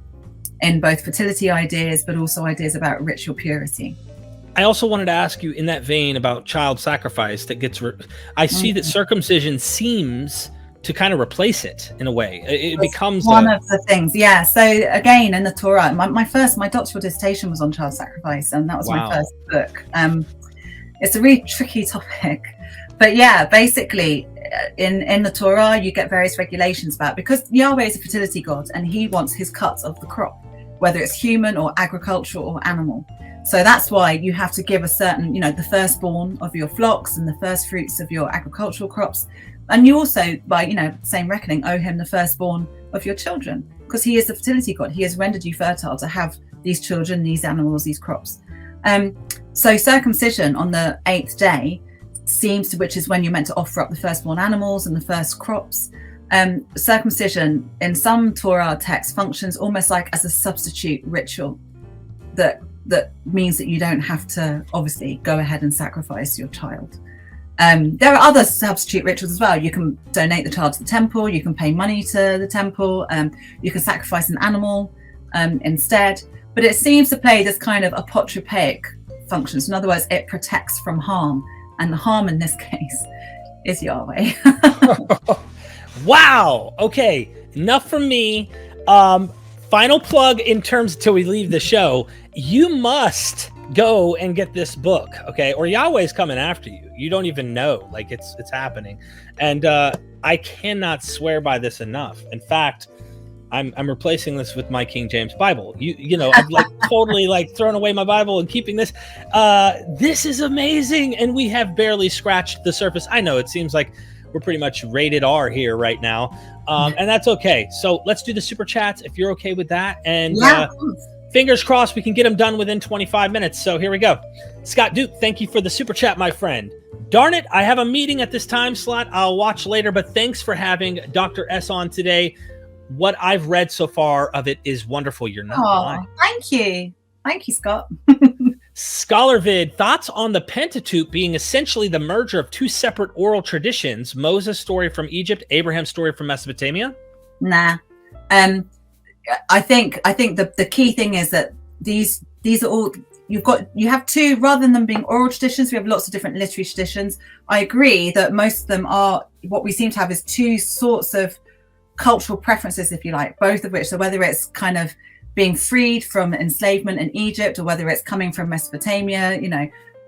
C: both fertility ideas, but also ideas about ritual purity.
B: I also wanted to ask you in that vein about child sacrifice that gets, I see that circumcision seems to kind of replace it in a way. It becomes
C: one of the things. Yeah. So again, in the Torah, my doctoral dissertation was on child sacrifice, and that was my first book. It's a really tricky topic, but yeah, basically in the Torah, you get various regulations about, because Yahweh is a fertility god and he wants his cut of the crop, whether it's human or agricultural or animal. So that's why you have to give a certain, the firstborn of your flocks and the first fruits of your agricultural crops. And you also, by, same reckoning, owe him the firstborn of your children, because he is the fertility god. He has rendered you fertile to have these children, these animals, these crops. So circumcision on the 8th day which is when you're meant to offer up the firstborn animals and the first crops. Circumcision in some Torah texts functions almost like as a substitute ritual that means that you don't have to obviously go ahead and sacrifice your child. There are other substitute rituals as well. You can donate the child to the temple, you can pay money to the temple, you can sacrifice an animal instead, but it seems to play this kind of apotropaic function. So in other words, it protects from harm, and the harm in this case is Yahweh.
B: Wow. Okay, enough from me. Final plug in terms till we leave the show. You must go and get this book, okay? Or Yahweh's coming after you. You don't even know. Like it's happening. And I cannot swear by this enough. In fact, I'm replacing this with my King James Bible. I've like totally like thrown away my Bible and keeping this. This is amazing, and we have barely scratched the surface. I know it seems like we're pretty much rated R here right now, and that's okay. So let's do the super chats if you're okay with that. And fingers crossed we can get them done within 25 minutes. So here we go. Scott Duke, thank you for the super chat, my friend. Darn it, I have a meeting at this time slot. I'll watch later, but thanks for having Dr. S on today. What I've read so far of it is wonderful. You're not lying.
C: Thank you, Scott.
B: Scholarvid, thoughts on the Pentateuch being essentially the merger of two separate oral traditions: Moses' story from Egypt, Abraham's story from Mesopotamia?
C: Nah. I think the key thing is that these are all you have two, rather than them being oral traditions, we have lots of different literary traditions. I agree that most of them are, what we seem to have is two sorts of cultural preferences, if you like, both of which, so whether it's kind of being freed from enslavement in Egypt or whether it's coming from Mesopotamia,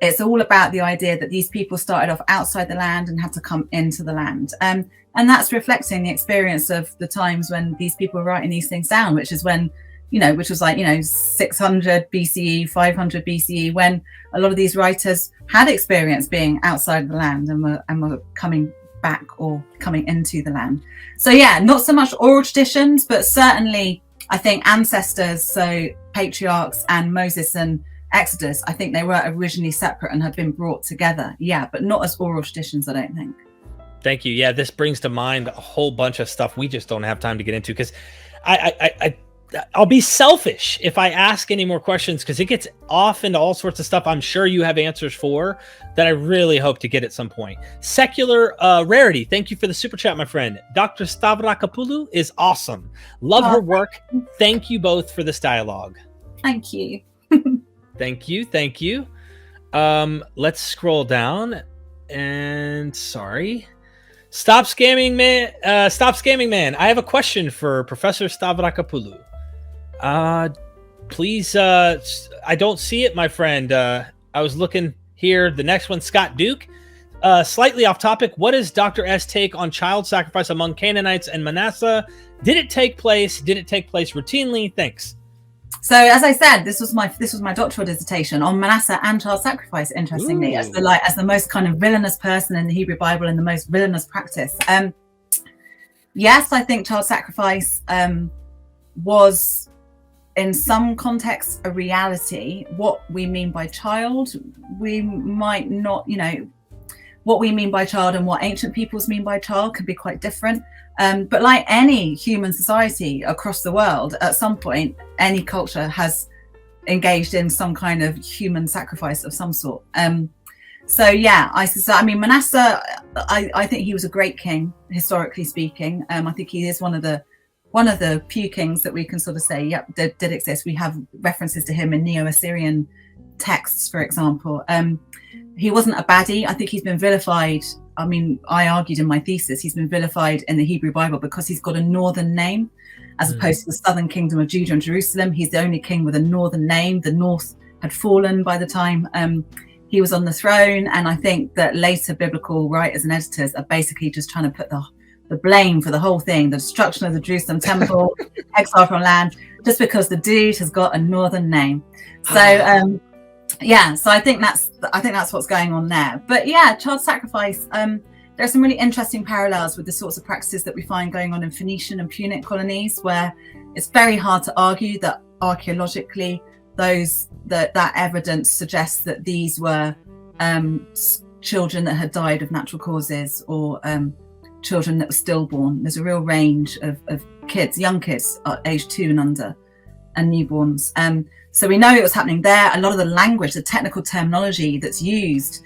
C: it's all about the idea that these people started off outside the land and had to come into the land. And that's reflecting the experience of the times when these people were writing these things down, which is when, which was like, 600 BCE, 500 BCE, when a lot of these writers had experience being outside of the land and were coming back or coming into the land. So yeah, not so much oral traditions, but certainly I think ancestors, so patriarchs and Moses and Exodus, I think they were originally separate and have been brought together. Yeah, but not as oral traditions, I don't think.
B: Thank you. Yeah, this brings to mind a whole bunch of stuff we just don't have time to get into, because I'll be selfish if I ask any more questions, because it gets off into all sorts of stuff I'm sure you have answers for that I really hope to get at some point. Secular Rarity, thank you for the super chat, my friend. Dr. Stavrakopoulos is awesome. Love her work. Thank you both for this dialogue.
C: Thank you.
B: Thank you. Let's scroll down. And sorry. Stop scamming, man. I have a question for Professor Stavrakopoulos. Please, I don't see it, my friend. I was looking here. The next one, Scott Duke. Slightly off topic. What is Dr. S take on child sacrifice among Canaanites and Manasseh? Did it take place routinely? Thanks.
C: So as I said, this was my doctoral dissertation on Manasseh and child sacrifice, interestingly, as the most kind of villainous person in the Hebrew Bible and the most villainous practice. Yes, I think child sacrifice was in some contexts a reality. What we mean by child, we might not, what we mean by child and what ancient peoples mean by child could be quite different. But like any human society across the world, at some point, any culture has engaged in some kind of human sacrifice of some sort. So yeah, Manasseh, I think he was a great king, historically speaking. I think he is one of the few kings that we can sort of say, yep, did exist. We have references to him in Neo-Assyrian texts, for example. He wasn't a baddie. I think he's been vilified. I argued in my thesis, he's been vilified in the Hebrew Bible because he's got a northern name, as opposed to the southern kingdom of Judah and Jerusalem. He's the only king with a northern name. The north had fallen by the time he was on the throne. And I think that later biblical writers and editors are basically just trying to put the blame for the whole thing, the destruction of the Jerusalem temple, exile from land, just because the dude has got a northern name. So Yeah, so I think that's what's going on there. But yeah, child sacrifice. There are some really interesting parallels with the sorts of practices that we find going on in Phoenician and Punic colonies, where it's very hard to argue that archaeologically that evidence suggests that these were children that had died of natural causes, or children that were stillborn. There's a real range of kids, young kids, aged 2 and under, and newborns. So we know it was happening there. A lot of the language, the technical terminology that's used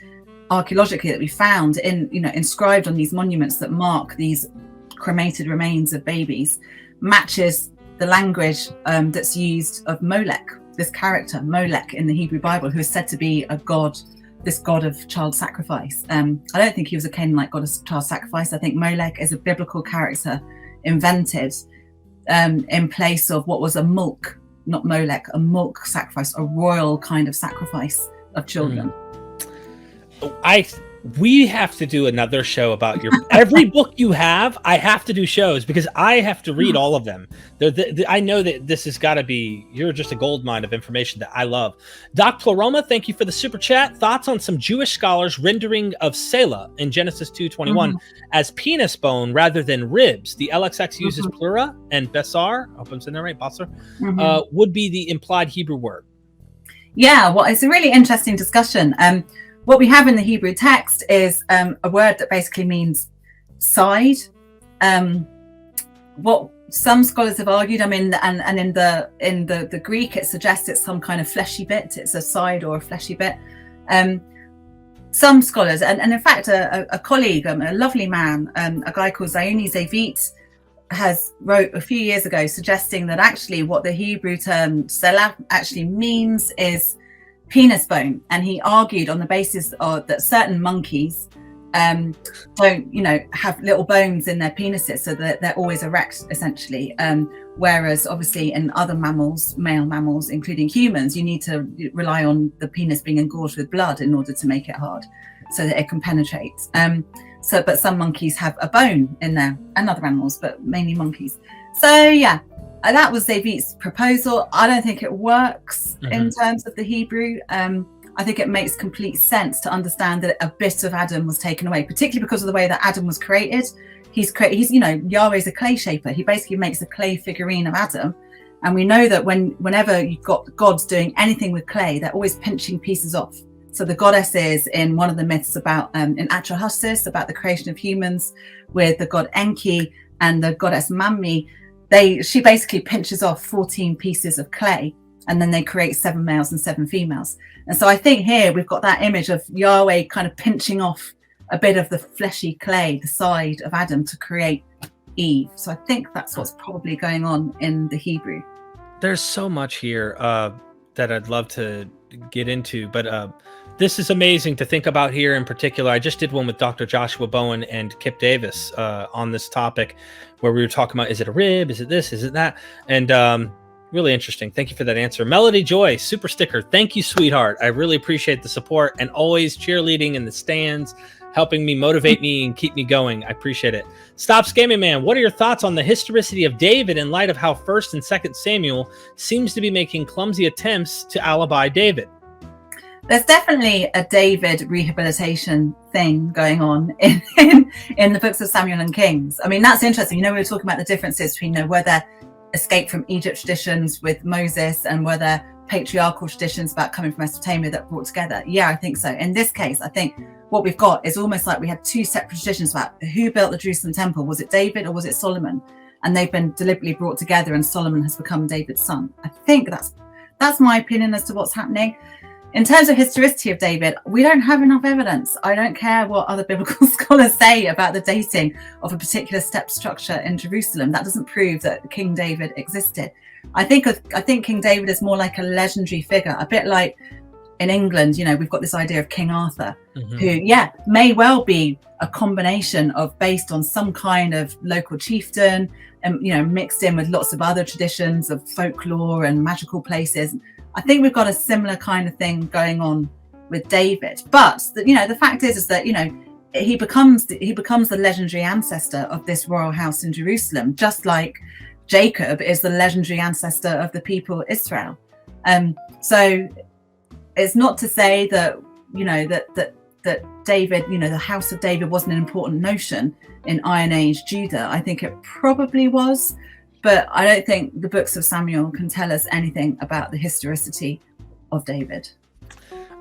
C: archaeologically that we found inscribed on these monuments that mark these cremated remains of babies, matches the language that's used of Molech, this character Molech in the Hebrew Bible, who is said to be a god, this god of child sacrifice. I don't think he was a Canaanite god of child sacrifice. I think Molech is a biblical character invented in place of what was a mulk, not Molech, a mulk sacrifice, a royal kind of sacrifice of children.
B: We have to do another show about your every book you have. I have to do shows because I have to read all of them. I know that this has got to be, you're just a gold mine of information that I love. Doc Ploroma, thank you for the super chat. Thoughts on some Jewish scholars rendering of Selah in Genesis 2:21 as penis bone rather than ribs? The LXX uses plura, and Besar, I hope I'm saying that right, Basar, would be the implied Hebrew word. Yeah,
C: well, it's a really interesting discussion. What we have in the Hebrew text is a word that basically means side. What some scholars have argued, and in the Greek, it suggests it's some kind of fleshy bit. It's a side or a fleshy bit. Some scholars, and in fact, a colleague, a lovely man, a guy called Zioni Zevit, has wrote a few years ago suggesting that actually what the Hebrew term selah actually means is penis bone, and he argued on the basis of that certain monkeys don't have little bones in their penises, so that they're always erect essentially, whereas obviously in other mammals, male mammals including humans, you need to rely on the penis being engorged with blood in order to make it hard so that it can penetrate. But some monkeys have a bone in there, and other animals, but mainly monkeys. So yeah, that was Zevit's proposal. I don't think it works in terms of the Hebrew. I think it makes complete sense to understand that a bit of Adam was taken away, particularly because of the way that Adam was created. He's Yahweh's a clay shaper. He basically makes a clay figurine of Adam. And we know that whenever you've got gods doing anything with clay, they're always pinching pieces off. So the goddesses in one of the myths about, in Atrahasis, about the creation of humans, with the god Enki and the goddess Mammi, she basically pinches off 14 pieces of clay, and then they create 7 males and 7 females. And so I think here we've got that image of Yahweh kind of pinching off a bit of the fleshy clay, the side of Adam, to create Eve. So I think that's what's probably going on in the Hebrew.
B: There's so much here that I'd love to get into, but this is amazing to think about here in particular. I just did one with Dr. Joshua Bowen and Kip Davis on this topic, where we were talking about, is it a rib? Is it this? Is it that? And really interesting. Thank you for that answer. Melody Joy, super sticker. Thank you, sweetheart. I really appreciate the support and always cheerleading in the stands, helping me motivate me and keep me going. I appreciate it. Stop Scamming Man, what are your thoughts on the historicity of David in light of how 1st and 2nd Samuel seems to be making clumsy attempts to alibi David?
C: There's definitely a David rehabilitation thing going on in the books of Samuel and Kings. I mean, that's interesting. We were talking about the differences between were there escape from Egypt traditions with Moses, and were there patriarchal traditions about coming from Mesopotamia that brought together? Yeah, I think so. In this case, I think what we've got is almost like we had 2 separate traditions about who built the Jerusalem temple. Was it David or was it Solomon? And they've been deliberately brought together, and Solomon has become David's son. I think that's my opinion as to what's happening. In terms of historicity of David, we don't have enough evidence. I don't care what other biblical scholars say about the dating of a particular step structure in Jerusalem. That doesn't prove that King David existed. I think King David is more like a legendary figure, a bit like in England, we've got this idea of King Arthur, who, may well be a combination of based on some kind of local chieftain and, mixed in with lots of other traditions of folklore and magical places. I think we've got a similar kind of thing going on with David. But, the fact is that, he becomes the legendary ancestor of this royal house in Jerusalem, just like Jacob is the legendary ancestor of the people Israel. So it's not to say that, you know, that David, you know, the house of David wasn't an important notion in Iron Age Judah. I think it probably was, but I don't think the books of Samuel can tell us anything about the historicity of David.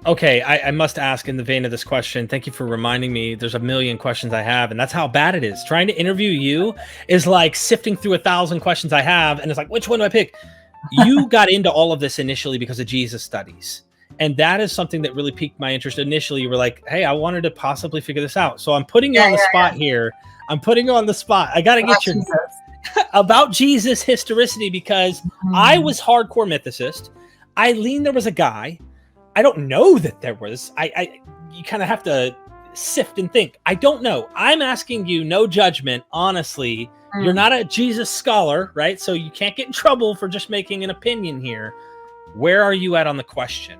B: Okay, I must ask in the vein of this question. Thank you for reminding me. There's a million questions I have, and that's how bad it is. Trying to interview you is like sifting through 1,000 questions I have, and it's like, which one do I pick? You got into all of this initially because of Jesus studies, and that is something that really piqued my interest initially. You were like, hey, I wanted to possibly figure this out. So I'm putting you on the spot here. I'm putting you on the spot. I got to get your about Jesus historicity, because I was hardcore mythicist. Eileen, there was a guy. I don't know that there was. You kind of have to sift and think. I don't know. I'm asking you, no judgment, honestly. You're not a Jesus scholar, right? So you can't get in trouble for just making an opinion here. Where are you at on the question?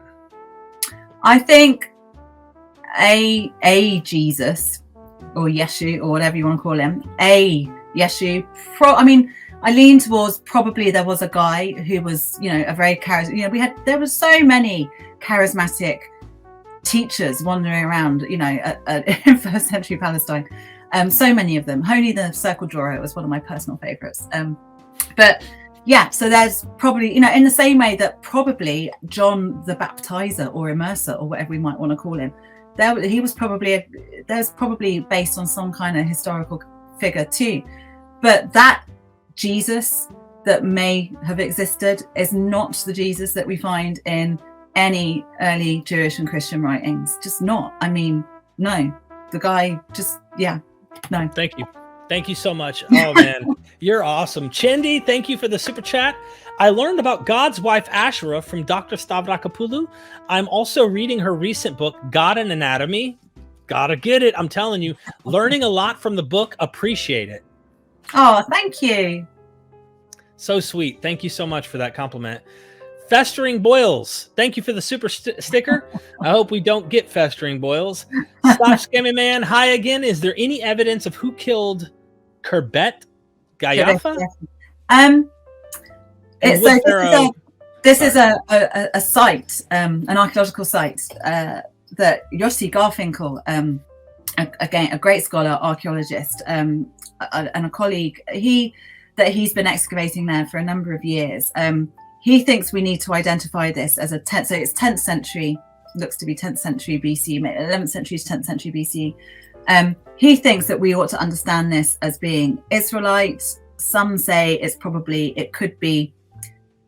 C: I think a Jesus, or Yeshu, or whatever you want to call him, a Yeshu. I mean, I lean towards probably there was a guy who was, you know, a very charismatic. You know, there was so many charismatic teachers wandering around, you know, in first century Palestine. So many of them. Holy the Circle Drawer was one of my personal favorites. But yeah, so there's probably, you know, in the same way that probably John the Baptizer or Immerser or whatever we might want to call him, there's probably based on some kind of historical figure too. But that Jesus that may have existed is not the Jesus that we find in any early Jewish and Christian writings. Just not. I mean, no. The guy just, yeah, no.
B: Thank you. Thank you so much. Oh, man, you're awesome. Chindi, thank you for the super chat. I learned about God's wife Asherah from Dr. Stavrakopoulos. I'm also reading her recent book, God and Anatomy. Gotta get it. I'm telling you, learning a lot from the book. Appreciate it.
C: Oh, thank you.
B: So sweet. Thank you so much for that compliment. Festering Boils. Thank you for the super sticker. I hope we don't get festering boils. Stop Scamming Man. Hi again. Is there any evidence of who killed Kerbet Gayatha?
C: This is a site, an archaeological site that Yossi Garfinkel, again, a great scholar, archaeologist, and a colleague, he's been excavating there for a number of years. He thinks we need to identify this as so it's 10th century, looks to be 10th century BC, 11th century to 10th century BC. He thinks that we ought to understand this as being Israelite. Some say it could be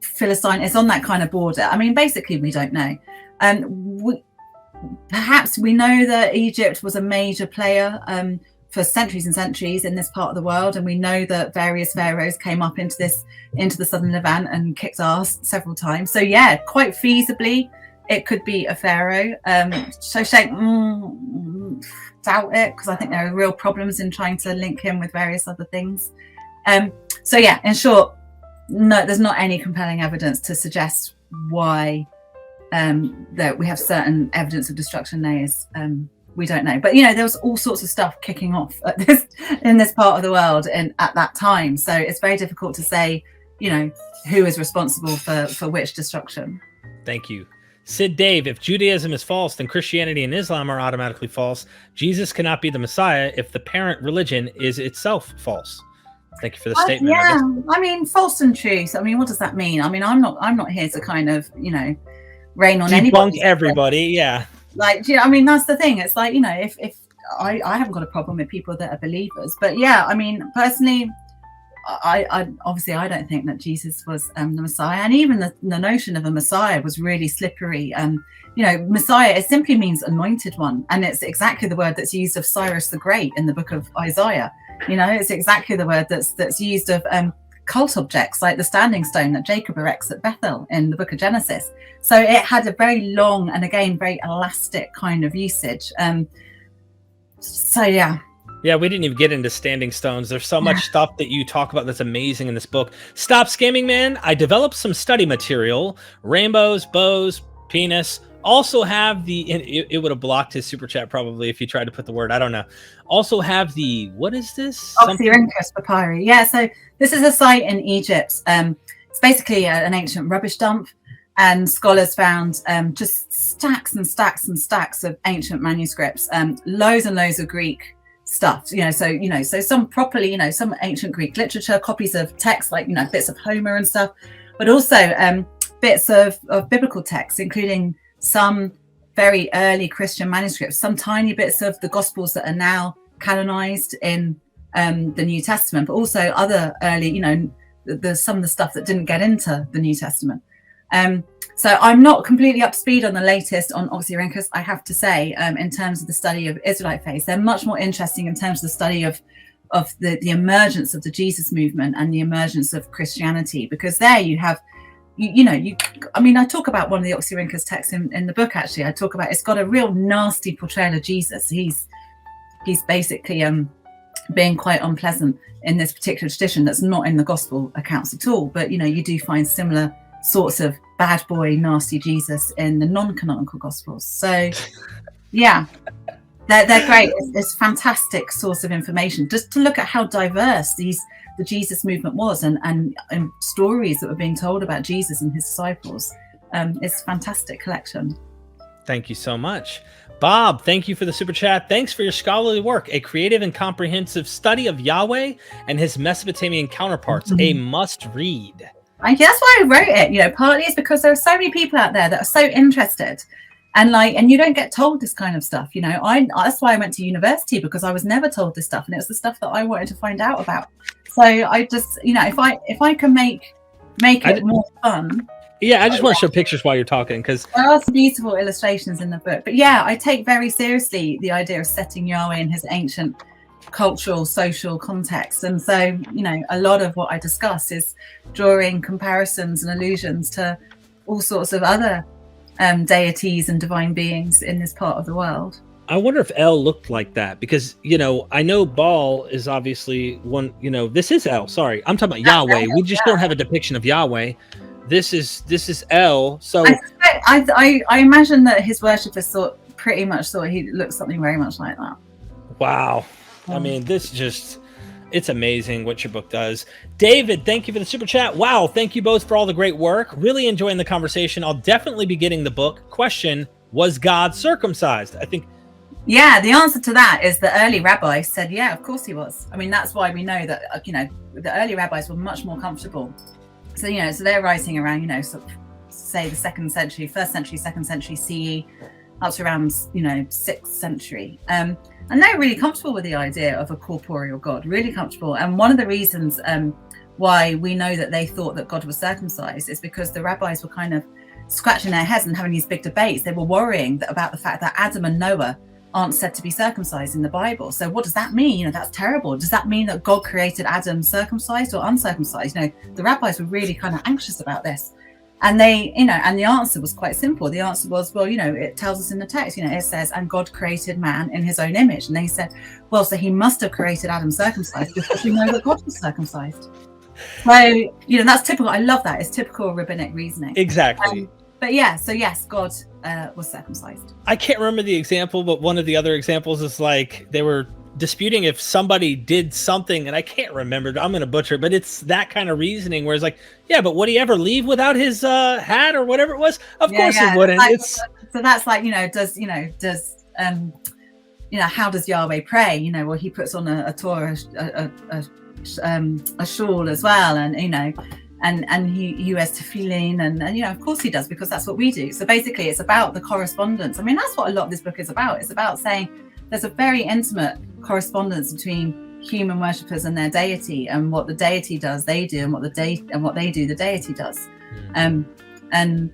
C: Philistine. It's on that kind of border. I mean, basically, we don't know. Perhaps we know that Egypt was a major player for centuries and centuries in this part of the world, and we know that various pharaohs came up into the southern Levant and kicked ass several times. So yeah, quite feasibly it could be a pharaoh. Shoshenq, doubt it, because I think there are real problems in trying to link him with various other things. So yeah, in short, no, there's not any compelling evidence to suggest why that we have certain evidence of destruction layers. We don't know, but you know, there was all sorts of stuff kicking off in this part of the world and at that time. So it's very difficult to say, you know, who is responsible for which destruction.
B: Thank you. Sid Dave, if Judaism is false, then Christianity and Islam are automatically false. Jesus cannot be the Messiah if the parent religion is itself false. Thank you for the statement.
C: Yeah, I mean, false and true. I mean, what does that mean? I mean, I'm not here to kind of, you know, rain on anybody.
B: Everybody, yeah.
C: Like, you know, I mean, that's the thing. It's like, you know, if I haven't got a problem with people that are believers, but yeah, I mean, personally, I obviously I don't think that Jesus was the Messiah, and even the notion of a Messiah was really slippery. You know, Messiah, it simply means anointed one, and it's exactly the word that's used of Cyrus the Great in the book of Isaiah. You know, it's exactly the word that's used of cult objects like the standing stone that Jacob erects at Bethel in the book of Genesis. So it had a very long and again very elastic kind of usage. So yeah.
B: Yeah, we didn't even get into standing stones. There's so much stuff that you talk about that's amazing in this book. Stop Scamming Man. I developed some study material. Rainbows, bows, penis. Also have it would have blocked his super chat probably if he tried to put the word, I don't know. Also have what is this?
C: Oxyrhynchus papyri. Yeah, so this is a site in Egypt. It's basically an ancient rubbish dump. and scholars found just stacks and stacks and stacks of ancient manuscripts, loads and loads of Greek stuff, so some properly, some ancient Greek literature, copies of texts like, bits of Homer and stuff, but also bits of biblical texts, including some very early Christian manuscripts, some tiny bits of the Gospels that are now canonized in the New Testament, but also other early, there's some of the stuff that didn't get into the New Testament. So I'm not completely up to speed on the latest on Oxyrhynchus, I have to say, in terms of the study of Israelite faith. They're much more interesting in terms of the study of the emergence of the Jesus movement and the emergence of Christianity, because there you have, I talk about one of the Oxyrhynchus texts in the book, actually. I talk about, it's got a real nasty portrayal of Jesus. He's basically being quite unpleasant in this particular tradition that's not in the gospel accounts at all. But, you do find similar sorts of bad boy, nasty Jesus in the non-canonical gospels. So, yeah, they're great. It's fantastic source of information just to look at how diverse the Jesus movement was and stories that were being told about Jesus and his disciples. It's a fantastic collection.
B: Thank you so much. Bob, thank you for the super chat. Thanks for your scholarly work. A creative and comprehensive study of Yahweh and his Mesopotamian counterparts. A must read.
C: That's why I wrote it. Partly it's because there are so many people out there that are so interested, and you don't get told this kind of stuff. That's why I went to university, because I was never told this stuff, and it was the stuff that I wanted to find out about. So I just, if I can make it more fun.
B: Yeah, I just want to show pictures while you're talking, because
C: there are some beautiful illustrations in the book. But yeah, I take very seriously the idea of setting Yahweh in his ancient cultural, social context. And so, a lot of what I discuss is drawing comparisons and allusions to all sorts of other deities and divine beings in this part of the world.
B: I wonder if El looked like that, because, I know Baal is obviously one, this is El. Sorry, I'm talking about Yahweh. We just don't have a depiction of Yahweh. This is El. So
C: I imagine that his worshippers pretty much thought he looked something very much like that.
B: Wow. It's amazing what your book does. David, thank you for the super chat. Wow, thank you both for all the great work. Really enjoying the conversation. I'll definitely be getting the book. Question, was God circumcised? I think.
C: Yeah, the answer to that is the early rabbis said, yeah, of course he was. That's why we know that, the early rabbis were much more comfortable. So, so they're writing around, say the 1st century, 2nd century CE, up to around, 6th century. And they're really comfortable with the idea of a corporeal God, really comfortable. And one of the reasons why we know that they thought that God was circumcised is because the rabbis were kind of scratching their heads and having these big debates. They were worrying about the fact that Adam and Noah aren't said to be circumcised in the Bible. So what does that mean? That's terrible. Does that mean that God created Adam circumcised or uncircumcised? The rabbis were really kind of anxious about this. And they, and the answer was quite simple. The answer was, well, it tells us in the text, it says, and God created man in his own image. And they said, well, so he must have created Adam circumcised, because we know that God was circumcised. So, that's typical. I love that. It's typical rabbinic reasoning.
B: Exactly.
C: But yeah, so yes, God was circumcised.
B: I can't remember the example, but one of the other examples is like they were disputing if somebody did something, and I can't remember. I'm going to butcher it, but it's that kind of reasoning where it's like, yeah, but would he ever leave without his hat or whatever it was? Of course he wouldn't.
C: So that's like, how does Yahweh pray? Well, he puts on a Torah, a shawl as well, and he wears tefillin, and of course he does, because that's what we do. So basically it's about the correspondence. That's what a lot of this book is about. It's about saying there's a very intimate correspondence between human worshippers and their deity, and what the deity does they do, and what they do the deity does. And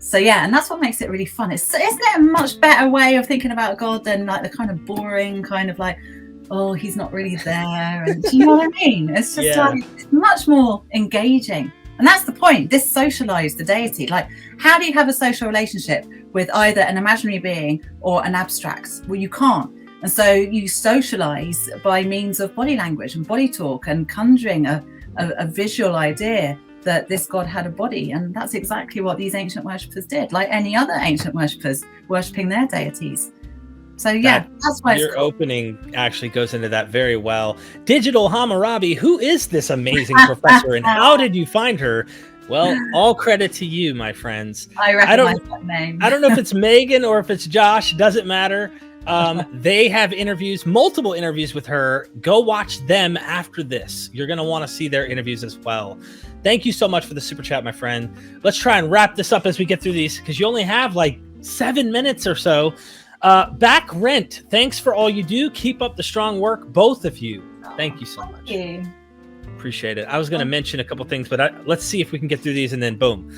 C: so and that's what makes it really fun. Isn't it a much better way of thinking about God than like the kind of boring kind of like, oh, he's not really there, and do you know what I mean? It's just like, it's much more engaging. And that's the point. This socialized the deity. Like, how do you have a social relationship with either an imaginary being or an abstract? Well, you can't. And so you socialize by means of body language and body talk and conjuring a visual idea that this God had a body. And that's exactly what these ancient worshippers did, like any other ancient worshippers worshipping their deities. So that's why
B: your opening actually goes into that very well. Digital Hammurabi, who is this amazing professor, and how did you find her? Well, all credit to you, my friends.
C: I recognize that name.
B: I don't know if it's Megan or if it's Josh. Doesn't matter. They have multiple interviews with her. Go watch them after this. You're going to want to see their interviews as well. Thank you so much for the super chat, my friend. Let's try and wrap this up as we get through these, because you only have like 7 minutes or so. Back Rent, thanks for all you do. Keep up the strong work, both of you. Thank you so much.
C: Thank you.
B: Appreciate it. I was going to mention a couple things, but let's see if we can get through these and then boom.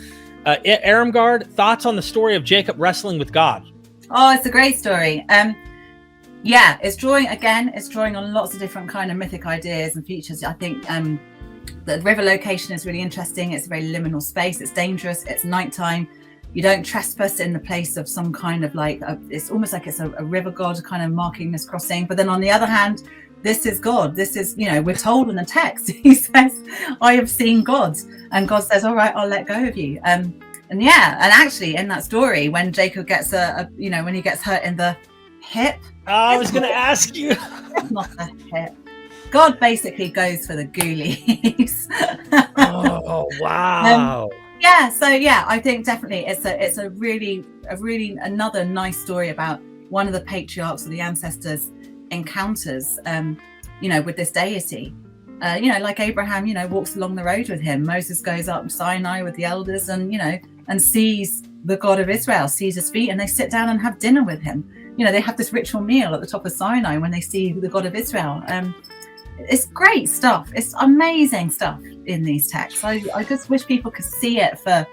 B: Aramgard, thoughts on the story of Jacob wrestling with God?
C: Oh, it's a great story. Yeah, it's drawing on lots of different kind of mythic ideas and features. I think the river location is really interesting. It's a very liminal space. It's dangerous. It's nighttime. You don't trespass in the place of some kind of it's almost like it's a river god kind of marking this crossing. But then on the other hand, this is God. This is, we're told in the text, he says, I have seen God. And God says, all right, I'll let go of you. And actually in that story, when Jacob gets when he gets hurt in the hip.
B: I was going to ask you.
C: It's not the hip. God basically goes for the ghoulies.
B: Oh, wow.
C: I think definitely it's a really another nice story about one of the patriarchs or the ancestors' encounters with this deity. Like Abraham walks along the road with him. Moses goes up Sinai with the elders and sees the God of Israel, sees his feet, and they sit down and have dinner with him. They have this ritual meal at the top of Sinai when they see the God of Israel. It's great stuff. It's amazing stuff in these texts. I just wish people could see it for,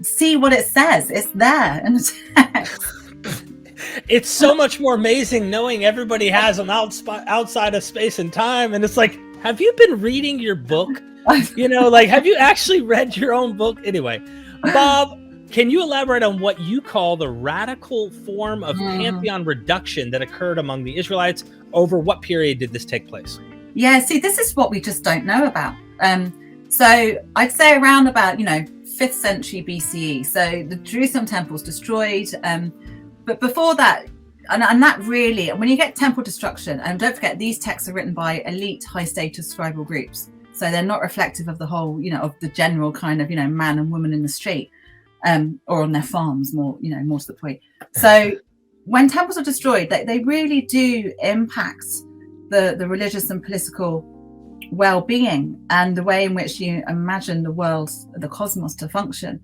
C: see what it says. It's there in the text.
B: It's so much more amazing knowing everybody has an outside of space and time. And it's like, have you been reading your book? Have you actually read your own book? Anyway, Bob, can you elaborate on what you call the radical form of pantheon reduction that occurred among the Israelites? Over what period did this take place?
C: Yeah, see, this is what we just don't know about. So I'd say around about, 5th century BCE. So the Jerusalem temple was destroyed. But before that, and that really, when you get temple destruction, and don't forget, these texts are written by elite high status scribal groups. So they're not reflective of the whole, of the general kind of, man and woman in the street. Or on their farms, more to the point. So when temples are destroyed, they really do impact the religious and political well-being and the way in which you imagine the world, the cosmos to function.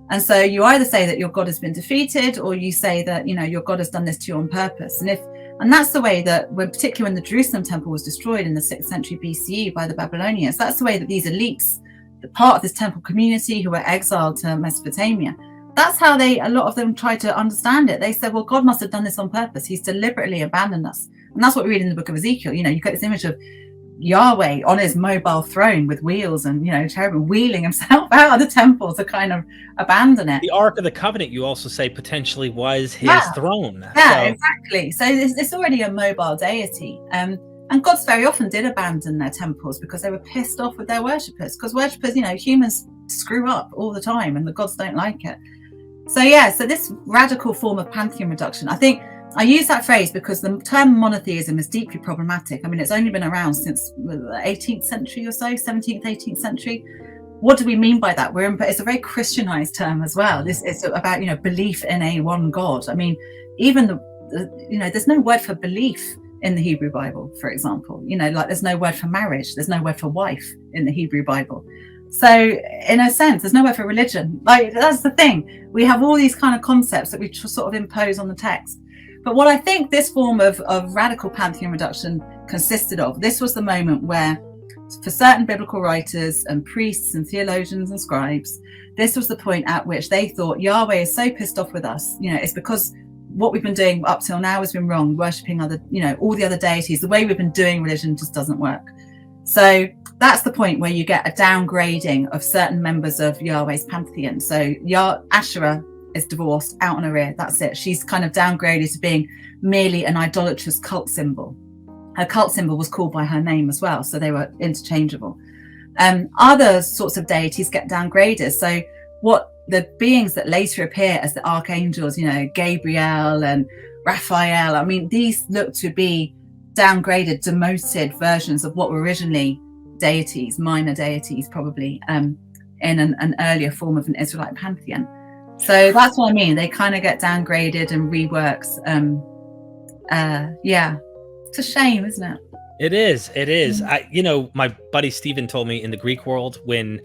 C: And so you either say that your God has been defeated, or you say that, your God has done this to you on purpose. And that's the way that, particularly when the Jerusalem temple was destroyed in the 6th century BCE by the Babylonians, that's the way that these elites, the part of this temple community who were exiled to Mesopotamia, that's how a lot of them tried to understand it. They said, well, God must have done this on purpose. He's deliberately abandoned us. And that's what we read in the book of Ezekiel. You get this image of Yahweh on his mobile throne with wheels and, cherubim wheeling himself out of the temple to kind of abandon it.
B: The Ark of the Covenant, you also say, potentially was his throne.
C: Yeah, exactly. So it's already a mobile deity. And gods very often did abandon their temples because they were pissed off with their worshippers. Because worshippers, humans screw up all the time and the gods don't like it. So this radical form of pantheon reduction, I think I use that phrase because the term monotheism is deeply problematic. I mean, it's only been around since the 18th century or so, 17th, 18th century. What do we mean by that? It's a very Christianized term as well. It's about, belief in a one God. I mean, even there's no word for belief in the Hebrew Bible, for example. There's no word for marriage. There's no word for wife in the Hebrew Bible. So in a sense, there's no word for religion. That's the thing. We have all these kind of concepts that we sort of impose on the text. But what I think this form of radical pantheon reduction consisted of, this was the moment where, for certain biblical writers and priests and theologians and scribes, this was the point at which they thought Yahweh is so pissed off with us. It's because what we've been doing up till now has been wrong, worshipping other, all the other deities. The way we've been doing religion just doesn't work. So that's the point where you get a downgrading of certain members of Yahweh's pantheon. So Asherah is divorced, out on her ear. That's it. She's kind of downgraded to being merely an idolatrous cult symbol. Her cult symbol was called by her name as well, so they were interchangeable. Other sorts of deities get downgraded. So what the beings that later appear as the archangels, Gabriel and Raphael, I mean, these look to be downgraded, demoted versions of what were originally deities, minor deities probably, in an earlier form of an Israelite pantheon. So that's what I mean. They kind of get downgraded and reworked. Yeah, it's a shame, isn't it?
B: It is. My buddy Stephen told me in the Greek world, when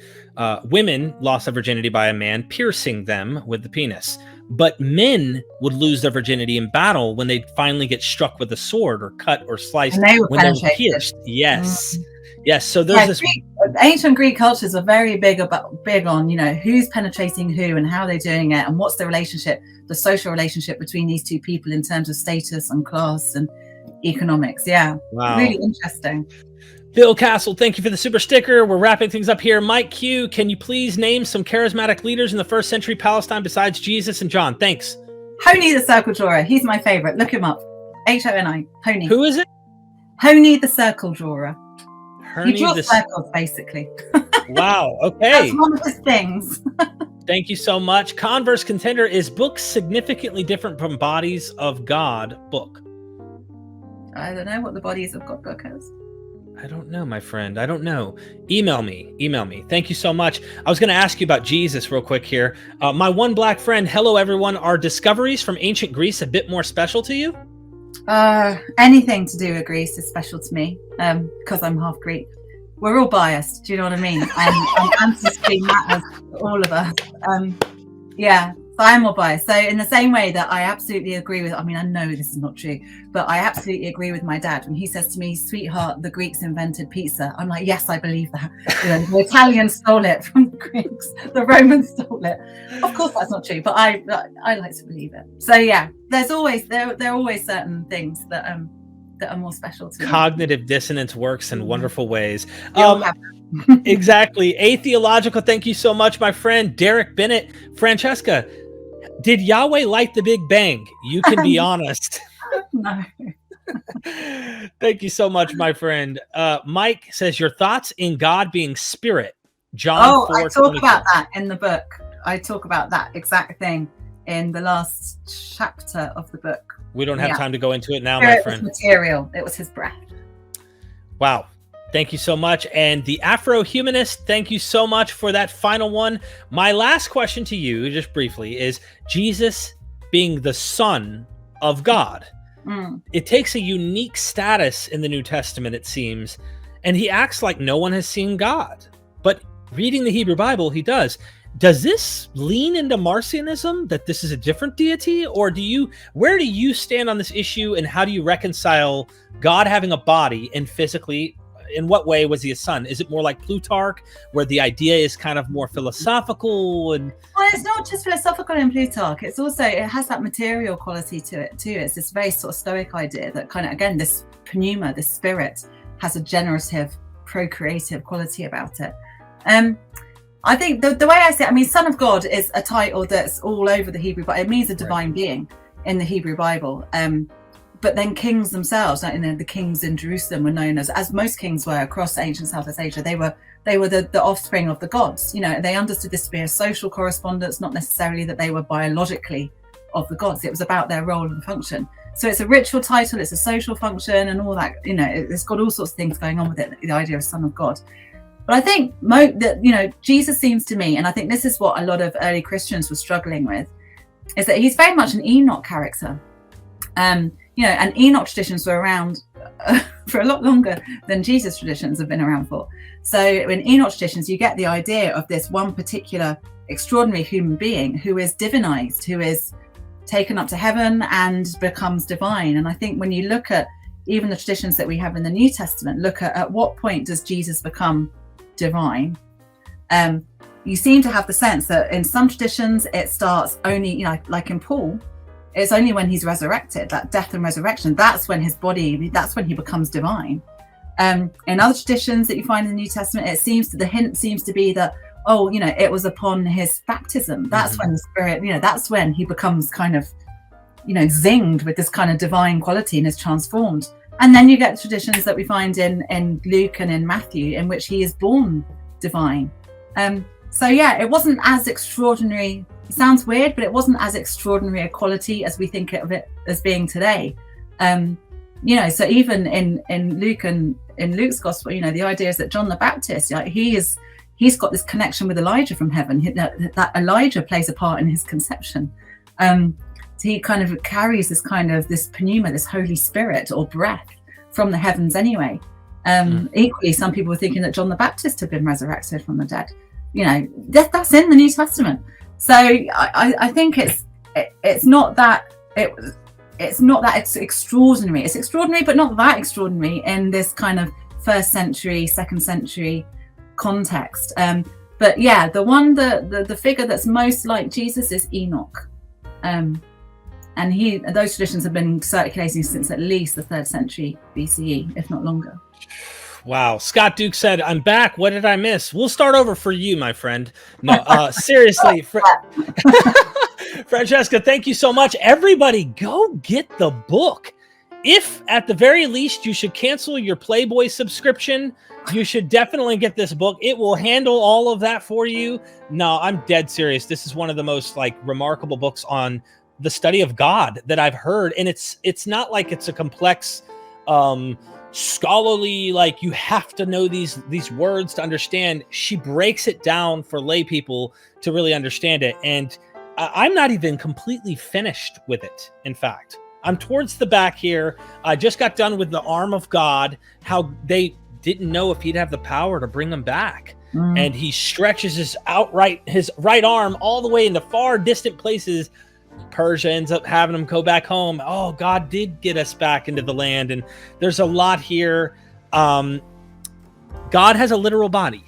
B: women lost their virginity by a man piercing them with the penis, but men would lose their virginity in battle when they finally get struck with a sword or cut or sliced
C: when they were
B: pierced. Yes. Yes. So there's
C: ancient Greek cultures are very big on, who's penetrating who and how they're doing it and what's the relationship, the social relationship between these two people in terms of status and class and economics. Yeah.
B: Wow.
C: Really interesting.
B: Bill Castle, thank you for the super sticker. We're wrapping things up here. Mike Q, can you please name some charismatic leaders in the first century Palestine besides Jesus and John? Thanks.
C: Honi the circle drawer. He's my favorite. Look him up. Honi. Honi.
B: Who is it?
C: Honi the circle drawer.
B: He
C: draws circles, basically.
B: Wow. Okay.
C: That's one of his things.
B: Thank you so much. Converse Contender, is book significantly different from Bodies of God book?
C: I don't know what the Bodies of God book is.
B: I don't know, my friend. I don't know. Email me. Thank you so much. I was going to ask you about Jesus real quick here. My one black friend, hello, everyone. Are discoveries from ancient Greece a bit more special to you?
C: Anything to do with Greece is special to me because I'm half Greek. We're all biased. Do you know what I mean? And ancestry matters to all of us. Yeah. So I'm more biased. So in the same way that I absolutely agree with, I know this is not true, but I absolutely agree with my dad when he says to me, sweetheart, the Greeks invented pizza. I'm like, yes, I believe that. The Italians stole it from the Greeks. The Romans stole it. Of course that's not true, but I like to believe it. So yeah, there are always certain things that are more special to me.
B: Cognitive dissonance works in wonderful ways. Exactly. Atheological, thank you so much, my friend. Derek Bennett. Francesca, did Yahweh light the Big Bang? You can be honest.
C: No.
B: Thank you so much, my friend. Mike says, your thoughts in God being spirit. John 4,
C: I talk about that in the book. I talk about that exact thing in the last chapter of the book.
B: We don't have time to go into it now,
C: spirit
B: my friend.
C: Was material. It was his breath.
B: Wow. Thank you so much. And the Afro-Humanist, thank you so much for that final one. My last question to you, just briefly, is Jesus being the Son of God. It takes a unique status in the New Testament, it seems, and he acts like no one has seen God. But reading the Hebrew Bible, he does. Does this lean into Marcionism, that this is a different deity? Or where do you stand on this issue, and how do you reconcile God having a body and physically? In what way was he a son? Is it more like Plutarch, where the idea is kind of more philosophical? And
C: well, it's not just philosophical in Plutarch. It's also, it has that material quality to it too. It's this very sort of Stoic idea that kind of, again, this pneuma, this spirit, has a generative, procreative quality about it. I think the way I see it, Son of God is a title that's all over the Hebrew, but it means a divine being in the Hebrew Bible. But then kings themselves, the kings in Jerusalem were known as most kings were across ancient Southeast Asia. They were the offspring of the gods. They understood this to be a social correspondence, not necessarily that they were biologically of the gods. It was about their role and function. So it's a ritual title, it's a social function, and all that. It's got all sorts of things going on with it. The idea of Son of God. But I think that Jesus seems to me, and I think this is what a lot of early Christians were struggling with, is that he's very much an Enoch character. And Enoch traditions were around for a lot longer than Jesus traditions have been around for. So in Enoch traditions, you get the idea of this one particular extraordinary human being who is divinized, who is taken up to heaven and becomes divine. And I think when you look at even the traditions that we have in the New Testament, look at what point does Jesus become divine? You seem to have the sense that in some traditions it starts only, like in Paul, it's only when he's resurrected, that death and resurrection, that's when he becomes divine. In other traditions that you find in the New Testament, the hint seems to be that, it was upon his baptism. That's when the Spirit, that's when he becomes kind of, zinged with this kind of divine quality and is transformed. And then you get the traditions that we find in Luke and in Matthew, in which he is born divine. It wasn't as extraordinary. It sounds weird, but it wasn't as extraordinary a quality as we think of it as being today. So even in Luke and in Luke's gospel, the idea is that John the Baptist, he he's got this connection with Elijah from heaven, that Elijah plays a part in his conception. So he kind of carries this pneuma, this Holy Spirit or breath from the heavens anyway. Equally, some people were thinking that John the Baptist had been resurrected from the dead. That's in the New Testament. So I think it's not that it's extraordinary. It's extraordinary, but not that extraordinary in this kind of 1st century, 2nd century context. But yeah, the figure that's most like Jesus is Enoch. And those traditions have been circulating since at least the 3rd century BCE, if not longer.
B: Wow. Scott Duke said, I'm back. What did I miss? We'll start over for you, my friend. No, seriously. Francesca, thank you so much. Everybody, go get the book. If at the very least you should cancel your Playboy subscription, you should definitely get this book. It will handle all of that for you. No, I'm dead serious. This is one of the most remarkable books on the study of God that I've heard. And it's not like it's a complex, scholarly, you have to know these words to understand. She breaks it down for lay people to really understand it. And I'm not even completely finished with it. In fact, I'm towards the back here. I just got done with the arm of God, how they didn't know if he'd have the power to bring them back. And he stretches his right arm all the way into far distant places. Persia ends up having them go back home. Oh, God did get us back into the land. And there's a lot here. God has a literal body,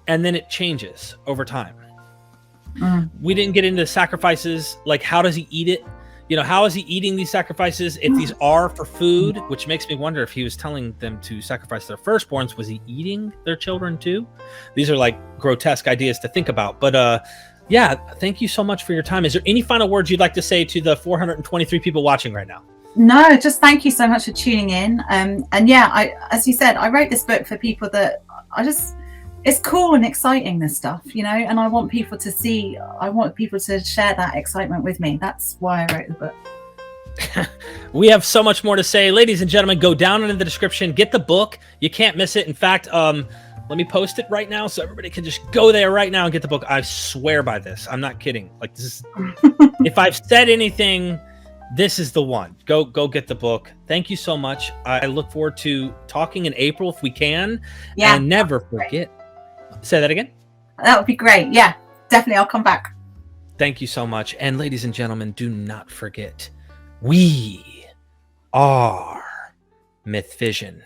B: and then it changes over time. We didn't get into sacrifices. How does he eat it? How is he eating these sacrifices? If these are for food, which makes me wonder if he was telling them to sacrifice their firstborns, was he eating their children too? These are grotesque ideas to think about. But yeah, thank you so much for your time. Is there any final words you'd like to say to the 423 people watching right now?
C: No, just thank you so much for tuning in. And yeah, as you said, I wrote this book for people that it's cool and exciting, this stuff, and I want people to share that excitement with me. That's why I wrote the book.
B: We have so much more to say. Ladies and gentlemen, go down into the description, get the book. You can't miss it. In fact, let me post it right now so everybody can just go there right now and get the book. I swear by this. I'm not kidding. This is, if I've said anything, this is the one. Go get the book. Thank you so much. I look forward to talking in April if we can. Yeah. And never forget. Say that again?
C: That would be great. Yeah, definitely. I'll come back.
B: Thank you so much. And ladies and gentlemen, do not forget, we are Myth Vision.